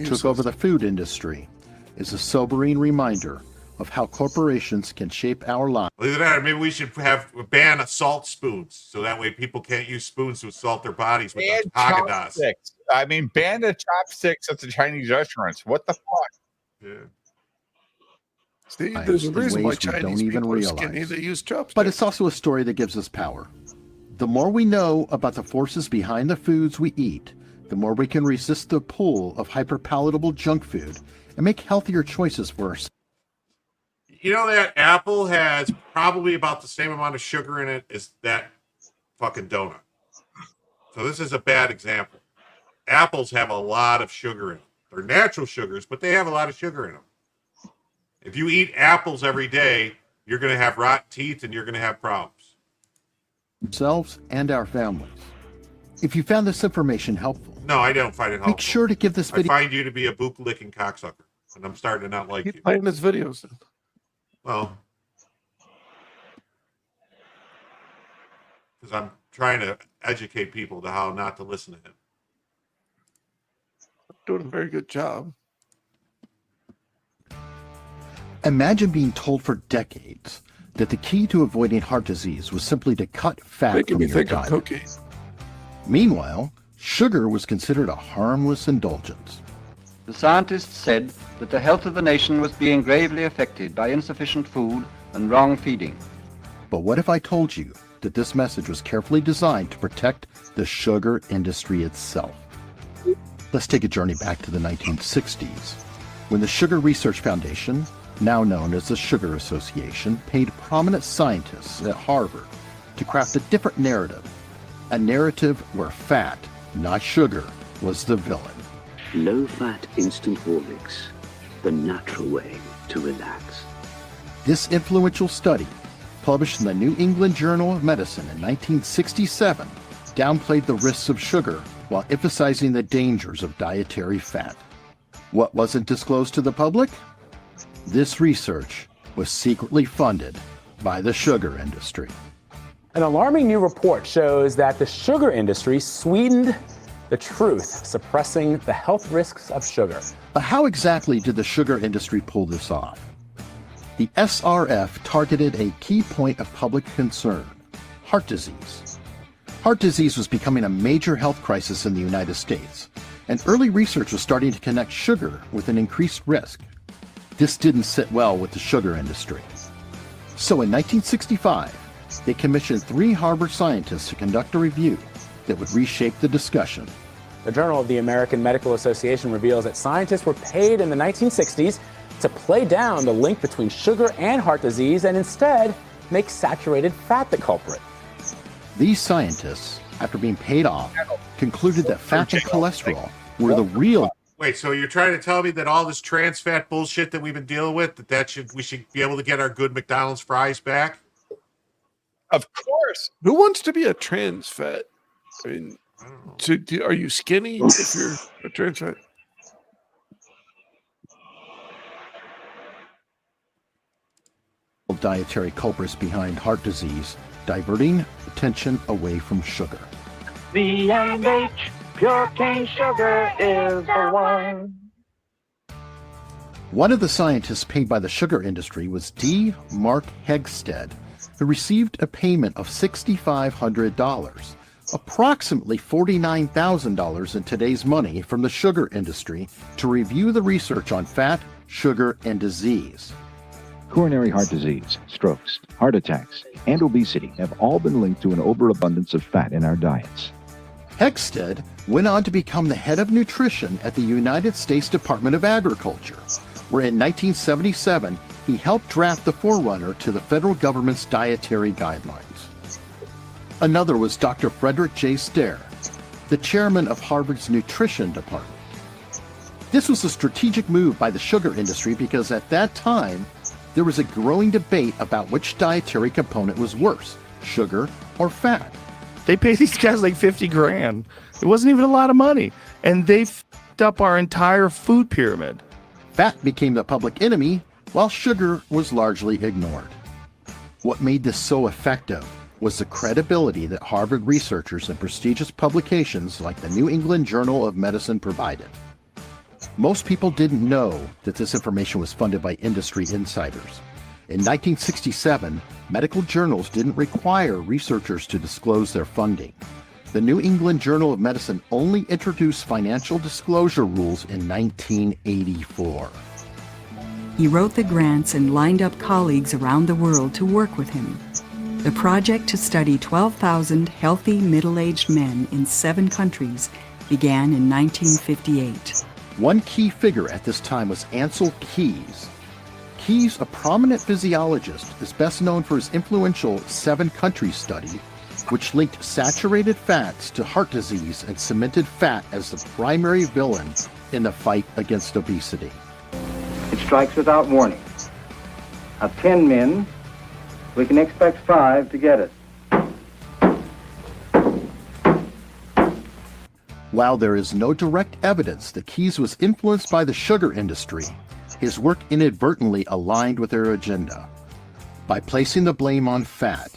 took over the food industry is a sobering reminder of how corporations can shape our lives. Either that, or maybe we should ban salt spoons, so that way people can't use spoons to salt their bodies with And Haagen-Dazs. chopsticks. I mean, ban the chopsticks at the Chinese restaurants. What the fuck? Yeah. See, there's a reason why Chinese people are skinny. realize. They use chopsticks. But it's also a story that gives us power. The more we know about the forces behind the foods we eat, the more we can resist the pull of hyperpalatable junk food and make healthier choices for ourselves. You know that apple has probably about the same amount of sugar in it as that fucking donut. So this is a bad example. Apples have a lot of sugar in them. They're natural sugars, but they have a lot of sugar in them. If you eat apples every day, you're going to have rotten teeth and you're going to have problems. Ourselves and our families. If you found this information helpful, No, I don't find it helpful. make sure to give this I video. find you to be a book-licking cocksucker, and I'm starting to not like you. Keep playing his videos. Well, because I'm trying to educate people to how not to listen to him. Doing a very good job. Imagine being told for decades that the key to avoiding heart disease was simply to cut fat Making from me your think of diet. cocaine. Meanwhile, sugar was considered a harmless indulgence. The scientists said that the health of the nation was being gravely affected by insufficient food and wrong feeding. But what if I told you that this message was carefully designed to protect the sugar industry itself? Let's take a journey back to the 1960s, when the Sugar Research Foundation, now known as the Sugar Association, paid prominent scientists at Harvard to craft a different narrative, a narrative where fat, not sugar, was the villain. Low-fat instant Horlicks, the natural way to relax. This influential study, published in the New England Journal of Medicine in 1967, downplayed the risks of sugar while emphasizing the dangers of dietary fat. What wasn't disclosed to the public? This research was secretly funded by the sugar industry. An alarming new report shows that the sugar industry sweetened the truth, suppressing the health risks of sugar. But how exactly did the sugar industry pull this off? The SRF targeted a key point of public concern: heart disease. Heart disease was becoming a major health crisis in the United States, and early research was starting to connect sugar with an increased risk. This didn't sit well with the sugar industry. So in 1965, they commissioned 3 Harvard scientists to conduct a review that would reshape the discussion. The Journal of the American Medical Association reveals that scientists were paid in the 1960s to play down the link between sugar and heart disease and instead make saturated fat the culprit. These scientists, after being paid off, concluded that fat and cholesterol were the real. Wait, so you're trying to tell me that all this trans fat bullshit that we've been dealing with, we should be able to get our good McDonald's fries back? Of course. Who wants to be a trans fat? I mean, are you skinny if you're a trans fat? Dietary culprits behind heart disease, diverting attention away from sugar. VMH, pure cane sugar is the one. One of the scientists paid by the sugar industry was D. Mark Hegsted, who received a payment of $6,500, approximately $49,000 in today's money, from the sugar industry to review the research on fat, sugar, and disease. Coronary heart disease, strokes, heart attacks, and obesity have all been linked to an overabundance of fat in our diets. Hegsted went on to become the head of nutrition at the United States Department of Agriculture, where in 1977 he helped draft the forerunner to the federal government's dietary guidelines. Another was Dr. Frederick J. Stair, the chairman of Harvard's nutrition department. This was a strategic move by the sugar industry because at that time, there was a growing debate about which dietary component was worse, sugar or fat. They paid these guys like 50 grand. It wasn't even a lot of money. And they f***ed up our entire food pyramid. Fat became the public enemy, while sugar was largely ignored. What made this so effective was the credibility that Harvard researchers and prestigious publications like the New England Journal of Medicine provided. Most people didn't know that this information was funded by industry insiders. In 1967, medical journals didn't require researchers to disclose their funding. The New England Journal of Medicine only introduced financial disclosure rules in 1984. He wrote the grants and lined up colleagues around the world to work with him. The project to study 12,000 healthy middle-aged men in 7 countries began in 1958. One key figure at this time was Ansel Keys. Keys, a prominent physiologist, is best known for his influential 7 countries study, which linked saturated fats to heart disease and cemented fat as the primary villain in the fight against obesity. It strikes without warning. Of 10 men, we can expect 5 to get it. While there is no direct evidence that Keys was influenced by the sugar industry, his work inadvertently aligned with their agenda. By placing the blame on fat,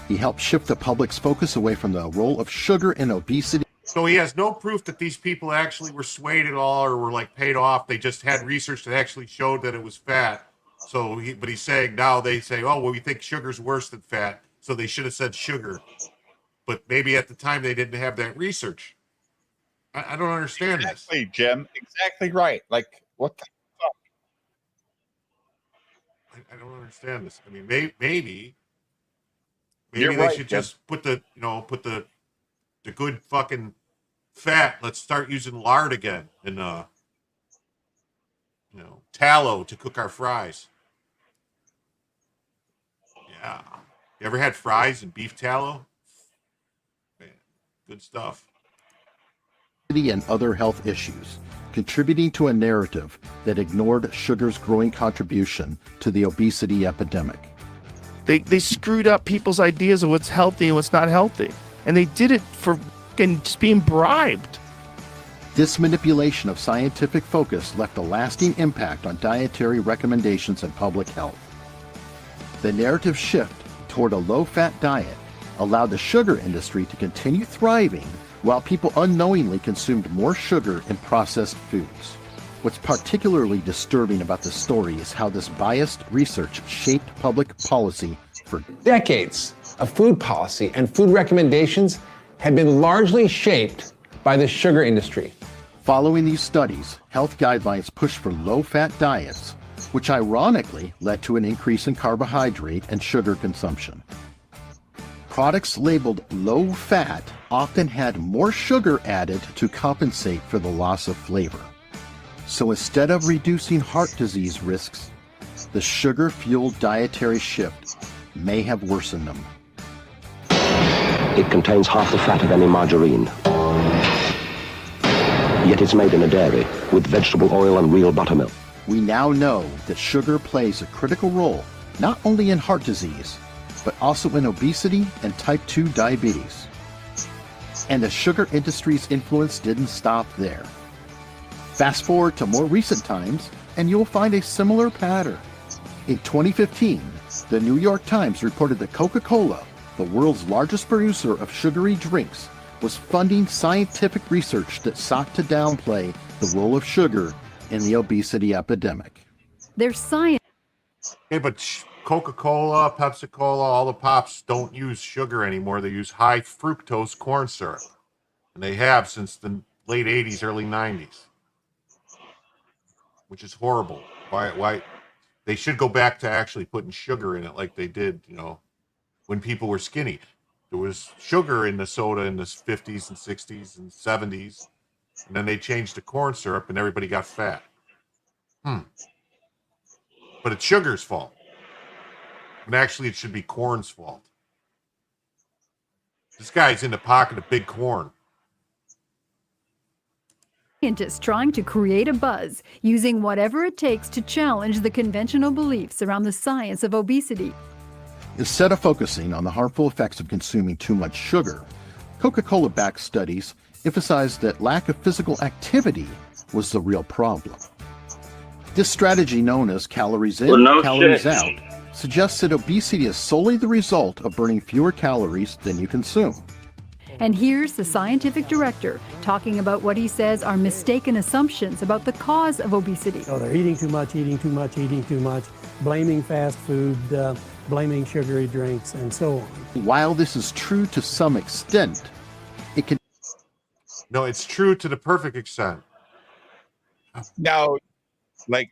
he helped shift the public's focus away from the role of sugar in obesity. So he has no proof that these people actually were swayed at all or were like paid off. They just had research that actually showed that it was fat. So, but he's saying now they say, oh, well, we think sugar's worse than fat. So they should have said sugar. But maybe at the time they didn't have that research. I don't understand exactly, this. Jim. Exactly right. Like, what the fuck? I don't understand this. I mean, maybe You're they right, should Jim. just put the good fucking fat. Let's start using lard again and tallow to cook our fries. Yeah. You ever had fries and beef tallow? Man, good stuff. And other health issues, contributing to a narrative that ignored sugar's growing contribution to the obesity epidemic. They screwed up people's ideas of what's healthy and what's not healthy. And they did it for just being bribed. This manipulation of scientific focus left a lasting impact on dietary recommendations and public health. The narrative shift toward a low-fat diet allowed the sugar industry to continue thriving while people unknowingly consumed more sugar in processed foods. What's particularly disturbing about this story is how this biased research shaped public policy for decades. Of food policy and food recommendations had been largely shaped by the sugar industry. Following these studies, health guidelines pushed for low-fat diets, which ironically led to an increase in carbohydrate and sugar consumption. Products labeled low-fat often had more sugar added to compensate for the loss of flavor. So instead of reducing heart disease risks, the sugar-fueled dietary shift may have worsened them. It contains half the fat of any margarine. Yet it's made in a dairy with vegetable oil and real buttermilk. We now know that sugar plays a critical role not only in heart disease, but also in obesity and type 2 diabetes. And the sugar industry's influence didn't stop there. Fast forward to more recent times, and you'll find a similar pattern. In 2015, the New York Times reported that Coca-Cola, the world's largest producer of sugary drinks, was funding scientific research that sought to downplay the role of sugar in the obesity epidemic. There's science. Okay, but Coca-Cola, Pepsi-Cola, all the pops don't use sugar anymore. They use high fructose corn syrup. And they have since the late 80s, early 90s. Which is horrible. Why? They should go back to actually putting sugar in it like they did, when people were skinny. There was sugar in the soda in the 50s and 60s and 70s. And then they changed to corn syrup and everybody got fat. But it's sugar's fault. And actually, it should be corn's fault. This guy's in the pocket of big corn. Scientists trying to create a buzz, using whatever it takes to challenge the conventional beliefs around the science of obesity. Instead of focusing on the harmful effects of consuming too much sugar, Coca-Cola-backed studies emphasized that lack of physical activity was the real problem. This strategy, known as calories in, calories out, suggests that obesity is solely the result of burning fewer calories than you consume. And here's the scientific director talking about what he says are mistaken assumptions about the cause of obesity. So they're eating too much, blaming fast food, blaming sugary drinks, and so on. While this is true to some extent, it can... No, it's true to the perfect extent. Now, like,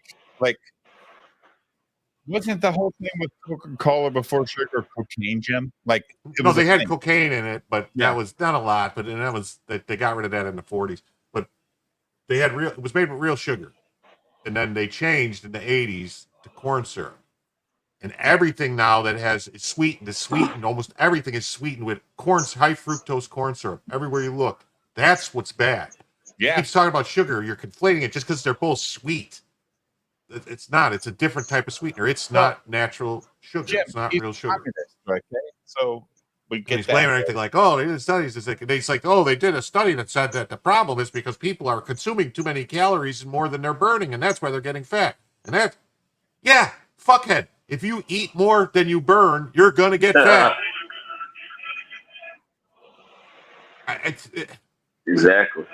wasn't the whole thing with Coca-Cola before sugar cocaine, Jim? Like, No, they had cocaine in it, but that was not a lot. But that was they got rid of that in the 40s. But they had it was made with real sugar, and then they changed in the 80s to corn syrup, and everything now that is sweetened. Almost everything is sweetened with high fructose corn syrup. Everywhere you look, that's what's bad. Yeah, keeps talking about sugar. You're conflating it just because they're both sweet. It's not. It's a different type of sweetener. It's not natural sugar. Jim, it's not real sugar. Okay, so we get he's blaming everything like, oh, they did studies. It's like, oh, they did a study that said that the problem is because people are consuming too many calories and more than they're burning, and that's why they're getting fat. And that, yeah, fuckhead. If you eat more than you burn, you're gonna get fat. Exactly.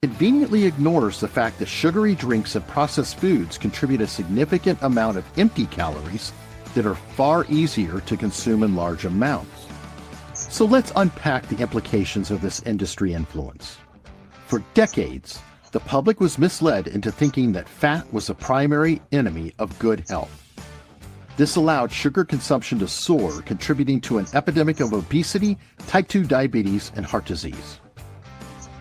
Conveniently ignores the fact that sugary drinks and processed foods contribute a significant amount of empty calories that are far easier to consume in large amounts. So let's unpack the implications of this industry influence. For decades, the public was misled into thinking that fat was the primary enemy of good health. This allowed sugar consumption to soar, contributing to an epidemic of obesity, type 2 diabetes, and heart disease.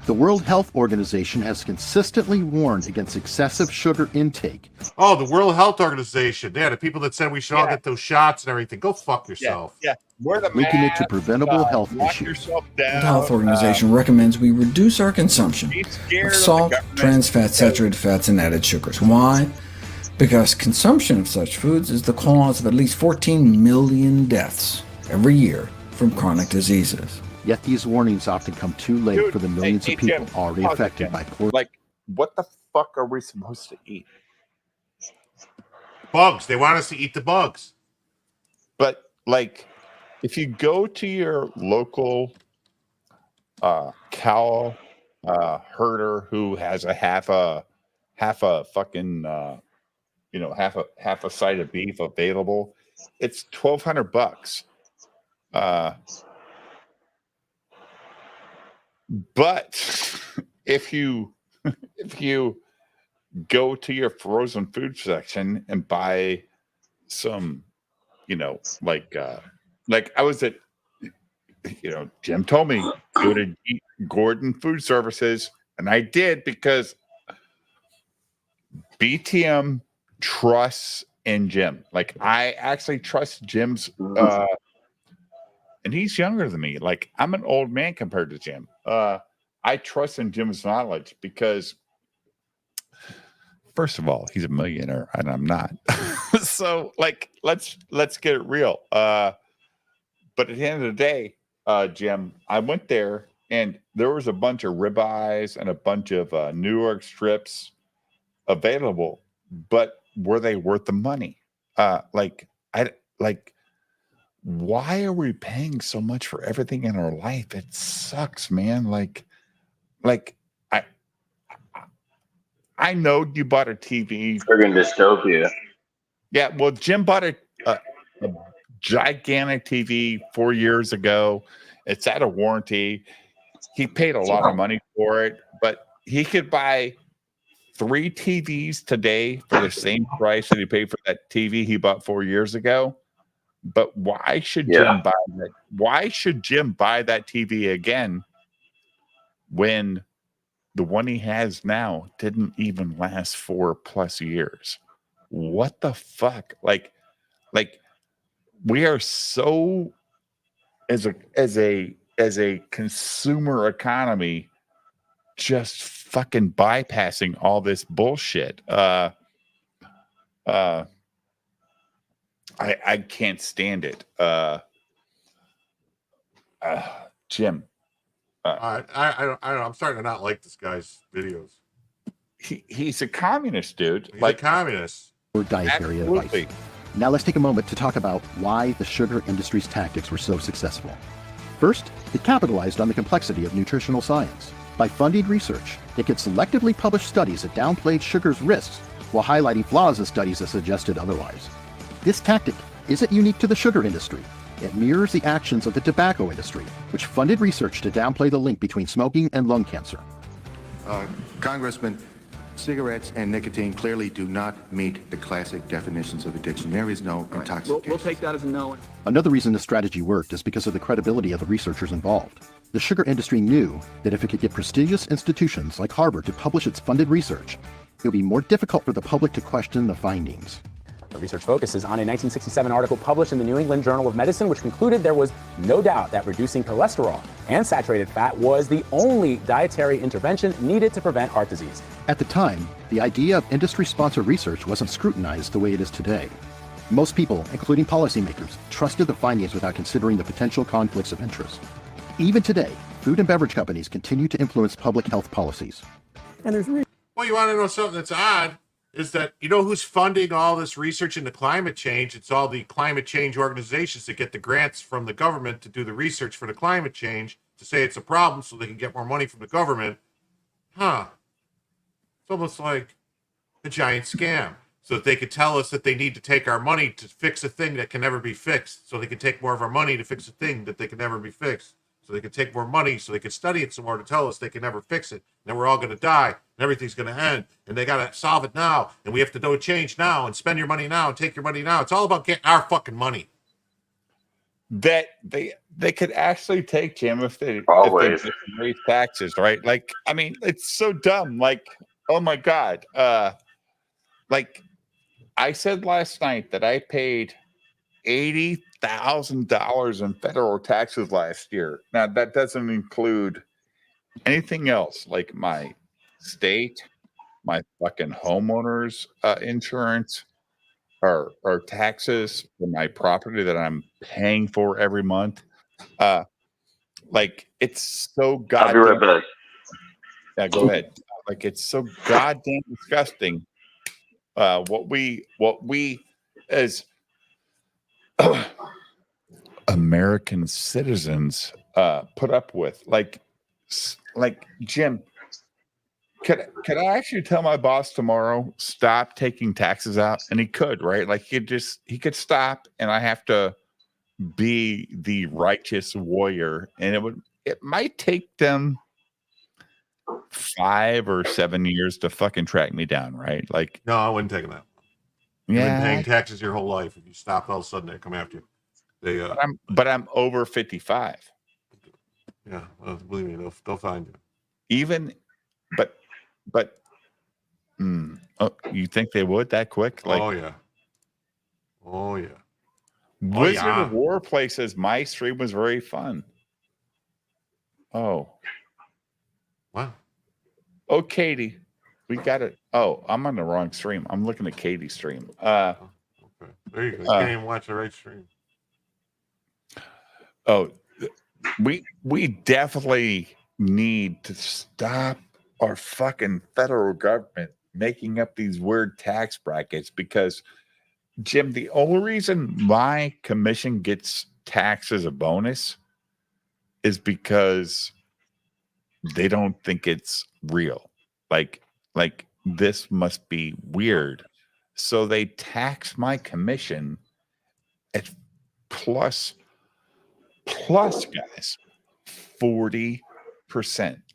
The World Health Organization has consistently warned against excessive sugar intake. Oh, the World Health Organization. Yeah, the people that said we should all get those shots and everything. Go fuck yourself. Yeah. Linking it to preventable health issues. The World Health Organization recommends we reduce our consumption of salt, trans fats, saturated fats, and added sugars. Why? Because consumption of such foods is the cause of at least 14 million deaths every year from chronic diseases. Yet these warnings often come too late for the millions of people already affected by poor... Like, what the fuck are we supposed to eat? Bugs. They want us to eat the bugs. But, like, if you go to your local cow herder who has a half a fucking half a side of beef available, it's $1,200. But if you go to your frozen food section and buy some, like I was at, Jim told me go to Gordon Food Services, and I did because BTM trusts in Jim. Like, I actually trust Jim's and he's younger than me. Like, I'm an old man compared to Jim. I trust in Jim's knowledge because, first of all, he's a millionaire and I'm not. So, like, let's get it real. But at the end of the day, Jim, I went there and there was a bunch of ribeyes and a bunch of New York strips available, but were they worth the money? Why are we paying so much for everything in our life? It sucks, man. Like I know you bought a TV. Friggin' dystopia. Yeah, well, Jim bought a gigantic TV 4 years ago. It's out of warranty. He paid a lot of money for it, but he could buy 3 TVs today for the same price that he paid for that TV he bought 4 years ago. But why should Jim buy that? Why should Jim buy that TV again when the one he has now didn't even last 4+ years? What the fuck? Like we are so as a consumer economy just fucking bypassing all this bullshit. I can't stand it. Jim. I don't know. I'm starting to not like this guy's videos. He's a communist, dude. He's a communist. dietary advice. Now let's take a moment to talk about why the sugar industry's tactics were so successful. First, it capitalized on the complexity of nutritional science. By funding research, it could selectively publish studies that downplayed sugar's risks while highlighting flaws in studies that suggested otherwise. This tactic isn't unique to the sugar industry. It mirrors the actions of the tobacco industry, which funded research to downplay the link between smoking and lung cancer. Congressman, cigarettes and nicotine clearly do not meet the classic definitions of addiction. There is no intoxication. We'll take that as a no. Another reason this strategy worked is because of the credibility of the researchers involved. The sugar industry knew that if it could get prestigious institutions like Harvard to publish its funded research, it would be more difficult for the public to question the findings. The research focuses on a 1967 article published in the New England Journal of Medicine, which concluded there was no doubt that reducing cholesterol and saturated fat was the only dietary intervention needed to prevent heart disease. At the time, the idea of industry-sponsored research wasn't scrutinized the way it is today. Most people, including policymakers, trusted the findings without considering the potential conflicts of interest. Even today, food and beverage companies continue to influence public health policies. And there's well, you want to know something that's odd? Is that, you know who's funding all this research into climate change? It's all the climate change organizations that get the grants from the government to do the research for the climate change, to say it's a problem so they can get more money from the government. Huh. It's almost like a giant scam. So that they could tell us that they need to take our money to fix a thing that can never be fixed. So they can take more of our money to fix a thing that they can never be fixed. So they could take more money so they could study it some more to tell us they can never fix it. And then we're all going to die and everything's going to end. And they got to solve it now. And we have to do a change now and spend your money now and take your money now. It's all about getting our fucking money. That they could actually take, Jim, if they raise taxes, right? Like, I mean, it's so dumb. Like, oh my God. Like I said last night that I paid $80,000 in federal taxes last year. Now that doesn't include anything else, like my state, my fucking homeowners insurance, or taxes for my property that I'm paying for every month. Like it's so goddamn. I'll be right back. Yeah, go ahead. Like it's so goddamn disgusting. What we as American citizens put up with. Like Jim, could I actually tell my boss tomorrow, stop taking taxes out? And he could, right? Like he could stop, and I have to be the righteous warrior, and it might take them 5 or 7 years to fucking track me down, right? Like, no, I wouldn't take them out. You've been paying taxes your whole life. If you stop, all of a sudden they come after you. But I'm over 55. Yeah, well, believe me, they'll find you. Even, but you think they would that quick? Like, oh yeah. Wizard of Warplay says my stream was very fun. Oh. Wow. Oh, Katie, we got it. Oh, I'm on the wrong stream. I'm looking at Katie's stream. Okay. There you go. You can't even watch the right stream. Oh, we definitely need to stop our fucking federal government making up these weird tax brackets, because Jim, the only reason my commission gets taxed as a bonus is because they don't think it's real. Like this must be weird. So they tax my commission at plus guys 40%.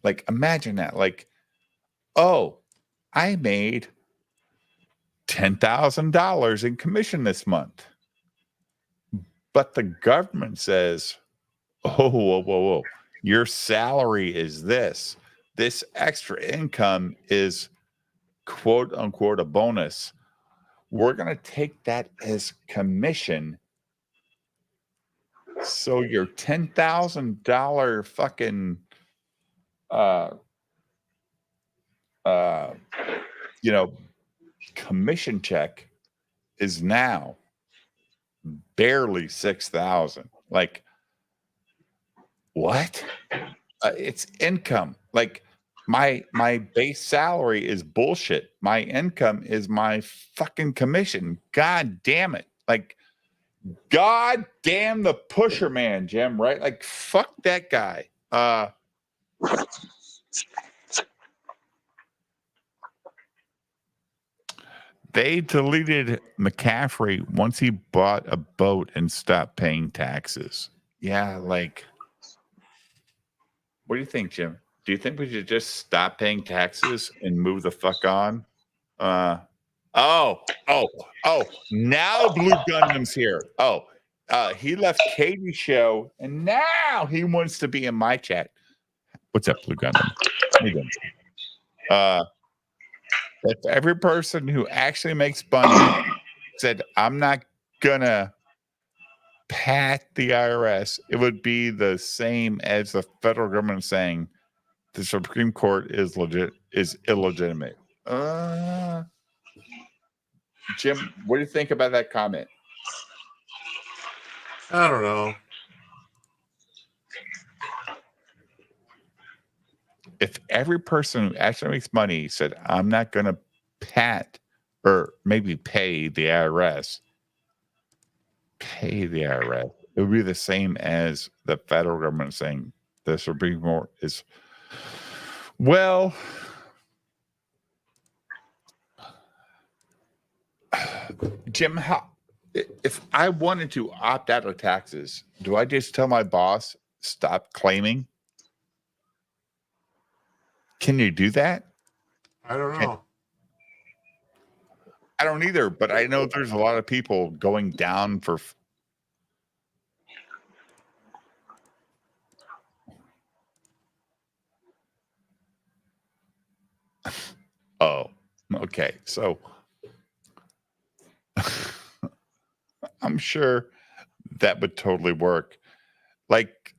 Like imagine that. Like, oh, I made $10,000 in commission this month. But the government says, oh, whoa. Your salary is this. This extra income is quote unquote a bonus. We're going to take that as commission. So your $10,000 fucking, commission check is now barely $6,000. Like, what? It's income. Like, My base salary is bullshit. My income is my fucking commission. God damn it. Like, God damn the pusher man, Jim, right? Like, fuck that guy. They deleted McCaffrey once he bought a boat and stopped paying taxes. Yeah, like, what do you think, Jim? Do you think we should just stop paying taxes and move the fuck on? Oh, now Blue Gundam's here. He left Katie's show and now he wants to be in my chat. What's up, Blue Gundam? How you doing? If every person who actually makes money said, I'm not gonna pat the IRS, it would be the same as the federal government saying the Supreme Court is illegitimate. Jim, what do you think about that comment? I don't know. If every person who actually makes money said, I'm not going to pat or maybe pay the IRS, it would be the same as the federal government saying the Supreme Court is, well, Jim, if I wanted to opt out of taxes, do I just tell my boss, stop claiming? Can you do that? I don't know. I don't either, but I know there's a lot of people going down for. Oh, okay. So I'm sure that would totally work. Like,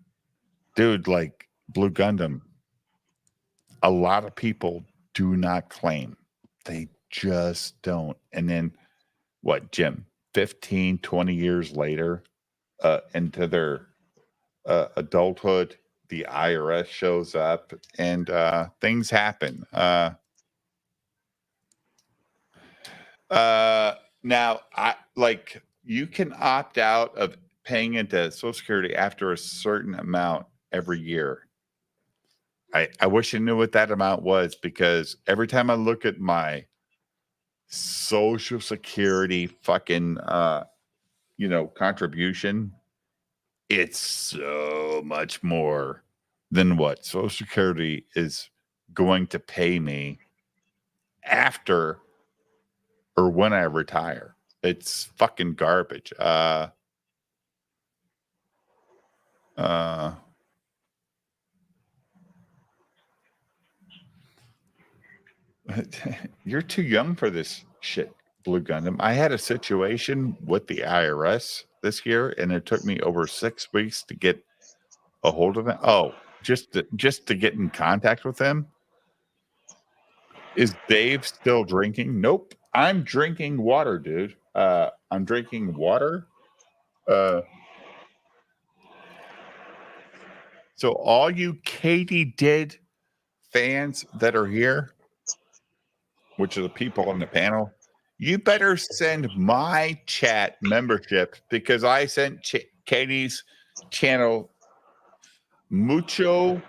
dude, like Blue Gundam, a lot of people do not claim. They just don't. And then what, Jim, 15, 20 years later, into their adulthood, the IRS shows up and things happen. Now, you can opt out of paying into Social Security after a certain amount every year. I wish I knew what that amount was, because every time I look at my Social Security fucking contribution, it's so much more than what Social Security is going to pay me after or when I retire. It's fucking garbage. You're too young for this shit, Blue Gundam. I had a situation with the IRS this year, and it took me over 6 weeks to get a hold of it. Oh, just to get in contact with them. Is Dave still drinking? Nope. I'm drinking water, dude. I'm drinking water. So all you Katie Did fans that are here, which are the people on the panel, you better send my chat membership, because I sent Katie's channel mucho